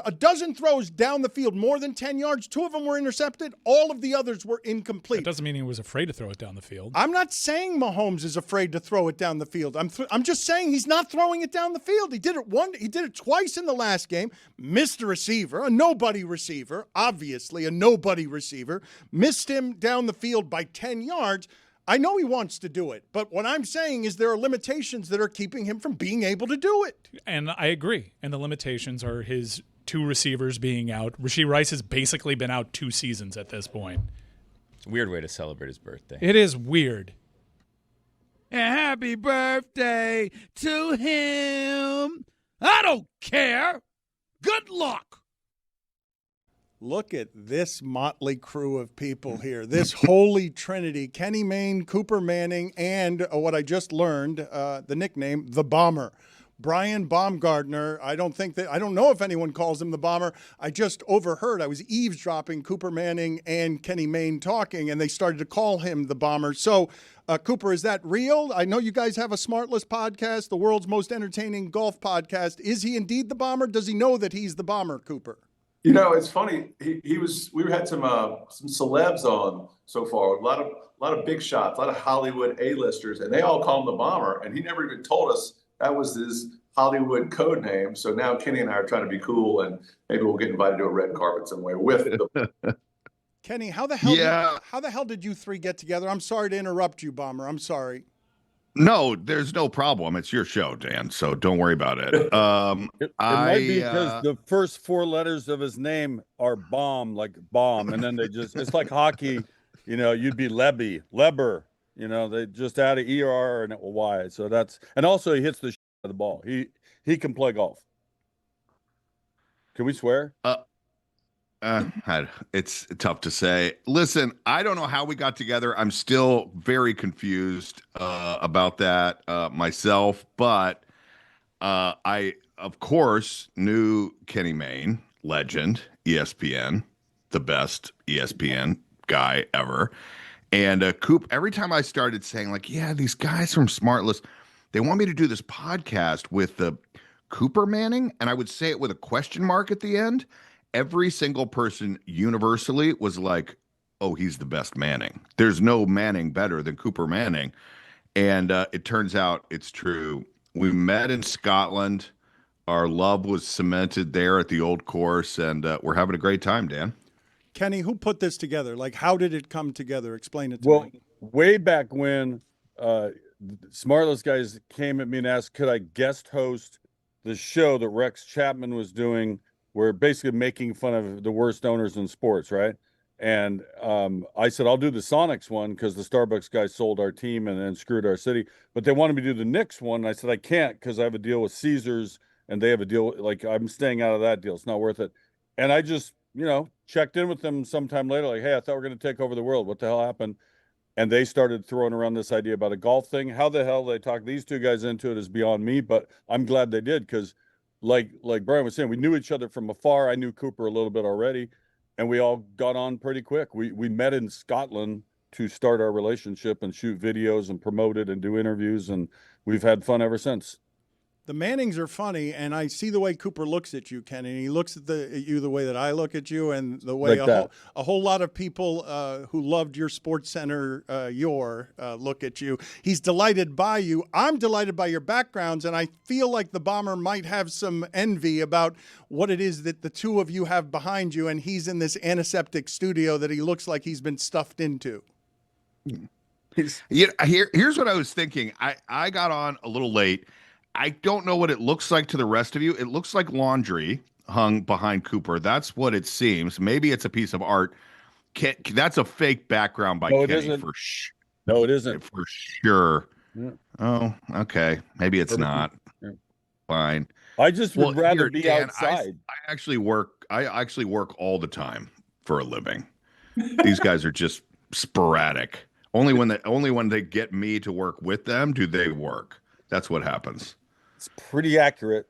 a dozen throws down the field, more than 10 yards. 2 of them were intercepted. All of the others were incomplete. That doesn't mean he was afraid to throw it down the field. I'm not saying Mahomes is afraid to throw it down the field. I'm just saying he's not throwing it down the field. He did it twice in the last game. Missed a receiver, a nobody receiver, obviously a nobody receiver, missed him down the field by 10 yards. I know he wants to do it, but what I'm saying is there are limitations that are keeping him from being able to do it. And I agree. And the limitations are his 2 receivers being out. Rashee Rice has basically been out 2 seasons at this point. It's a weird way to celebrate his birthday. It is weird. Happy birthday to him. I don't care. Good luck. Look at this motley crew of people here. This holy trinity, Kenny Mayne, Cooper Manning, and what I just learned, the nickname, The Bomber. Brian Baumgartner. I don't know if anyone calls him the Bomber. I just overheard. I was eavesdropping Cooper Manning and Kenny Mayne talking, and they started to call him the Bomber. So, Cooper, is that real? I know you guys have a Smartless podcast, the world's most entertaining golf podcast. Is he indeed the Bomber? Does he know that he's the Bomber, Cooper? You know, it's funny. We had some celebs on so far. A lot of big shots, a lot of Hollywood A-listers, and they all call him the Bomber. And he never even told us that was his Hollywood code name. So now Kenny and I are trying to be cool, and maybe we'll get invited to a red carpet somewhere with the Kenny, how the hell did you three get together? I'm sorry to interrupt you, Bomber. I'm sorry. No, there's no problem. It's your show, Dan, so don't worry about it. It might be because the first four letters of his name are bomb, like bomb, and then it's like hockey, you know, you'd be Leber, you know, they just add an ER and a Y. So and also he hits the shit out of the ball. He can play golf. Can we swear? It's tough to say. Listen, I don't know how we got together. I'm still very confused about that myself. But I, of course, knew Kenny Mayne, legend, ESPN, the best ESPN guy ever. And Coop, every time I started saying, like, yeah, these guys from Smartless, they want me to do this podcast with the Cooper Manning, and I would say it with a question mark at the end. Every single person universally was like, oh, he's the best Manning. There's no Manning better than Cooper Manning. And it turns out it's true. We met in Scotland. Our love was cemented there at the old course, and we're having a great time, Dan. Kenny, who put this together? Like, how did it come together? Explain it to me. Way back when Smartless guys came at me and asked, could I guest host the show that Rex Chapman was doing? We're basically making fun of the worst owners in sports, right? And I said, I'll do the Sonics one because the Starbucks guys sold our team and then screwed our city. But they wanted me to do the Knicks one. And I said, I can't because I have a deal with Caesars and they have a deal. Like, I'm staying out of that deal. It's not worth it. And I just, you know, checked in with them sometime later. Like, hey, I thought we were going to take over the world. What the hell happened? And they started throwing around this idea about a golf thing. How the hell they talked these two guys into it is beyond me. But I'm glad they did because like Brian was saying, we knew each other from afar. I knew Cooper a little bit already, and we all got on pretty quick. We met in Scotland to start our relationship and shoot videos and promote it and do interviews, and we've had fun ever since. The Mannings are funny, and I see the way Cooper looks at you, Ken, and he looks at you the way that I look at you, and the way a whole lot of people who loved your Sports Center look at you. He's delighted by you. I'm delighted by your backgrounds, and I feel like the Bomber might have some envy about what it is that the two of you have behind you, and he's in this antiseptic studio that he looks like he's been stuffed into. Yeah, here's what I was thinking. I got on a little late. I don't know what it looks like to the rest of you. It looks like laundry hung behind Cooper. That's what it seems. Maybe it's a piece of art. That's a fake background by Kenny for sure. No, it isn't. For sure. Yeah. Oh, okay. Maybe it's not. Yeah. Fine. I just would rather be Dan, outside. I actually work all the time for a living. These guys are just sporadic. Only when they get me to work with them do they work. That's what happens. It's pretty accurate.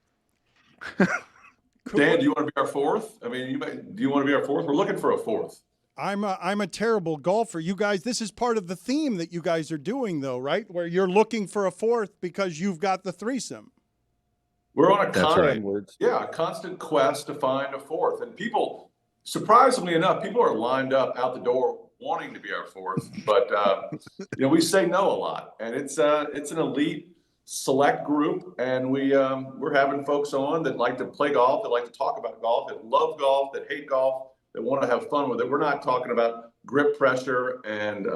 Dan, do you want to be our fourth? I mean, do you want to be our fourth? We're looking for a fourth. I'm a terrible golfer. You guys, this is part of the theme that you guys are doing, though, right? Where you're looking for a fourth because you've got the threesome. We're on a constant quest to find a fourth. And people, surprisingly enough, people are lined up out the door wanting to be our fourth. But we say no a lot, and it's an elite select group, and we're having folks on that like to play golf, that like to talk about golf, that love golf, that hate golf, that want to have fun with it. We're not talking about grip pressure and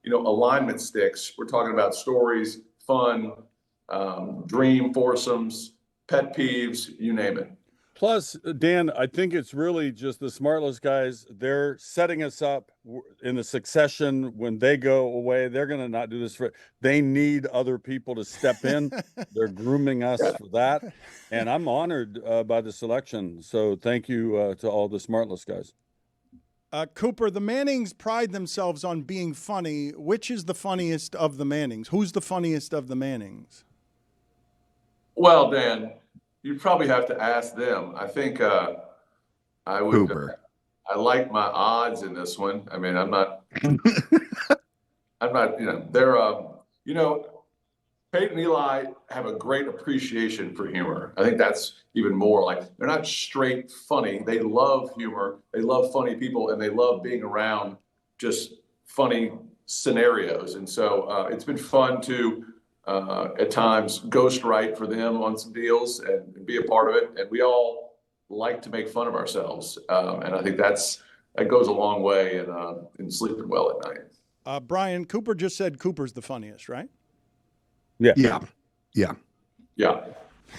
alignment sticks. We're talking about stories, fun, dream foursomes, pet peeves, you name it. Plus, Dan, I think it's really just the Smartless guys. They're setting us up in the succession. When they go away, they're going to not do this they need other people to step in. They're grooming us for that. And I'm honored by the selection. So thank you to all the Smartless guys. Cooper, the Mannings pride themselves on being funny. Which is the funniest of the Mannings? Who's the funniest of the Mannings? Well, Dan, you'd probably have to ask them. I think I would. Cooper. I like my odds in this one. I mean, I'm not. They're. Peyton and Eli have a great appreciation for humor. I think that's even more like they're not straight funny. They love humor. They love funny people, and they love being around just funny scenarios. And so it's been fun to at times ghost write for them on some deals and be a part of it. And we all like to make fun of ourselves, and I think that goes a long way in sleeping well at night. Brian, Cooper just said Cooper's the funniest, right? Yeah.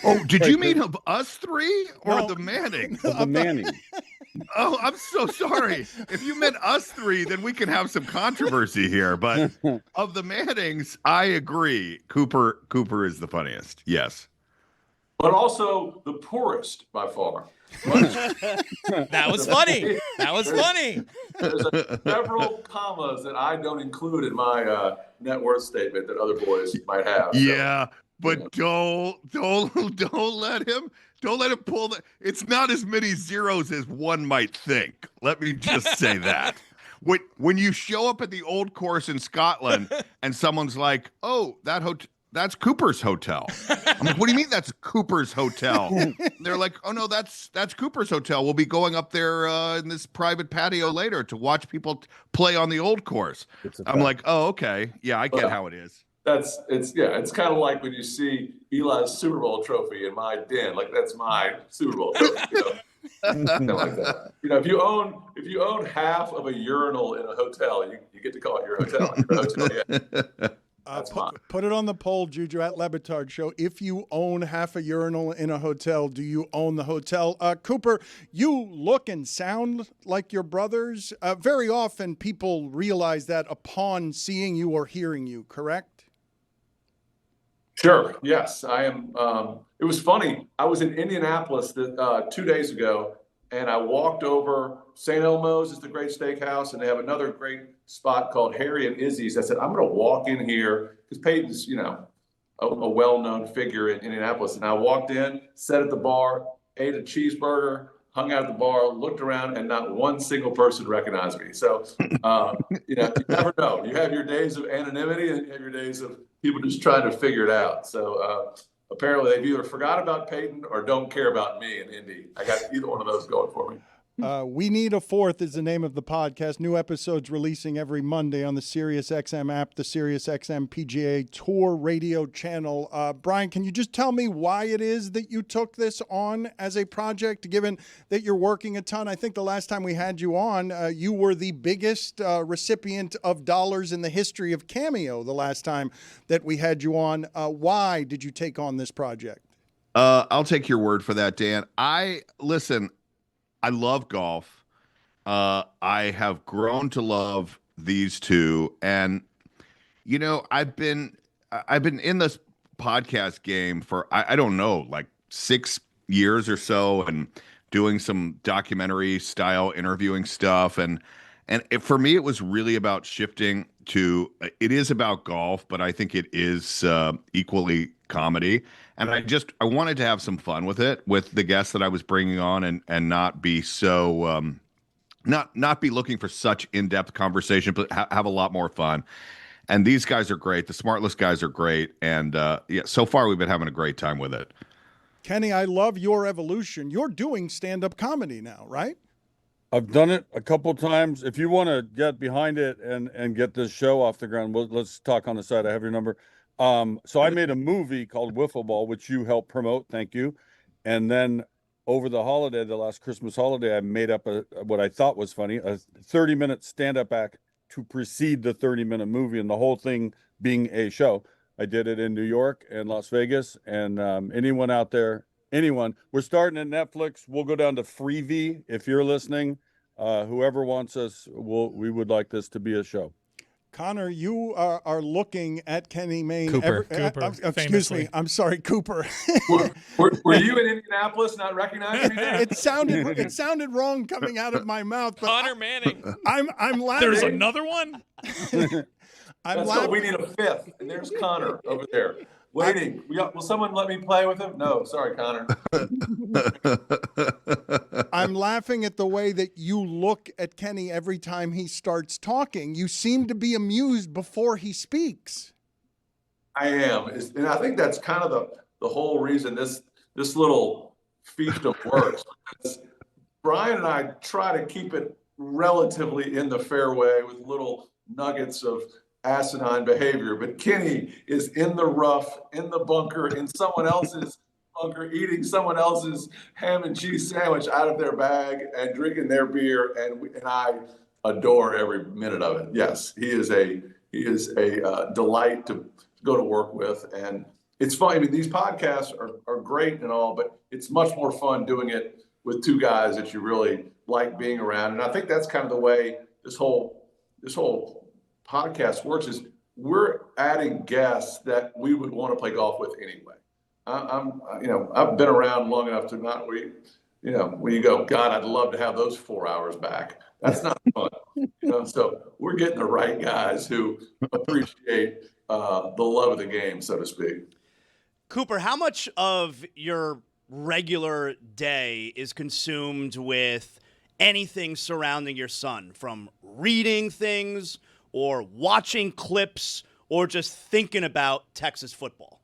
Oh, did you mean of us three or the Manning? Of the Manning. Oh, I'm so sorry. If you meant us three, then we can have some controversy here. But of the Mannings, I agree. Cooper is the funniest. Yes. But also the poorest by far. That was funny. There's several commas that I don't include in my net worth statement that other boys might have. Yeah, but don't let him pull that. It's not as many zeros as one might think. Let me just say that. When you show up at the Old Course in Scotland and someone's like, "Oh, that's Cooper's hotel." I'm like, "What do you mean that's Cooper's hotel?" They're like, "Oh no, that's Cooper's hotel. We'll be going up there in this private patio later to watch people play on the Old Course." I'm like, "Oh, okay. Yeah, I get how it is." It's kind of like when you see Eli's Super Bowl trophy in my den. Like that's my Super Bowl trophy. Something like that. If you own half of a urinal in a hotel, you get to call it your hotel. Put it on the poll, Juju, at Le Batard Show. If you own half a urinal in a hotel, do you own the hotel? Cooper, you look and sound like your brothers. Very often people realize that upon seeing you or hearing you, correct? Sure. Yes, I am. It was funny. I was in Indianapolis 2 days ago, and I walked over. St. Elmo's is the great steakhouse, and they have another great spot called Harry and Izzy's. I said, I'm going to walk in here because Peyton's, a well-known figure in Indianapolis. And I walked in, sat at the bar, ate a cheeseburger, hung out at the bar, looked around, and not one single person recognized me. So, you never know. You have your days of anonymity and you have your days of people just trying to figure it out. So apparently they've either forgot about Peyton or don't care about me in Indy. I got either one of those going for me. We Need a Fourth is the name of the podcast. New episodes releasing every Monday on the SiriusXM app, the SiriusXM PGA Tour radio channel. Brian, can you just tell me why it is that you took this on as a project, given that you're working a ton? I think the last time we had you on, you were the biggest recipient of dollars in the history of Cameo the last time that we had you on. Why did you take on this project? I'll take your word for that, Dan. I love golf. I have grown to love these two, and I've been in this podcast game for I don't know, like 6 years or so, and doing some documentary style interviewing stuff, and for me it was really about shifting to it is about golf, but I think it is equally comedy. And I wanted to have some fun with it, with the guests that I was bringing on, and not be so not be looking for such in-depth conversation, but have a lot more fun. And these guys are great. The Smartless guys are great, and so far we've been having a great time with it. Kenny, I love your evolution. You're doing stand-up comedy now, right? I've done it a couple times. If you want to get behind it and get this show off the ground, let's talk on the side. I have your number. So I made a movie called Wiffle Ball, which you helped promote. Thank you. And then over the holiday, the last Christmas holiday, I made up what I thought was funny, a 30-minute stand-up act to precede the 30-minute movie, and the whole thing being a show. I did it in New York and Las Vegas, and anyone out there, we're starting at Netflix. We'll go down to Freevee if you're listening. Whoever wants us, we would like this to be a show. Connor, you are looking at Kenny Mayne. Cooper. Excuse me. I'm sorry, Cooper. Were you in Indianapolis not recognizing me? It sounded wrong coming out of my mouth. But Connor Manning. I'm laughing. There's another one? We need a fifth, and there's Connor over there. Waiting. Will someone let me play with him? No, sorry, Connor. I'm laughing at the way that you look at Kenny every time he starts talking. You seem to be amused before he speaks. I am. And I think that's kind of the whole reason this little fiefdom works. Because Brian and I try to keep it relatively in the fairway with little nuggets of asinine behavior, but Kenny is in the rough, in the bunker, in someone else's bunker, eating someone else's ham and cheese sandwich out of their bag and drinking their beer, and I adore every minute of it. Yes, he is a delight to go to work with, and it's fun. I mean, these podcasts are great and all, but it's much more fun doing it with two guys that you really like being around, and I think that's kind of the way this whole podcast works. Is we're adding guests that we would want to play golf with anyway. I've been around long enough to not when you go, God, I'd love to have those 4 hours back. That's not fun. So we're getting the right guys who appreciate the love of the game, so to speak. Cooper, how much of your regular day is consumed with anything surrounding your son, from reading things or watching clips or just thinking about Texas football?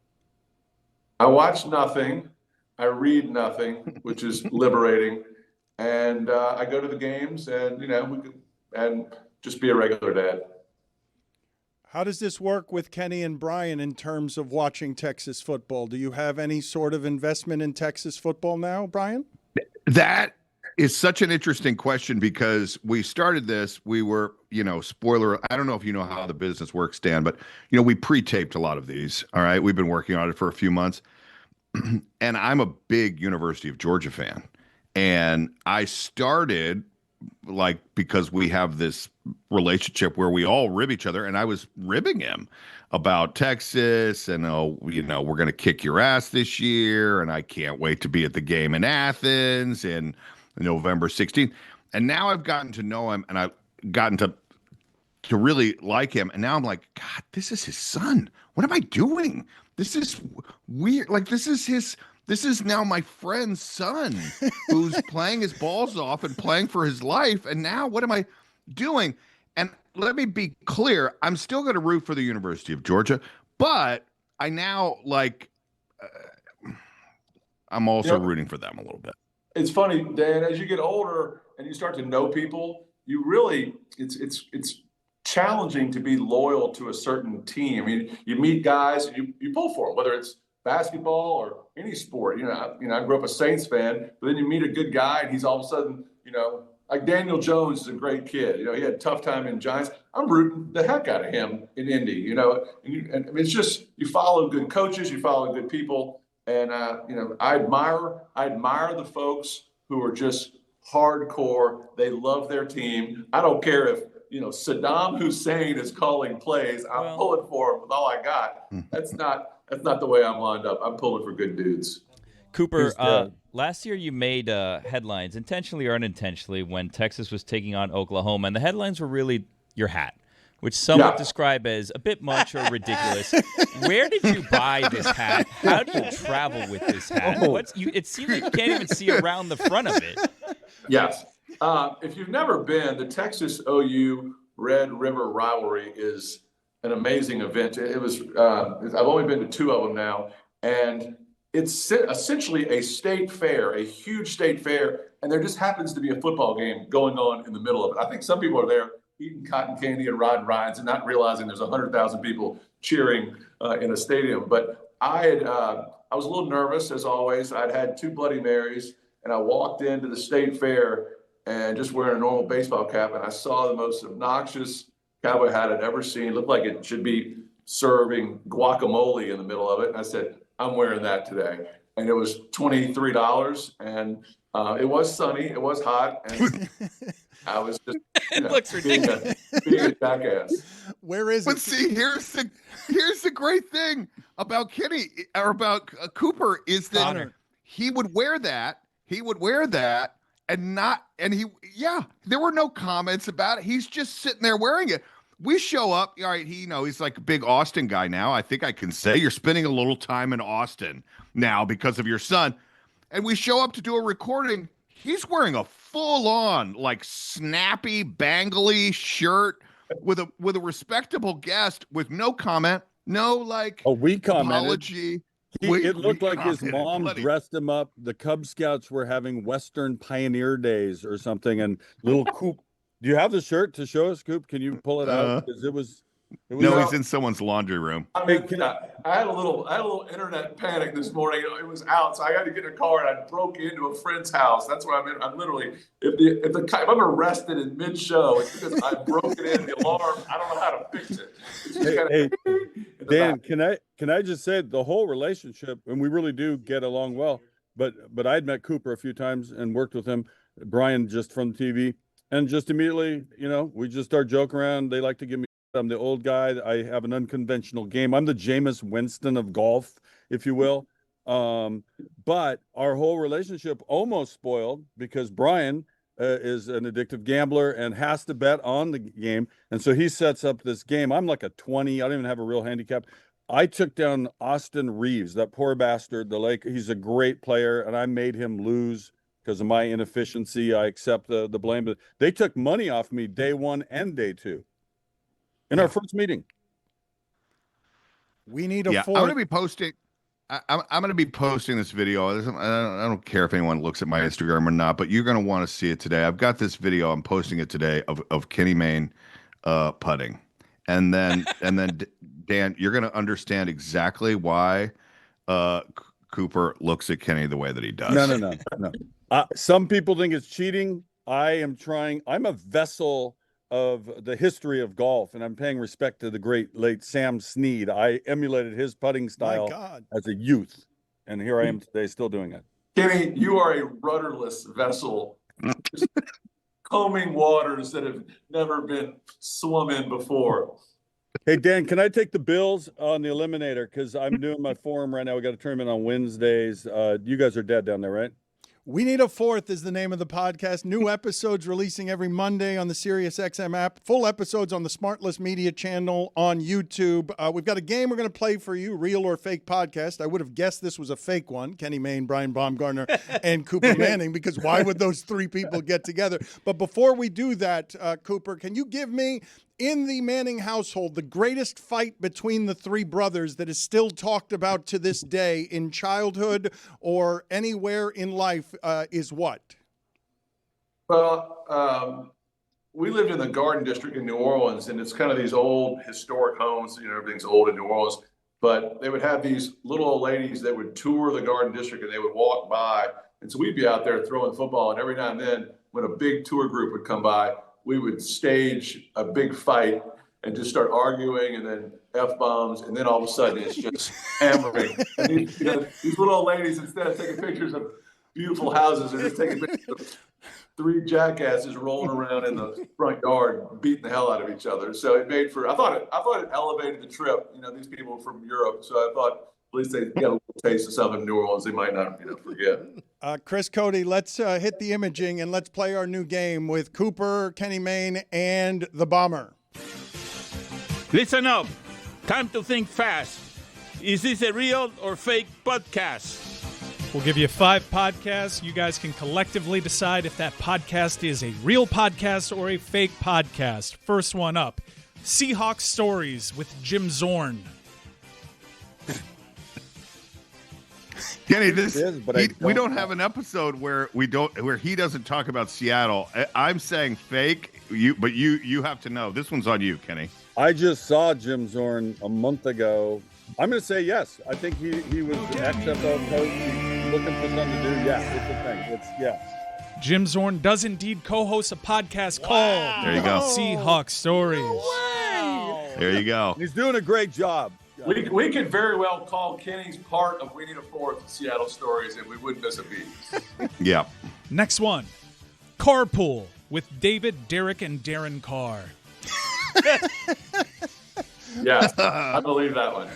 I watch nothing. I read nothing, which is liberating. And I go to the games and just be a regular dad. How does this work with Kenny and Brian in terms of watching Texas football? Do you have any sort of investment in Texas football now, Brian? That is such an interesting question because we started this, we were, spoiler, I don't know if you know how the business works, Dan, but, we pre-taped a lot of these, all right? We've been working on it for a few months, and I'm a big University of Georgia fan, and I started, because we have this relationship where we all rib each other, and I was ribbing him about Texas and, we're going to kick your ass this year, and I can't wait to be at the game in Athens, and November 16th. And now I've gotten to know him and I've gotten to really like him. And now I'm like, God, this is his son. What am I doing? This is weird. This is now my friend's son who's playing his balls off and playing for his life. And now what am I doing? And let me be clear. I'm still going to root for the University of Georgia, but I now I'm also rooting for them a little bit. It's funny, Dan, as you get older and you start to know people, you really, it's challenging to be loyal to a certain team. I mean, you meet guys and you pull for them, whether it's basketball or any sport. I grew up a Saints fan, but then you meet a good guy and he's all of a sudden, like Daniel Jones is a great kid. He had a tough time in Giants. I'm rooting the heck out of him in Indy, and it's just, you follow good coaches, you follow good people. And, I admire the folks who are just hardcore. They love their team. I don't care if, Saddam Hussein is calling plays. I'm pulling for him with all I got. That's not the way I'm lined up. I'm pulling for good dudes. Cooper, last year you made headlines, intentionally or unintentionally, when Texas was taking on Oklahoma. And the headlines were really your hat, which some would describe as a bit much or ridiculous. Where did you buy this hat? How do you travel with this hat? It seems like you can't even see around the front of it. Yes. If you've never been, the Texas OU Red River rivalry is an amazing event. It was. I've only been to 2 of them now, and it's essentially a state fair, a huge state fair, and there just happens to be a football game going on in the middle of it. I think some people are there eating cotton candy and riding rides and not realizing there's 100,000 people cheering in a stadium. But I was a little nervous, as always. I'd had 2 Bloody Marys, and I walked into the state fair and just wearing a normal baseball cap, and I saw the most obnoxious cowboy hat I'd ever seen. It looked like it should be serving guacamole in the middle of it. And I said, I'm wearing that today. And it was $23, and it was sunny, it was hot, and I was just it looks ridiculous. Being a jackass. Where is but it? See, here's the great thing about Kenny or about Cooper is that he would wear that. And there were no comments about it. He's just sitting there wearing it. We show up. All right, he's like a big Austin guy now. I think I can say you're spending a little time in Austin now because of your son. And we show up to do a recording. He's wearing a full-on, like, snappy, bangly shirt with a respectable guest with no comment, no, like, we commented. Apology. It looked like his commented, mom buddy. dressed him up. The Cub Scouts were having Western Pioneer Days or something, and little Coop. Do you have the shirt to show us, Coop? Can you pull it out? Because it was No, he's in someone's laundry room. I mean, I had a little internet panic this morning. It was out, so I had to get in a car and I broke into a friend's house. That's where I'm in. I'm literally, if I'm arrested in mid-show, it's because I broke it in the alarm. I don't know how to fix it. It's just Hey, Dan, can I just say the whole relationship, and we really do get along well. But I'd met Cooper a few times and worked with him. Brian just from TV, and just immediately, we just start joking around. They like to give me. I'm the old guy. I have an unconventional game. I'm the Jameis Winston of golf, if you will. But our whole relationship almost spoiled because Brian is an addictive gambler and has to bet on the game. And so he sets up this game. I'm like a 20. I don't even have a real handicap. I took down Austin Reeves, that poor bastard, the Lake. He's a great player, and I made him lose because of my inefficiency. I accept the blame. But they took money off me day one and day two. In our first meeting. We need a fourth. I'm going to be posting. I'm going to be posting this video. I don't care if anyone looks at my Instagram or not, but you're going to want to see it today. I've got this video. I'm posting it today of Kenny Mayne putting, and then Dan, you're going to understand exactly why Cooper looks at Kenny the way that he does. No. Some people think it's cheating. I'm a vessel of the history of golf, and I'm paying respect to the great late Sam Snead. I emulated his putting style as a youth, and here I am today still doing it. Kenny, you are a rudderless vessel, just combing waters that have never been swum in before. Hey, Dan, can I take the Bills on the Eliminator? Because I'm doing my forum right now. We got a tournament on Wednesdays. You guys are dead down there, right? We Need a Fourth is the name of the podcast. New episodes releasing every Monday on the SiriusXM app. Full episodes on the Smartless Media channel on YouTube. We've got a game we're going to play for you, Real or Fake Podcast. I would have guessed this was a fake one. Kenny Mayne, Brian Baumgartner, and Cooper Manning, because why would those three people get together? But before we do that, Cooper, can you give me, in the Manning household, the greatest fight between the three brothers that is still talked about to this day in childhood or anywhere in life is what? Well, we lived in the Garden District in New Orleans, and it's kind of these old historic homes. Everything's old in New Orleans. But they would have these little old ladies that would tour the Garden District, and they would walk by. And so we'd be out there throwing football, and every now and then when a big tour group would come by, we would stage a big fight and just start arguing, and then F-bombs, and then all of a sudden it's just hammering. And these little old ladies, instead of taking pictures of beautiful houses, are just taking pictures of three jackasses rolling around in the front yard, beating the hell out of each other. So it made for, I thought it elevated the trip. These people from Europe, so I thought at least they get a little taste of something in New Orleans they might not forget. Chris Cody, let's hit the imaging and let's play our new game with Cooper, Kenny Mayne, and the Bomber. Listen up. Time to think fast. Is this a real or fake podcast? We'll give you 5 podcasts. You guys can collectively decide if that podcast is a real podcast or a fake podcast. First one up, Seahawks Stories with Jim Zorn. Kenny, we don't have an episode where he doesn't talk about Seattle. I'm saying fake, but you have to know. This one's on you, Kenny. I just saw Jim Zorn a month ago. I'm going to say yes. I think he was an XFL coach. He's looking for something to do. Yeah, it's a thing. It's yes. Jim Zorn does indeed co-host a podcast called There you go. Seahawks Stories. There you go. He's doing a great job. We could very well call Kenny's part of We Need a Fourth Seattle Stories, and we wouldn't miss a beat. Yeah. Next one, Carpool with David, Derek, and Darren Carr. Yes, I believe that one.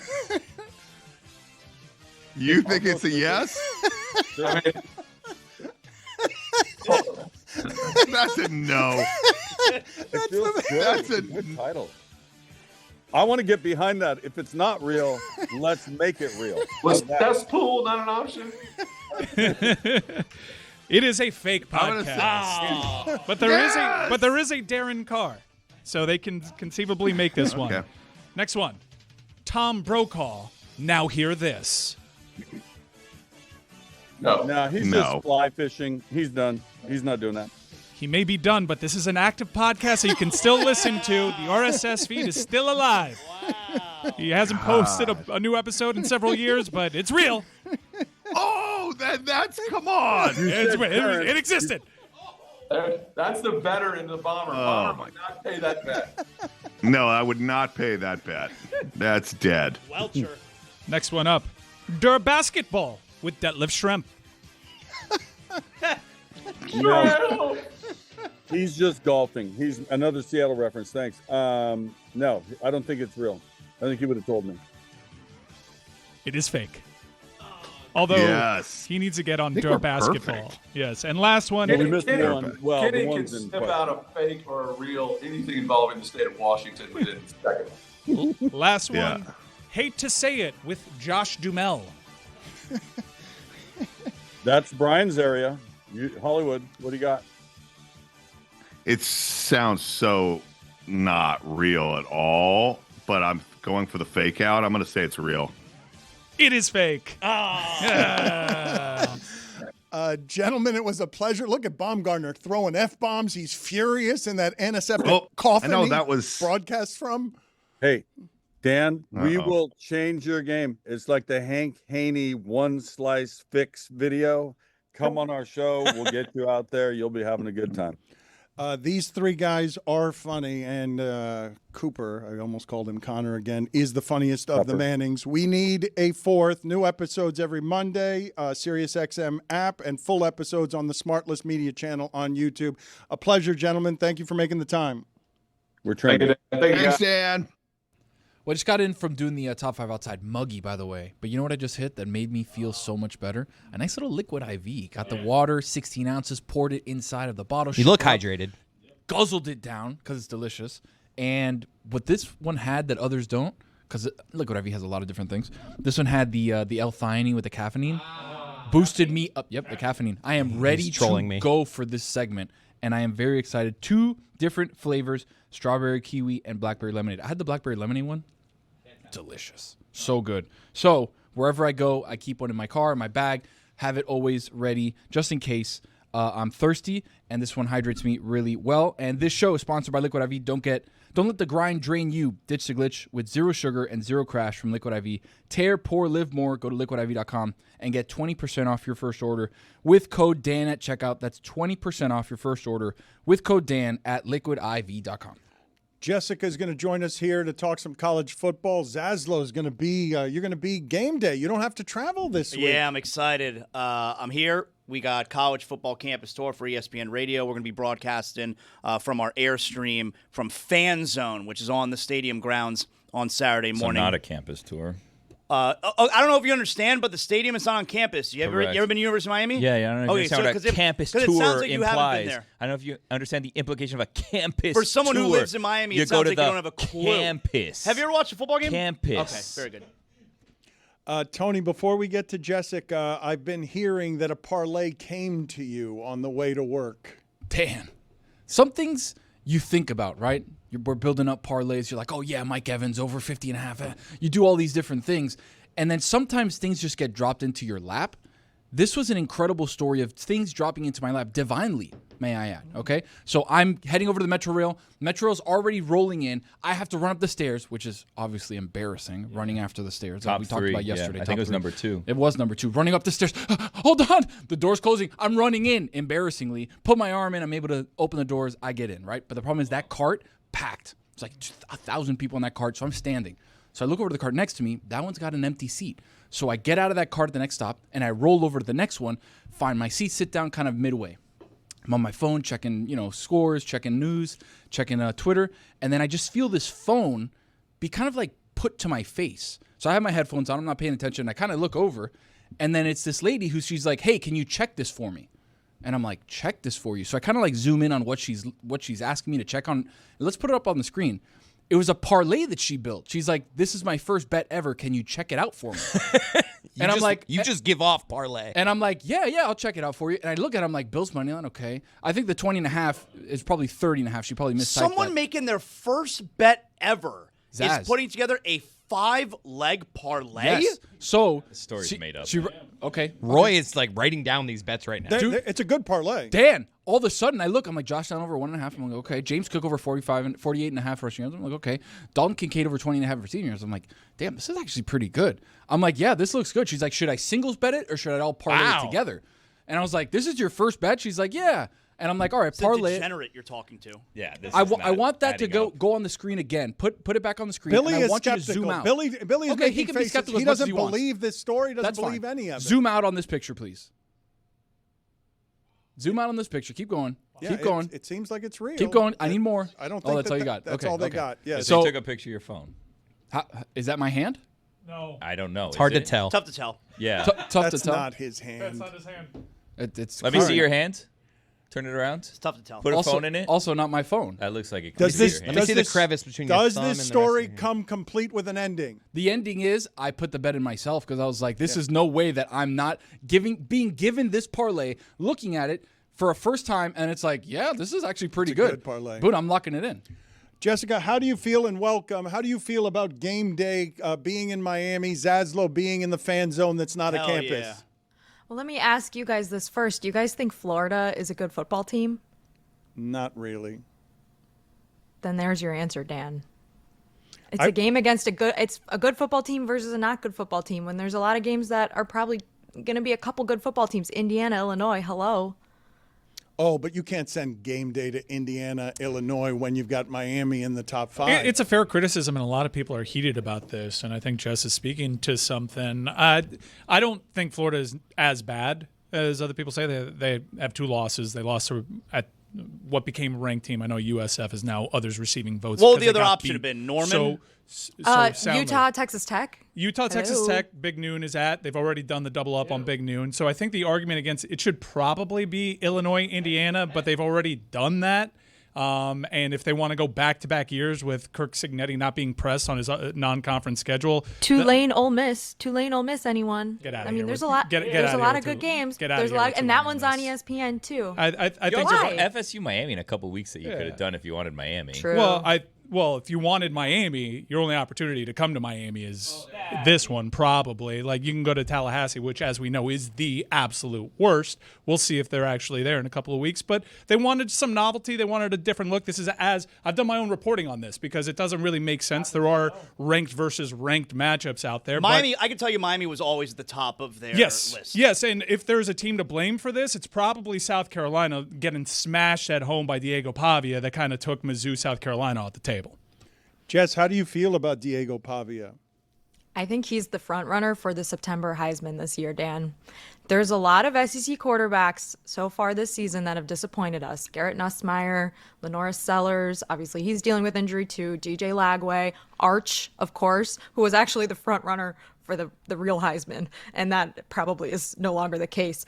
You think it's a yes? I mean, that's a no. That's a good title. I want to get behind that. If it's not real, let's make it real. Was cesspool not an option? It is a fake podcast. But there is a Darren Carr. So they can conceivably make this one. Okay. Next one. Tom Brokaw. Now hear this. No, he's just fly fishing. He's done. He's not doing that. He may be done, but this is an active podcast, so you can still listen to. The RSS feed is still alive. Wow. He hasn't posted a new episode in several years, but it's real. Oh, that's come on. It existed. That's the better in the Bomber. Bomber would not pay that bet. No, I would not pay that bet. That's dead. Welcher. Next one up. Der Basketball with Detlef Schrempf. No. He's just golfing. He's another Seattle reference. Thanks. No, I don't think it's real. I think he would have told me. It is fake. Although he needs to get on Der Basketball. Perfect. Yes. And last one. We missed one. Well, Kenny the can one's in sniff out a fake or a real, anything involving the state of Washington within seconds. Last one. Hate to say it with Josh Duhamel. That's Brian's area. Hollywood, what do you got? It sounds so not real at all, but I'm going for the fake out. I'm going to say it's real. It is fake. Gentlemen, it was a pleasure. Look at Baumgartner throwing F-bombs. He's furious in that antiseptic coffin I know that was broadcast from. Hey, Dan, we will change your game. It's like the Hank Haney one slice fix video. Come on our show. We'll get you out there. You'll be having a good time. These three guys are funny, and Cooper, I almost called him Connor again, is the funniest of the Mannings. We need a fourth. New episodes every Monday, SiriusXM app, and full episodes on the Smartless Media channel on YouTube. A pleasure, gentlemen. Thank you for making the time. We're trying. Thanks, Dan. Well, I just got in from doing the top 5 outside. Muggy, by the way. But you know what I just hit that made me feel so much better? A nice little liquid IV. Got the water, 16 ounces, poured it inside of the bottle. You look hydrated. Guzzled it down because it's delicious. And what this one had that others don't, because liquid IV has a lot of different things. This one had the L-theanine with the caffeine. Boosted me up. Yep, the caffeine. I am ready to go for this segment. And I am very excited. 2 different flavors, strawberry, kiwi, and blackberry lemonade. I had the blackberry lemonade one. Delicious. So good. So wherever I go, I keep one in my car, in my bag, have it always ready just in case I'm thirsty, and this one hydrates me really well. And this show is sponsored by Liquid IV. Don't let the grind drain you. Ditch the glitch with 0 sugar and 0 crash from Liquid IV. Tear, pour, live more. Go to liquidiv.com and get 20% off your first order with code Dan at checkout. That's 20% off your first order with code Dan at liquidiv.com. Jessica's going to join us here to talk some college football. Zaslow going to be, you're going to be game day. You don't have to travel this week. Yeah, I'm excited. I'm here. We got College Football Campus Tour for ESPN Radio. We're going to be broadcasting from our Airstream from Fan Zone, which is on the stadium grounds on Saturday morning. So not a campus tour. I don't know if you understand, but the stadium is not on campus. You ever been to University of Miami? Yeah, I don't understand what a campus tour like implies. I don't know if you understand the implication of a campus For someone tour. who lives in Miami, it sounds like you don't have a clue. Campus. Have you ever watched a football game? Campus. Okay, very good. Tony, before we get to Jessica, I've been hearing that a parlay came to you on the way to work. Dan, some things you think about, right? We're building up parlays. You're like, oh, yeah, Mike Evans over 50.5. You do all these different things. And then sometimes things just get dropped into your lap. This was an incredible story of things dropping into my lap divinely, may I add, okay? So I'm heading over to the Metro Rail. Metro Rail's already rolling in. I have to run up the stairs, which is obviously embarrassing, running after the stairs. Top we three. talked about yesterday. Yeah, I think it was three. number 2. It was number 2. Running up the stairs. Hold on. The door's closing. I'm running in, embarrassingly. Put my arm in. I'm able to open the doors. I get in, right? But the problem is that cart, packed. It's like 1,000 people in that cart, so I'm standing. So I look over to the cart next to me. That one's got an empty seat. So I get out of that cart at the next stop, and I roll over to the next one, find my seat, sit down kind of midway. I'm on my phone checking, scores, checking news, checking Twitter, and then I just feel this phone be kind of like put to my face. So I have my headphones on. I'm not paying attention. I kind of look over, and then it's this lady she's like, hey, can you check this for me? And I'm like, check this for you. So I kind of like zoom in on what she's asking me to check on. Let's put it up on the screen. It was a parlay that she built. She's like, this is my first bet ever. Can you check it out for me? I'm like, you just give off parlay. And I'm like, yeah, I'll check it out for you. And I look at it, I'm like, Bill's money line, okay. I think the 20.5 is probably 30.5. She probably missed someone making their first bet ever Zaz. is putting together a 5-leg parlay. Yes. So the story's made up. Okay. Roy is like writing down these bets right now. It's a good parlay. Dan, all of a sudden I look, I'm like, Josh Allen over 1.5. I'm like, okay. James Cook over 48.5 rushing yards. I'm like, okay. Dalton Kincaid over 20.5 receiving yards. I'm like, damn, this is actually pretty good. I'm like, yeah, this looks good. She's like, should I singles bet it or should I all parlay it together? And I was like, this is your first bet? She's like, yeah. And I'm like, all right, it's parlay. It's a degenerate you're talking to. Yeah, I want that to go on the screen again. Put it back on the screen. Billy and I is want you to skeptical. zoom out. Billy is okay, he making can faces. be skeptical. He doesn't believe this story. Doesn't believe any of it. Zoom out on this picture, please. Zoom out on this picture. Keep going. Yeah, Keep going. It seems like it's real. Keep going. I need more. I don't think that's all you got. That's okay, all they got. Yeah. So they took a picture of your phone. Is that my hand? No. I don't know. It's hard to tell. Tough to tell. Yeah. Tough to tell. That's not his hand. That's not his hand. It's Let me see your hand. Turn it around. It's tough to tell. Put a phone in it. Also, not my phone. That looks like it. Does this? Let me see the crevice between your thumb and the rest Does this of story your hand. come complete with an ending? The ending is I put the bet in myself because I was like, this is no way that I'm not being given this parlay, looking at it for a first time, and it's like, yeah, this is actually pretty good parlay. But I'm locking it in. Jessica, how do you feel and welcome? How do you feel about game day being in Miami, Zaslow being in the fan zone that's not Hell a campus? yeah. Well, let me ask you guys this first. Do you guys think Florida is a good football team? Not really. Then there's your answer, Dan. It's a game against it's a good football team versus a not good football team when there's a lot of games that are probably going to be a couple good football teams. Indiana, Illinois, hello. Oh, but you can't send game day to Indiana, Illinois when you've got Miami in the top 5. It's a fair criticism, and a lot of people are heated about this, and I think Jess is speaking to something. I don't think Florida is as bad as other people say. They have 2 losses. They lost at what became a ranked team. I know USF is now others receiving votes. Well, the other option have been Norman. Utah, Texas Tech. Utah, Texas Tech, Big Noon is at. They've already done the double up on Big Noon. So I think the argument against it should probably be Illinois, Indiana, but they've already done that. And if they want to go back-to-back years with Kirk Cignetti not being pressed on his non-conference schedule. Tulane, Ole Miss, anyone? Get out of I mean, here there's with- a lot. get There's out a of lot here of with good games. Get out There's of a here lot, with and that Tulane, one's on ESPN too. I think Why? FSU Miami in a couple weeks that you could have done if you wanted Miami. True. Well, if you wanted Miami, your only opportunity to come to Miami is this one, probably. Like, you can go to Tallahassee, which, as we know, is the absolute worst. We'll see if they're actually there in a couple of weeks. But they wanted some novelty. They wanted a different look. This is I've done my own reporting on this because it doesn't really make sense. There are ranked versus ranked matchups out there. Miami, I can tell you Miami was always at the top of their list. Yes, and if there's a team to blame for this, it's probably South Carolina getting smashed at home by Diego Pavia that kind of took Mizzou, South Carolina off the table. Jess, how do you feel about Diego Pavia? I think he's the front runner for the September Heisman this year, Dan. There's a lot of SEC quarterbacks so far this season that have disappointed us. Garrett Nussmeier, Lenora Sellers, obviously he's dealing with injury too. DJ Lagway, Arch, of course, who was actually the front runner for the real Heisman, and that probably is no longer the case.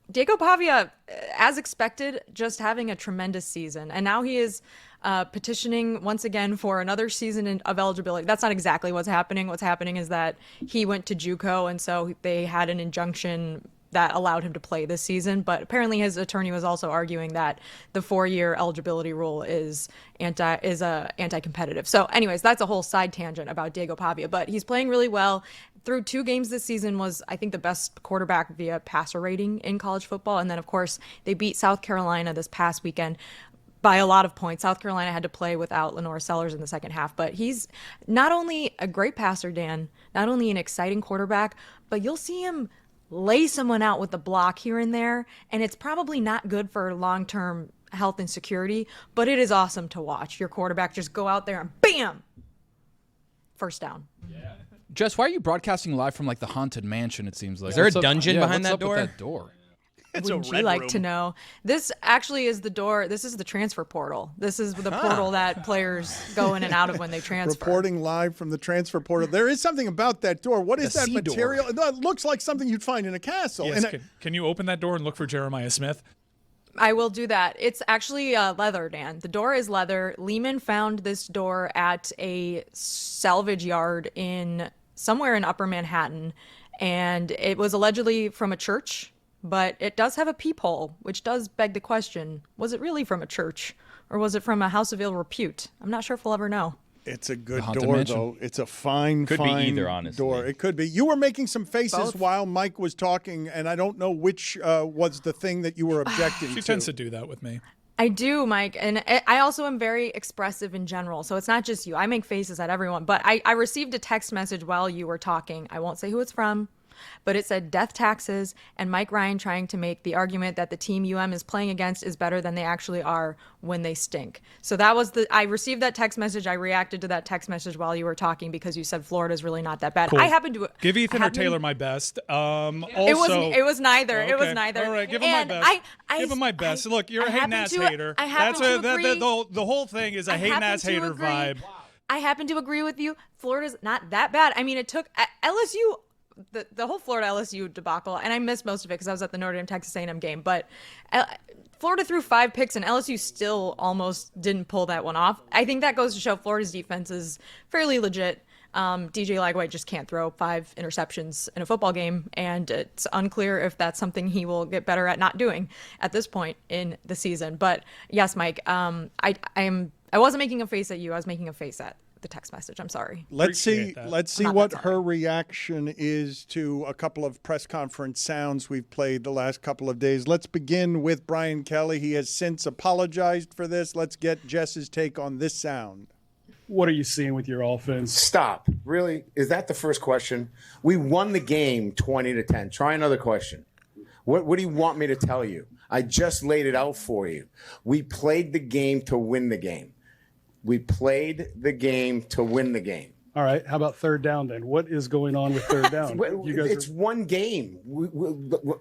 Diego Pavia, as expected, just having a tremendous season. And now he is petitioning once again for another season of eligibility. That's not exactly what's happening. What's happening is that he went to JUCO, and so they had an injunction that allowed him to play this season. But apparently his attorney was also arguing that the 4-year eligibility rule is anti-competitive. So anyways, that's a whole side tangent about Diego Pavia. But he's playing really well. Through 2 games this season was, I think, the best quarterback via passer rating in college football. And then, of course, they beat South Carolina this past weekend by a lot of points. South Carolina had to play without Lenora Sellers in the second half. But he's not only a great passer, Dan, not only an exciting quarterback, but you'll see him lay someone out with the block here and there. And it's probably not good for long-term health and security, but it is awesome to watch. Your quarterback just go out there and bam! First down. Yeah. Jess, why are you broadcasting live from like the haunted mansion? It seems like. Is there a dungeon behind what's that up door? with that door? Wouldn't you like to know? This actually is the door. This is the transfer portal. This is the portal that players go in and out of when they transfer. Reporting live from the transfer portal. There is something about that door. What is that material? It looks like something you'd find in a castle. Yes, can you open that door and look for Jeremiah Smith? I will do that. It's actually leather, Dan. The door is leather. Lehman found this door at a salvage yard somewhere in Upper Manhattan, and it was allegedly from a church, but it does have a peephole, which does beg the question, was it really from a church, or was it from a house of ill repute? I'm not sure if we'll ever know. It's a good door, though. It's a fine Could be either, honestly. door. It could be. You were making some faces Both. while Mike was talking, and I don't know which was the thing that you were objecting to. She tends to do that with me. I do, Mike, and I also am very expressive in general, so it's not just you. I make faces at everyone, but I received a text message while you were talking. I won't say who it's from, but it said death taxes and Mike Ryan trying to make the argument that the team UM is playing against is better than they actually are when they stink. So that was I received that text message. I reacted to that text message while you were talking because you said Florida's really not that bad. Cool. I happen to give Ethan or Taylor my best. Also, it was neither. Okay. It was neither. All right, give him my best. Give him my best. Look, you're a hating ass hater. I happen to agree. The whole thing is a hating ass hater vibe. I happen to agree with you. Florida's not that bad. I mean, it took LSU. The whole Florida LSU debacle, and I missed most of it because I was at the Notre Dame Texas A&M game, but Florida threw 5 picks and LSU still almost didn't pull that one off. I think that goes to show Florida's defense is fairly legit. DJ Lagway just can't throw 5 interceptions in a football game, and it's unclear if that's something he will get better at not doing at this point in the season. But yes, Mike, I wasn't making a face at you. I was making a face at the text message. I'm sorry. Let's see what her reaction is to a couple of press conference sounds we've played the last couple of days. Let's begin with Brian Kelly. He has since apologized for this. Let's get Jess's take on this sound. What are you seeing with your offense? Stop. Really? Is that the first question? We won the game 20-10. Try another question. What do you want me to tell you? I just laid it out for you. We played the game to win the game. We played the game to win the game. All right. How about third down then? What is going on with third down? It's one game.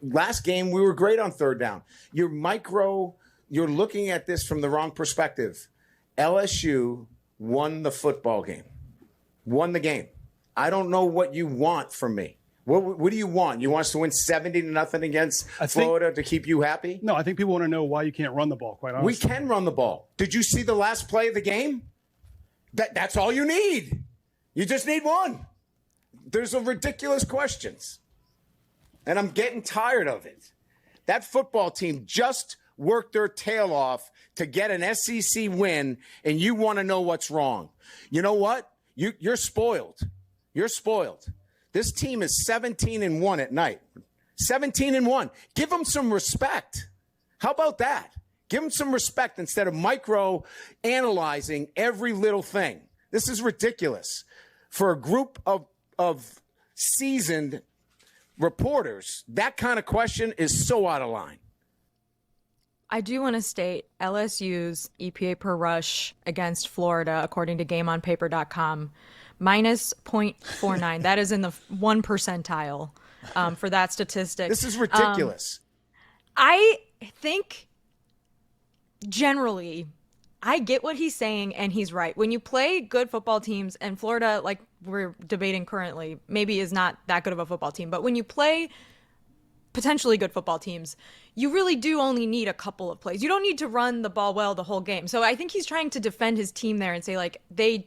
Last game, we were great on third down. You're looking at this from the wrong perspective. LSU won the football game. Won the game. I don't know what you want from me. What do you want? You want us to win 70-0 against Florida to keep you happy? No, I think people want to know why you can't run the ball, quite honestly. We can run the ball. Did you see the last play of the game? That's all you need. You just need one. There's a ridiculous questions. And I'm getting tired of it. That football team just worked their tail off to get an SEC win, and you want to know what's wrong. You know what? You're spoiled. You're spoiled. This team is 17-1 at night. 17-1. Give them some respect. How about that? Give them some respect instead of micro-analyzing every little thing. This is ridiculous. For a group of seasoned reporters, that kind of question is so out of line. I do want to state LSU's EPA per rush against Florida, according to GameOnPaper.com, minus 0.49. That is in the 1 percentile for that statistic. This is ridiculous. I think generally I get what he's saying, and he's right. When you play good football teams, and Florida, like we're debating currently, maybe is not that good of a football team, but when you play potentially good football teams, you really do only need a couple of plays. You don't need to run the ball well the whole game. So I think he's trying to defend his team there and say, like, they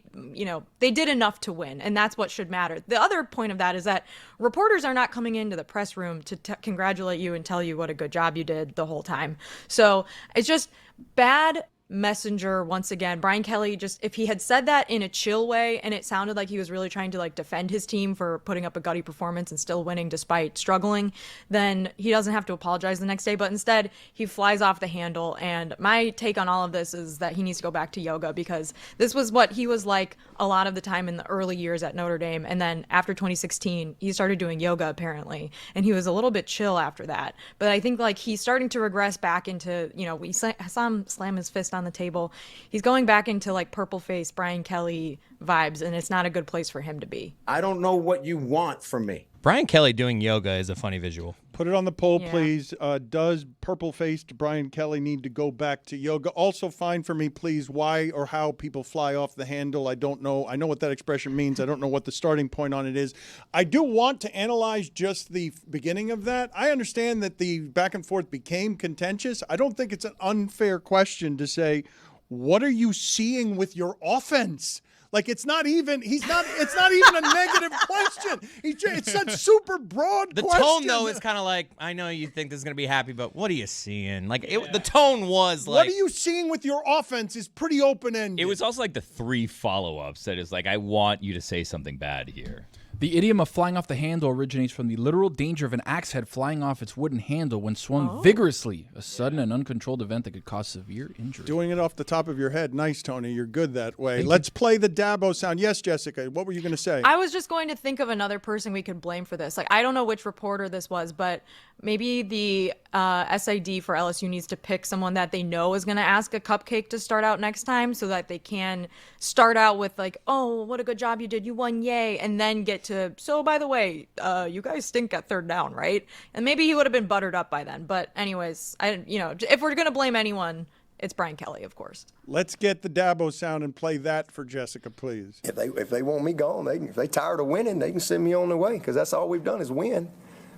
did enough to win, and that's what should matter. The other point of that is that reporters are not coming into the press room to congratulate you and tell you what a good job you did the whole time. So it's just bad messenger once again. Brian Kelly, just if he had said that in a chill way and it sounded like he was really trying to like defend his team for putting up a gutty performance and still winning despite struggling, then he doesn't have to apologize the next day. But instead he flies off the handle. And my take on all of this is that he needs to go back to yoga, because this was what he was like a lot of the time in the early years at Notre Dame. And then after 2016 he started doing yoga apparently, and he was a little bit chill after that. But I think like he's starting to regress back into, we saw him slam his fist on the table. He's going back into like purple face Brian Kelly vibes, and it's not a good place for him to be. I don't know what you want from me. Brian Kelly doing yoga is a funny visual. Put it on the poll, Yeah. please. Does purple-faced Brian Kelly need to go back to yoga? Also, find for me, please, why or how people fly off the handle. I don't know. I know what that expression means. I don't know what the starting point on it is. I do want to analyze just the beginning of that. I understand that the back and forth became contentious. I don't think it's an unfair question to say, what are you seeing with your offense? Like, it's not even a negative question. It's such super broad The question. tone, though, is kind of like, I know you think this is going to be happy, but what are you seeing? Like, the tone was like. What are you seeing with your offense is pretty open-ended. It was also like the 3 follow-ups that is like, I want you to say something bad here. The idiom of flying off the handle originates from the literal danger of an axe head flying off its wooden handle when swung vigorously, a sudden and uncontrolled event that could cause severe injury. Doing it off the top of your head. Nice, Tony. You're good that way. Let's play the Dabo sound. Yes, Jessica, what were you going to say? I was just going to think of another person we could blame for this. Like, I don't know which reporter this was, but maybe the SID for LSU needs to pick someone that they know is going to ask a cupcake to start out next time so that they can start out with like, oh, what a good job you did. You won, yay. And then get to, so by the way, you guys stink at third down, right? And maybe he would have been buttered up by then. But anyways, if we're going to blame anyone, it's Brian Kelly, of course. Let's get the Dabo sound and play that for Jessica, please. If they want me gone, if they tired of winning, they can send me on their way because that's all we've done is win.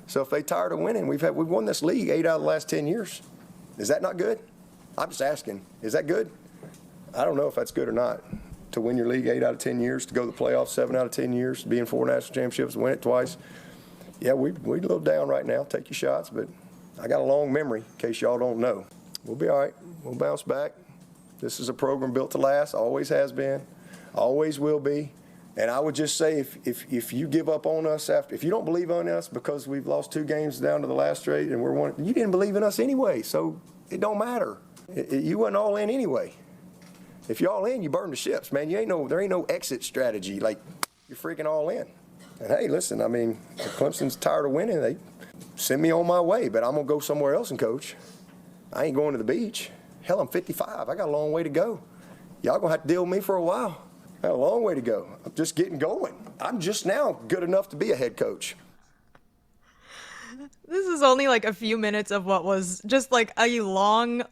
So if they tired of winning, we've won this league 8 out of the last 10 years. Is that not good? I'm just asking. Is that good? I don't know if that's good or not. To win your league 8 out of 10 years, to go to the playoffs 7 out of 10 years, to be in 4 national championships, win it twice. Yeah, we're a little down right now. Take your shots, but I got a long memory in case y'all don't know. We'll be all right. We'll bounce back. This is a program built to last. Always has been. Always will be. And I would just say if you give up on us if you don't believe in us because we've lost 2 games down to the last straight and we're one, you didn't believe in us anyway, so it don't matter. You wasn't all in anyway. If you're all in, you burn the ships, man. There ain't no exit strategy. Like, you're freaking all in. And hey, listen, I mean, if Clemson's tired of winning, they send me on my way, but I'm gonna go somewhere else and coach. I ain't going to the beach. Hell, I'm 55. I got a long way to go. Y'all gonna have to deal with me for a while. I got a long way to go. I'm just getting going. I'm just now good enough to be a head coach. This is only like a few minutes of what was just like a long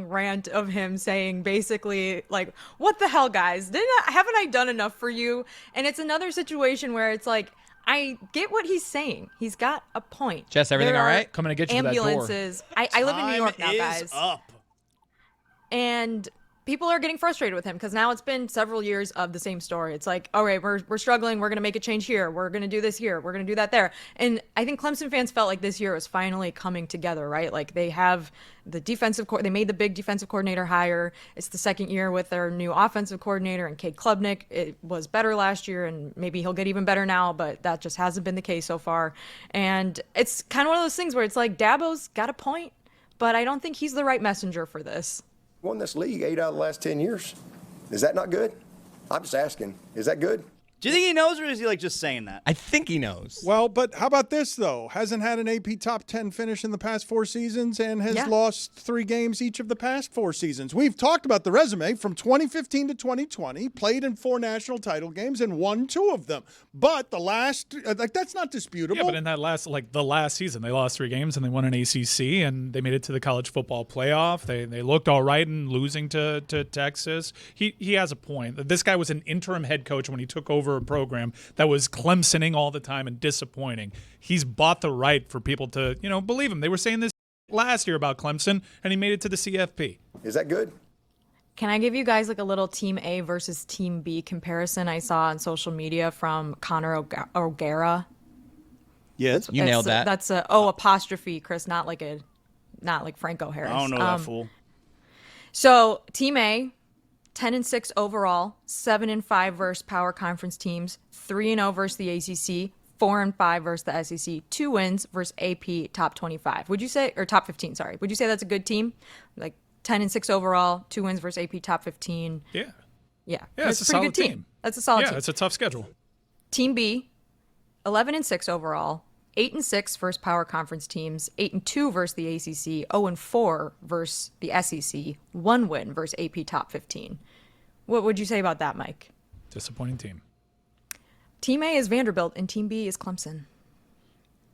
rant of him saying basically like, what the hell, guys? Haven't I done enough for you? And it's another situation where it's like, I get what he's saying. He's got a point. Jess, everything all right? Coming to get you ambulances. To that door. I live in New York now, Time guys. is up. And people are getting frustrated with him because now it's been several years of the same story. It's like, all right, we're struggling. We're going to make a change here. We're going to do this here. We're going to do that there. And I think Clemson fans felt like this year was finally coming together, right? Like they have the they made the big defensive coordinator hire. It's the second year with their new offensive coordinator and Cade Klubnik. It was better last year and maybe he'll get even better now, but that just hasn't been the case so far. And it's kind of one of those things where it's like Dabo's got a point, but I don't think he's the right messenger for this. Won this league 8 out of the last 10 years. Is that not good? I'm just asking. Is that good? Do you think he knows, or is he like just saying that? I think he knows. Well, but how about this, though? Hasn't had an AP top 10 finish in the past 4 seasons and has lost 3 games each of the past 4 seasons. We've talked about the resume from 2015 to 2020, played in 4 national title games and won 2 of them. But the last, that's not disputable. Yeah, but in that the last season, they lost 3 games and they won an ACC and they made it to the college football playoff. They looked all right in losing to Texas. He has a point. This guy was an interim head coach when he took over a program that was Clemsoning all the time and disappointing. He's bought the right for people to, believe him. They were saying this last year about Clemson, and he made it to the CFP. Is that good? Can I give you guys like a little Team A versus Team B comparison I saw on social media from Connor O'Gara? Yes, you nailed that. That's apostrophe, Chris, not like Franco Harris. I don't know that fool. So Team A, 10-6 overall, 7-5 versus power conference teams, 3-0 versus the ACC, 4-5 versus the SEC, 2 wins versus AP top 25. Would you say, or top 15? Sorry, would you say that's a good team? Like 10-6 overall, 2 wins versus AP top 15. Yeah, that's it's a pretty solid good team. That's a solid team. Yeah, it's a tough schedule. Team B, 11-6 overall, 8-6 versus power conference teams, 8-2 versus the ACC, 0-4 versus the SEC, 1 win versus AP top 15. What would you say about that, Mike? Disappointing team. Team A is Vanderbilt and Team B is Clemson.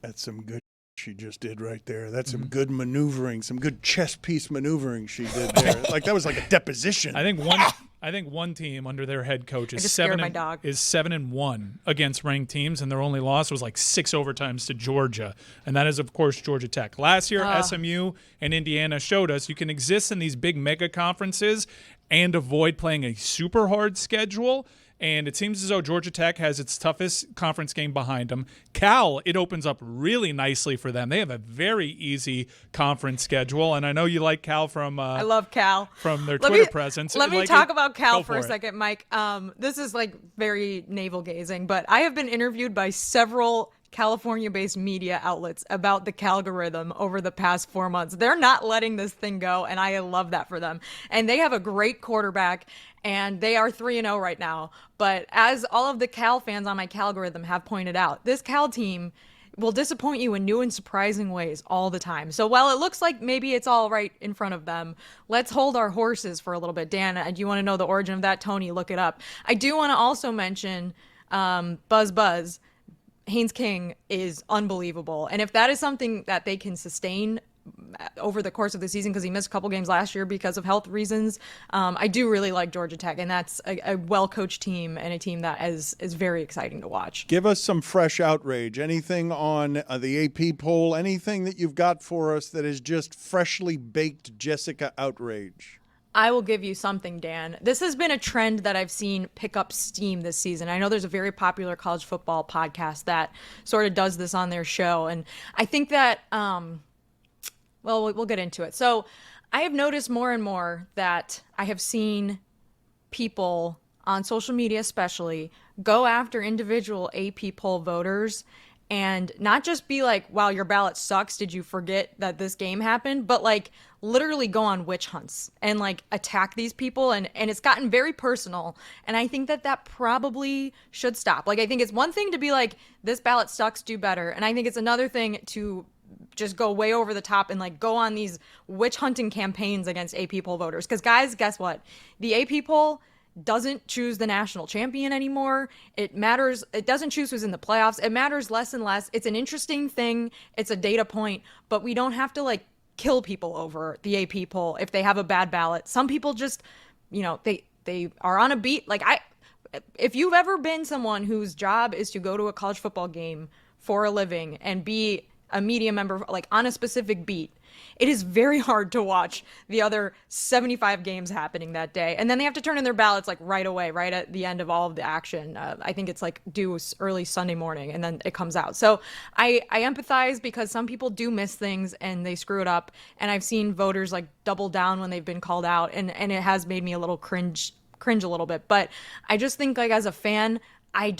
That's some good she just did right there. That's some good maneuvering, some good chess piece maneuvering she did there. Like that was like a deposition. I think one team under their head coach is 7-1 against ranked teams, and their only loss was like 6 overtimes to Georgia, and that is of course Georgia Tech. Last year, SMU and Indiana showed us you can exist in these big mega conferences and avoid playing a super hard schedule. And it seems as though Georgia Tech has its toughest conference game behind them. Cal, it opens up really nicely for them. They have a very easy conference schedule. And I know you like Cal from I love Cal. From their Twitter presence. Let me talk about Cal for a second, Mike. This is like very navel-gazing, but I have been interviewed by several California-based media outlets about the Calgorithm over the past 4 months. They're not letting this thing go, and I love that for them. And they have a great quarterback, and they are 3-0 right now. But as all of the Cal fans on my Calgorithm have pointed out, this Cal team will disappoint you in new and surprising ways all the time. So while it looks like maybe it's all right in front of them, let's hold our horses for a little bit. Dan, do you want to know the origin of that? Tony, look it up. I do want to also mention Buzz. Haynes King is unbelievable. And if that is something that they can sustain over the course of the season, because he missed a couple games last year because of health reasons, I do really like Georgia Tech. And that's a well-coached team and a team that is very exciting to watch. Give us some fresh outrage. Anything on the AP poll, anything that you've got for us that is just freshly baked Jessica outrage? I will give you something, Dan. This has been a trend that I've seen pick up steam this season. I know there's a very popular college football podcast that sort of does this on their show. And I think that, we'll get into it. So I have noticed more and more that I have seen people on social media especially go after individual AP poll voters and not just be like, wow, your ballot sucks, did you forget that this game happened? But like literally go on witch hunts and like attack these people. And it's gotten very personal. And I think that probably should stop. Like, I think it's one thing to be like, this ballot sucks, do better. And I think it's another thing to just go way over the top and like go on these witch hunting campaigns against AP poll voters. Because guys, guess what? The AP poll doesn't choose the national champion anymore. It matters. It doesn't choose who's in the playoffs. It matters less and less. It's an interesting thing. It's a data point, but we don't have to like kill people over the AP poll if they have a bad ballot. Some people just, they are on a beat. Like if you've ever been someone whose job is to go to a college football game for a living and be a media member, like on a specific beat, it is very hard to watch the other 75 games happening that day. And then they have to turn in their ballots like right away, right at the end of all of the action. I think it's like due early Sunday morning and then it comes out. So I empathize because some people do miss things and they screw it up. And I've seen voters like double down when they've been called out. And it has made me a little cringe a little bit. But I just think like as a fan, I'm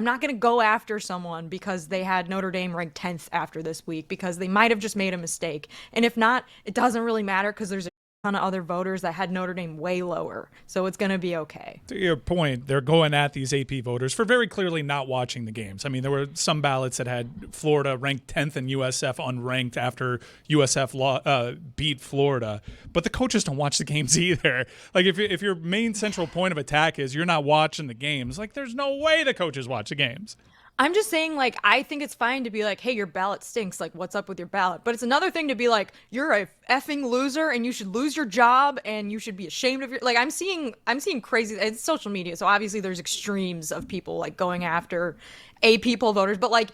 not going to go after someone because they had Notre Dame ranked 10th after this week because they might have just made a mistake. And if not, it doesn't really matter because there's a ton of other voters that had Notre Dame way lower. So it's going to be okay. To your point, they're going at these AP voters for very clearly not watching the games. I mean, there were some ballots that had Florida ranked 10th and USF unranked after USF beat Florida. But the coaches don't watch the games either. Like if your main central point of attack is you're not watching the games, like there's no way the coaches watch the games. I'm just saying, like, I think it's fine to be like, hey, your ballot stinks. Like, what's up with your ballot? But it's another thing to be like, you're a effing loser and you should lose your job and you should be ashamed of your, like, I'm seeing crazy, it's social media. So obviously there's extremes of people like going after AP poll voters, but like,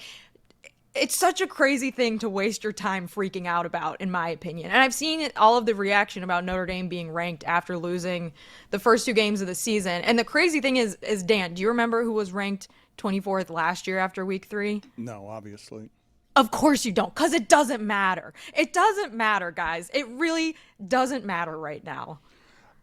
it's such a crazy thing to waste your time freaking out about, in my opinion. And I've seen all of the reaction about Notre Dame being ranked after losing the first 2 games of the season. And the crazy thing is Dan, do you remember who was ranked 24th last year after week 3? No, obviously. Of course you don't, because it doesn't matter. It doesn't matter, guys. It really doesn't matter right now.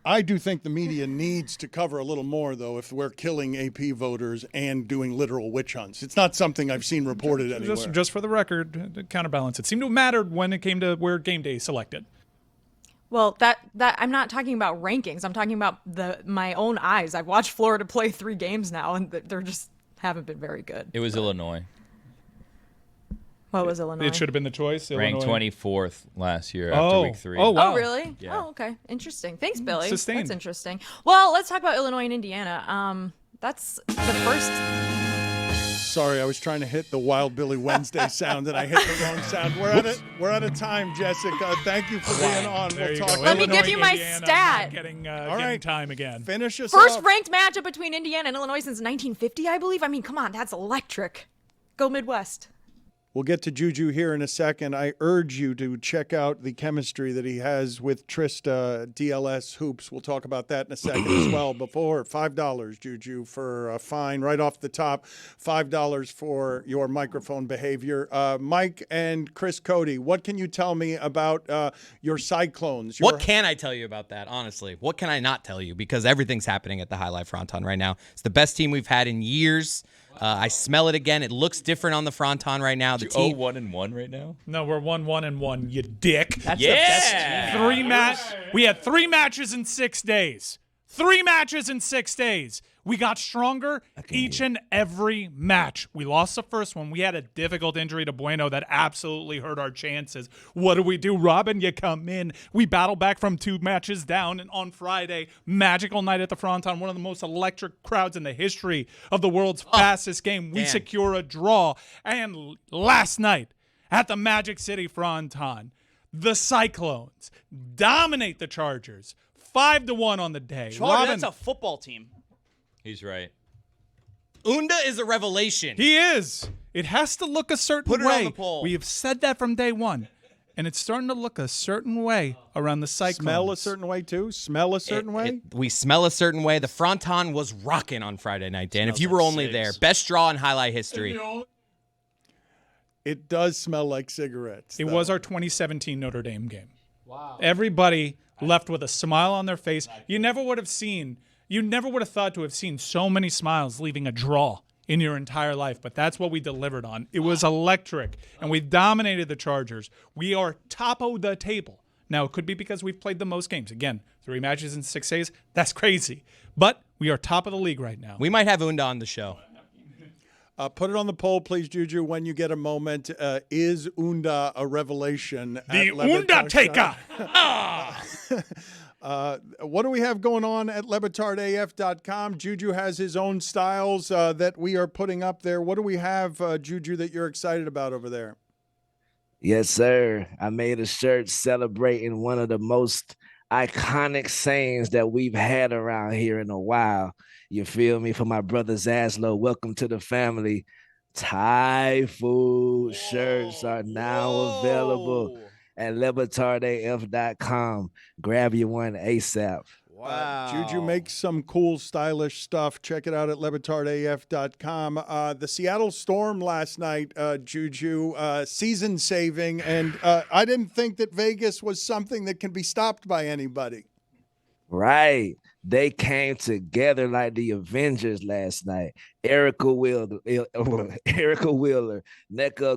I do think the media needs to cover a little more, though, if we're killing AP voters and doing literal witch hunts. It's not something I've seen reported anywhere. Just for the record, to counterbalance, it seemed to have mattered when it came to where game day selected. Well, that I'm not talking about rankings. I'm talking about my own eyes. I've watched Florida play 3 games now, and they're just haven't been very good. It was Illinois. What was Illinois? It should have been the choice. Ranked Illinois. 24th last year after week 3. Oh, wow. Oh, really? Yeah. Oh, okay. Interesting. Thanks, Billy. Sustained. That's interesting. Well, let's talk about Illinois and Indiana. That's the first. Sorry, I was trying to hit the Wild Billy Wednesday sound, and I hit the wrong sound. We're out of time, Jessica. Thank you for being on. We'll talk. Let me give you my stat. Getting All right. time again. Finish us First off. ranked matchup between Indiana and Illinois since 1950, I believe. I mean, come on, that's electric. Go Midwest. We'll get to Juju here in a second. I urge you to check out the chemistry that he has with Trista DLS Hoops. We'll talk about that in a second as well. Before, $5, Juju, for a fine right off the top. $5 for your microphone behavior. Mike and Chris Cody, what can you tell me about your Cyclones? What can I tell you about that, honestly? What can I not tell you? Because everything's happening at the High Life Fronton right now. It's the best team we've had in years. I smell it again. It looks different on the Fronton right now. The team 1-1 right now? No, we're 1-1-1. You dick. That's the best team. We had 3 matches in 6 days. 3 matches in 6 days. We got stronger each and every match. We lost the first one. We had a difficult injury to Bueno that absolutely hurt our chances. What do, Robin? You come in. We battle back from 2 matches down, and on Friday, magical night at the Fronton, one of the most electric crowds in the history of the world's fastest game. We secure a draw. And last night at the Magic City Fronton, the Cyclones dominate the Chargers 5-1 on the day. Robin, that's a football team. He's right. Unda is a revelation. He is. It has to look a certain way. Put it on the poll. We have said that from day one. And it's starting to look a certain way around the Cyclones. Smell a certain way, too? Smell a certain way? We smell a certain way. The Fronton was rocking on Friday night, Dan. If you were only there. Best draw in highlight history. It does smell like cigarettes. It was our 2017 Notre Dame game. Wow. Everybody left with a smile on their face. You never would have thought to have seen so many smiles leaving a draw in your entire life, but that's what we delivered on. It was electric, and we dominated the Chargers. We are top of the table. Now, it could be because we've played the most games. Again, 3 matches in 6 days. That's crazy. But we are top of the league right now. We might have Unda on the show. Put it on the poll, please, Juju, when you get a moment. Is Unda a revelation? The Unda taker! What do we have going on at LebatardAF.com? Juju has his own styles that we are putting up there. What do we have, Juju, that you're excited about over there? Yes, sir. I made a shirt celebrating one of the most iconic sayings that we've had around here in a while. You feel me? For my brother Zaslow, welcome to the family. Thai food shirts are now available at LebatardAF.com. Grab your one ASAP. Wow. Juju makes some cool, stylish stuff. Check it out at LebatardAF.com. The Seattle Storm last night, Juju, season-saving, and I didn't think that Vegas was something that can be stopped by anybody. Right. They came together like the Avengers last night. Erica Wheeler, Nneka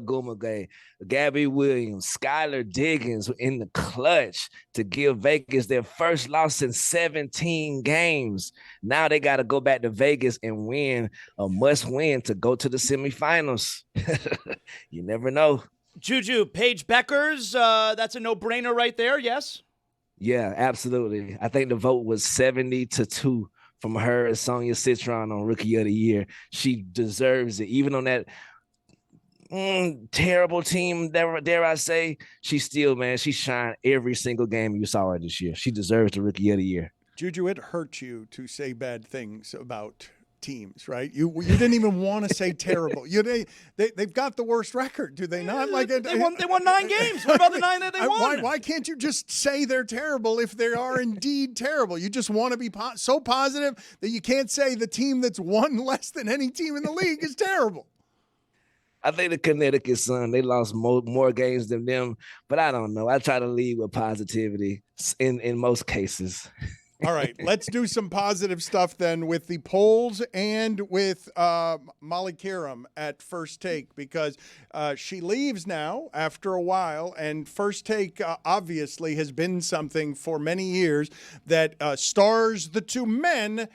Ogumage, Gabby Williams, Skylar Diggins in the clutch to give Vegas their first loss in 17 games. Now they got to go back to Vegas and win a must-win to go to the semifinals. You never know. Juju, Paige Beckers, that's a no-brainer right there, yes? Yeah, absolutely. I think the vote was 70-2 from her and Sonia Citron on Rookie of the Year. She deserves it. Even on that terrible team, dare I say, she still, man, she shined every single game you saw her this year. She deserves the Rookie of the Year. Juju, it hurt you to say bad things about teams, right? You didn't even want to say terrible. They've got the worst record, do they not? Like they won 9 games. What about the 9 that they won? Why can't you just say they're terrible if they are indeed terrible? You just want to be so positive that you can't say the team that's won less than any team in the league is terrible. I think the Connecticut Sun, they lost more games than them, but I don't know. I try to lead with positivity in most cases. All right, let's do some positive stuff then with the polls and with Molly Kiram at First Take, because she leaves now after a while, and First Take obviously has been something for many years that stars the 2 men,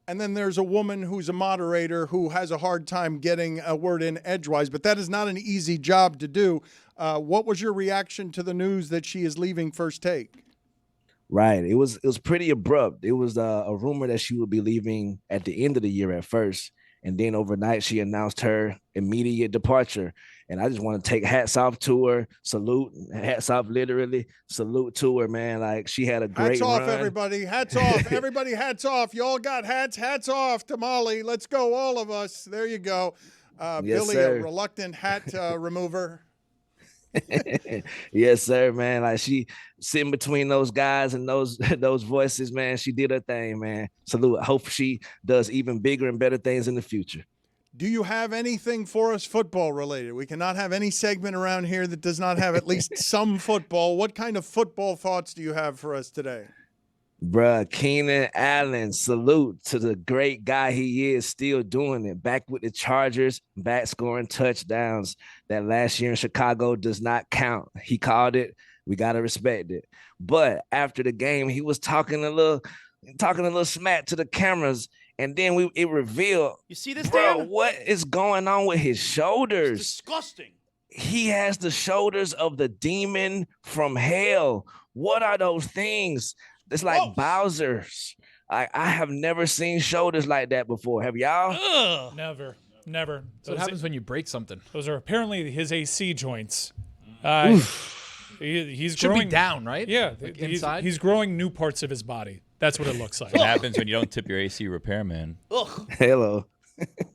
and then there's a woman who's a moderator who has a hard time getting a word in edgewise, but that is not an easy job to do. What was your reaction to the news that she is leaving First Take? Right. It was pretty abrupt. It was a rumor that she would be leaving at the end of the year at first. And then overnight, she announced her immediate departure. And I just want to take hats off to her, salute, hats off, literally, salute to her, man. Like, she had a great hats off, run. everybody. Hats off. Everybody, hats off. You all got hats. Hats off to Molly. Let's go, all of us. There you go. Yes, Billy, sir. a reluctant hat remover. Yes, sir, man. Like, she sitting between those guys and those voices, man. She did her thing, man. Salute. I hope she does even bigger and better things in the future. Do you have anything for us football related? We cannot have any segment around here that does not have at least some football. What kind of football thoughts do you have for us today? Bruh, Keenan Allen, salute to the great guy he is, still doing it. Back with the Chargers, back scoring touchdowns. That last year in Chicago does not count. He called it. We got to respect it. But after the game, he was talking a little smack to the cameras. And then it revealed, you see this, bro, Dan? what is going on with his shoulders? It's disgusting. He has the shoulders of the demon from hell. What are those things? It's like Bowser's. I have never seen shoulders like that before. Have y'all? Ugh. Never. So what happens when you break something? Those are apparently his AC joints. He's Should growing be down, right? Yeah, Like inside. He's growing new parts of his body. That's what it looks like. What happens when you don't tip your AC repairman? Hello.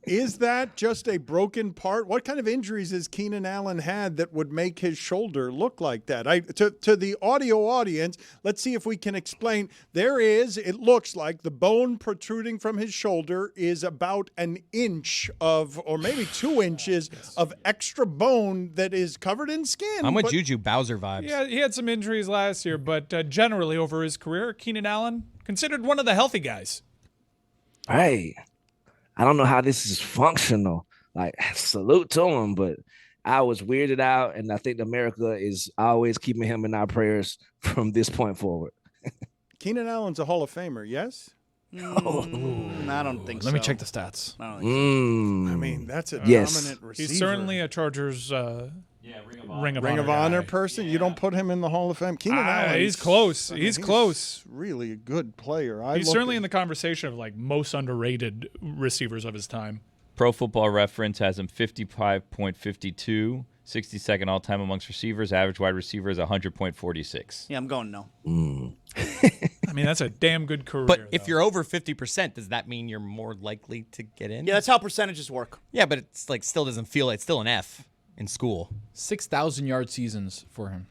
Is that just a broken part? What kind of injuries has Keenan Allen had that would make his shoulder look like that? To the audio audience, let's see if we can explain. It looks like the bone protruding from his shoulder is about an inch or maybe 2 inches of extra bone that is covered in skin. I'm with Juju Bowser vibes. Yeah, he had some injuries last year, but generally over his career, Keenan Allen considered one of the healthy guys. Right. I don't know how this is functional. Like, salute to him, but I was weirded out, and I think America is always keeping him in our prayers from this point forward. Keenan Allen's a Hall of Famer, yes? I don't think so. Let me check the stats. I don't think so. I mean, that's a dominant receiver. He's certainly a Chargers Ring of Honor guy. person. You don't put him in the Hall of Fame. Keenan Allen. He's close. He's close. Really a good player. He's certainly in the conversation of like most underrated receivers of his time. Pro Football Reference has him 55.52, 62nd all-time amongst receivers. Average wide receiver is 100.46. Yeah, I'm going no. I mean, that's a damn good career. But if you're over 50%, does that mean you're more likely to get in? Yeah, that's how percentages work. Yeah, but it's like still doesn't feel like it's still an F in school. 6,000-yard seasons for him.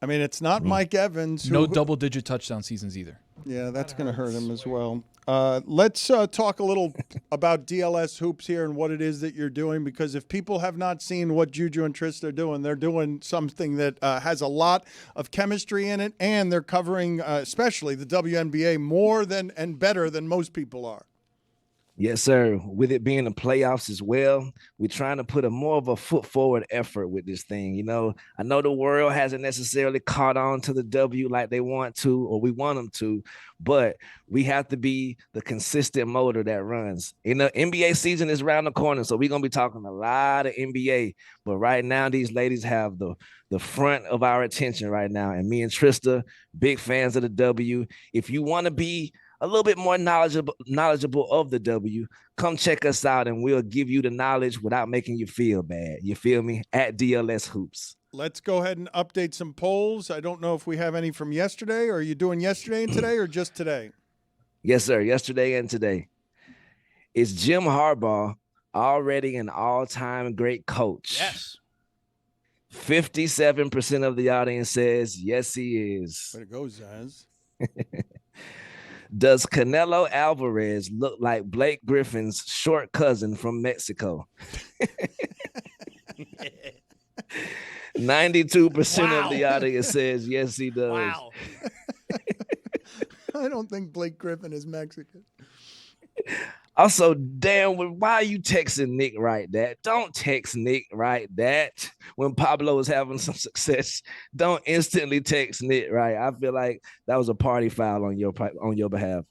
I mean, it's not Mike Evans. No double-digit touchdown seasons either. Yeah, that's going to hurt him as well. Let's talk a little about DLS hoops here and what it is that you're doing, because if people have not seen what Juju and Trista are doing, they're doing something that has a lot of chemistry in it, and they're covering especially the WNBA more than and better than most people are. Yes, sir. With it being the playoffs as well, we're trying to put more of a foot forward effort with this thing. You know, I know the world hasn't necessarily caught on to the W like they want to, or we want them to, but we have to be the consistent motor that runs. You know, NBA season is around the corner, so we're going to be talking a lot of NBA. But right now, these ladies have the front of our attention right now. And me and Trista, big fans of the W. If you want to be a little bit more knowledgeable of the W, come check us out and we'll give you the knowledge without making you feel bad. You feel me? At DLS Hoops. Let's go ahead and update some polls. I don't know if we have any from yesterday. Are you doing yesterday and today or just today? Yes, sir. Yesterday and today. Is Jim Harbaugh already an all-time great coach? Yes. 57% of the audience says yes, he is. Way to go, Zaz. Does Canelo Alvarez look like Blake Griffin's short cousin from Mexico? 92% of the audience says yes, he does. Wow. I don't think Blake Griffin is Mexican. Also, damn, why are you texting Nick Wright that? Don't text Nick Wright that. When Pablo is having some success, don't instantly text Nick Wright. I feel like that was a party foul on your behalf.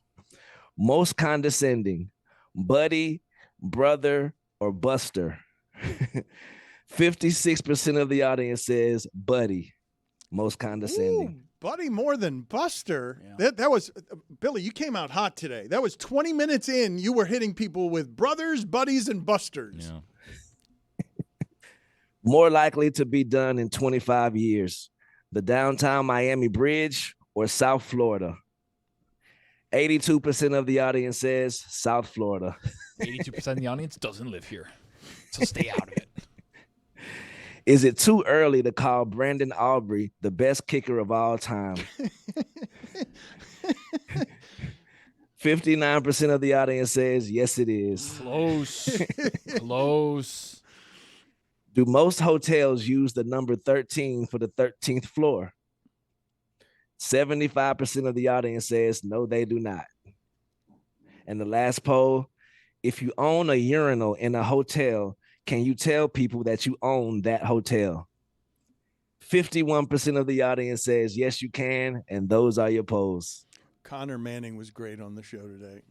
Most condescending, buddy, brother, or buster. 56% of the audience says buddy. Most condescending. Buddy more than Buster. Yeah. That was Billy. You came out hot today. That was 20 minutes in. You were hitting people with brothers, buddies, and busters. Yeah. More likely to be done in 25 years: the downtown Miami Bridge or South Florida? 82% of the audience says South Florida. 82% of the audience doesn't live here, so stay out of it. Is it too early to call Brandon Aubrey the best kicker of all time? 59% of the audience says yes, it is. Close. Close. Do most hotels use the number 13 for the 13th floor? 75% of the audience says no, they do not. And the last poll: if you own a urinal in a hotel, can you tell people that you own that hotel? 51% of the audience says yes, you can, and those are your polls. Connor Manning was great on the show today.